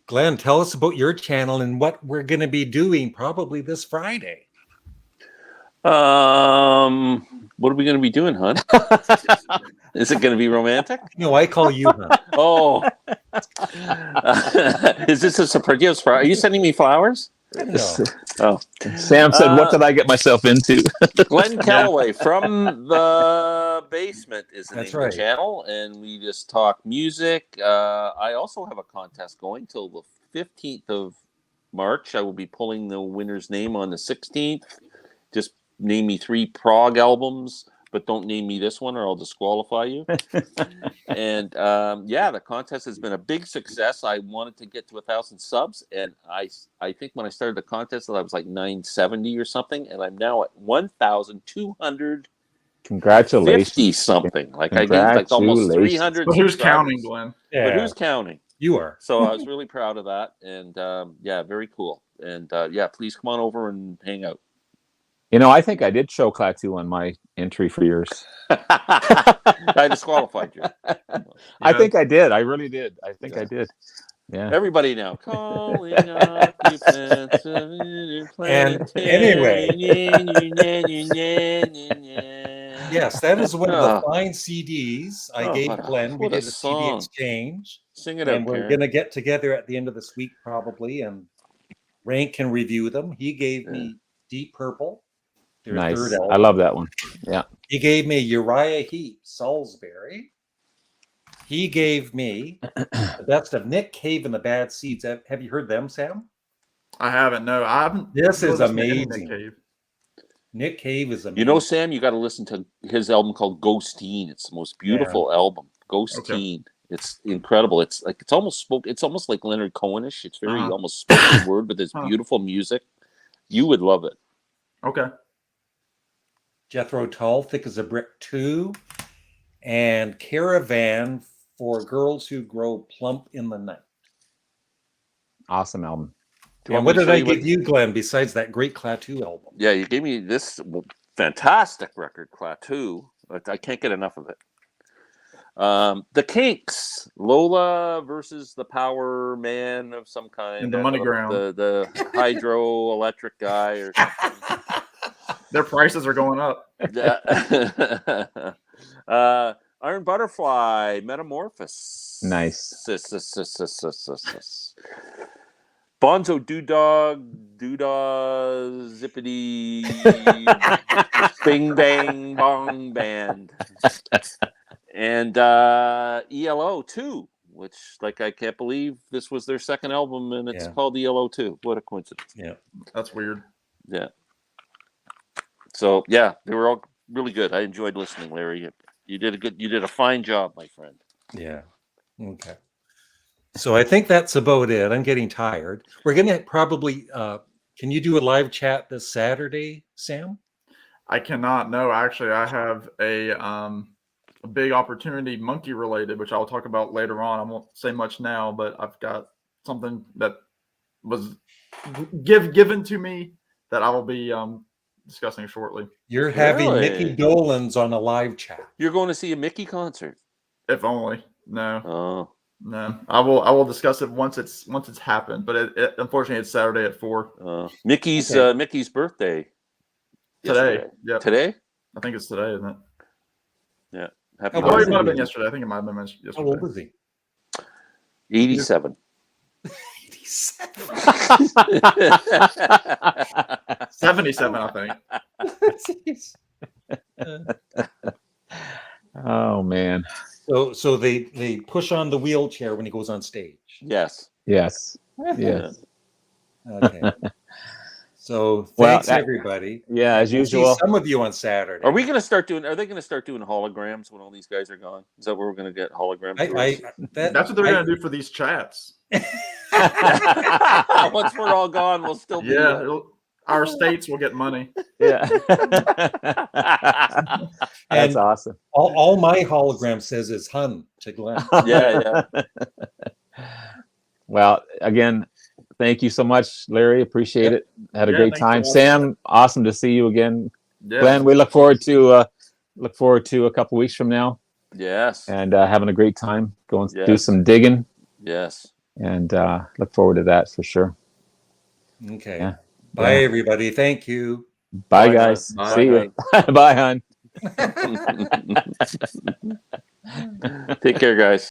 Glenn, tell us about your channel and what we're going to be doing probably this Friday. What are we going to be doing, hon? Is it going to be romantic? No, I call you hon. Oh, is this a surprise? Are you sending me flowers? No. Oh, Sam said, "What did I get myself into?" Glenn Calloway from the basement is the That's name of the channel, and we just talk music. I also have a contest going till the 15th of March. I will be pulling the winner's name on the 16th. Just name me 3 prog albums, but don't name me this one or I'll disqualify you. And the contest has been a big success. I wanted to get to 1,000 subs, and I think when I started the contest I was like 970 or something, and I'm now at 1,250 Congratulations. something. Like I gained like almost 300. But who's counting, Glenn? Yeah. But who's counting? You are. So I was really proud of that, and very cool. And please come on over and hang out. I think I did show Klaatu on my entry for yours. I disqualified you. I think I did. I really did. I think I did. Yeah. Everybody now calling occupants. And anyway, yes, that is one of the fine CDs I gave Glenn. We did a CD exchange. Sing it out, and we're going to get together at the end of this week probably and rank and review them. He gave me Deep Purple. Nice. I love that one. Yeah. He gave me Uriah Heep, Salisbury. He gave me the best of Nick Cave and the Bad Seeds. Have you heard them, Sam? I haven't. No, I haven't. This is amazing. Nick Cave is amazing. Sam, you got to listen to his album called Ghosteen. It's the most beautiful album. Ghosteen. Okay. It's incredible. It's almost like Leonard Cohen-ish. It's very almost spoken word with his beautiful music. You would love it. Okay. Jethro Tull, Thick as a Brick 2, and Caravan for Girls Who Grow Plump in the Night. Awesome album. And what did I give you, Glenn, besides that great Klaatu album? Yeah, you gave me this fantastic record, Klaatu. I can't get enough of it. The Kinks, Lola versus the Power Man of some kind. In the Money Ground. The hydroelectric guy or something. Their prices are going up. Iron Butterfly, Metamorphosis. Nice. Bonzo Doodah, Zippity, Bing Bang Bong Band. And ELO 2, which, I can't believe this was their second album and it's called ELO 2. What a coincidence. Yeah. That's weird. Yeah. So, they were all really good. I enjoyed listening, Larry. You did a fine job, my friend. Yeah. Okay. So I think that's about it. I'm getting tired. We're going to probably, can you do a live chat this Saturday, Sam? I cannot. No, actually, I have a big opportunity, monkey related, which I'll talk about later on. I won't say much now, but I've got something that was given to me that I will be discussing shortly. You're having Mickey Dolenz on a live chat. You're going to see a Mickey concert. If only. No. Oh. No. I will discuss it once it's happened. But unfortunately it's Saturday at 4. Mickey's Okay. Mickey's birthday. Today. Yesterday. Yep. Today? I think it's today, isn't it? Yeah. Happy How Oh, old it is might have he? been yesterday. I think it might have been yesterday. How old is he? 87. 77, I think. Oh man. So they push on the wheelchair when he goes on stage. Yes. Yes. Yes. Okay. So Well, thanks everybody. Yeah, as We'll see usual. some of you on Saturday. Are they going to start doing holograms when all these guys are gone? Is that where we're going to get holograms? That's what they're going to do for these chats. Once we're all gone, we'll still be. Yeah, our states will get money. Yeah. That's And awesome. all my hologram says is "hun" to Glenn. Yeah. Well, again, thank you so much, Larry. Appreciate it. Had a Yeah, great thanks time. so much. Sam, awesome to see you again. Yeah. Glenn, we look forward to a couple weeks from now Yes. and having a great time. Go and do Yes. some digging Yes. and look forward to that for sure. Okay. Yeah. Bye, Yeah. everybody. Thank you. Bye, Bye, guys. hon. See you. Bye, hon. Take care, guys.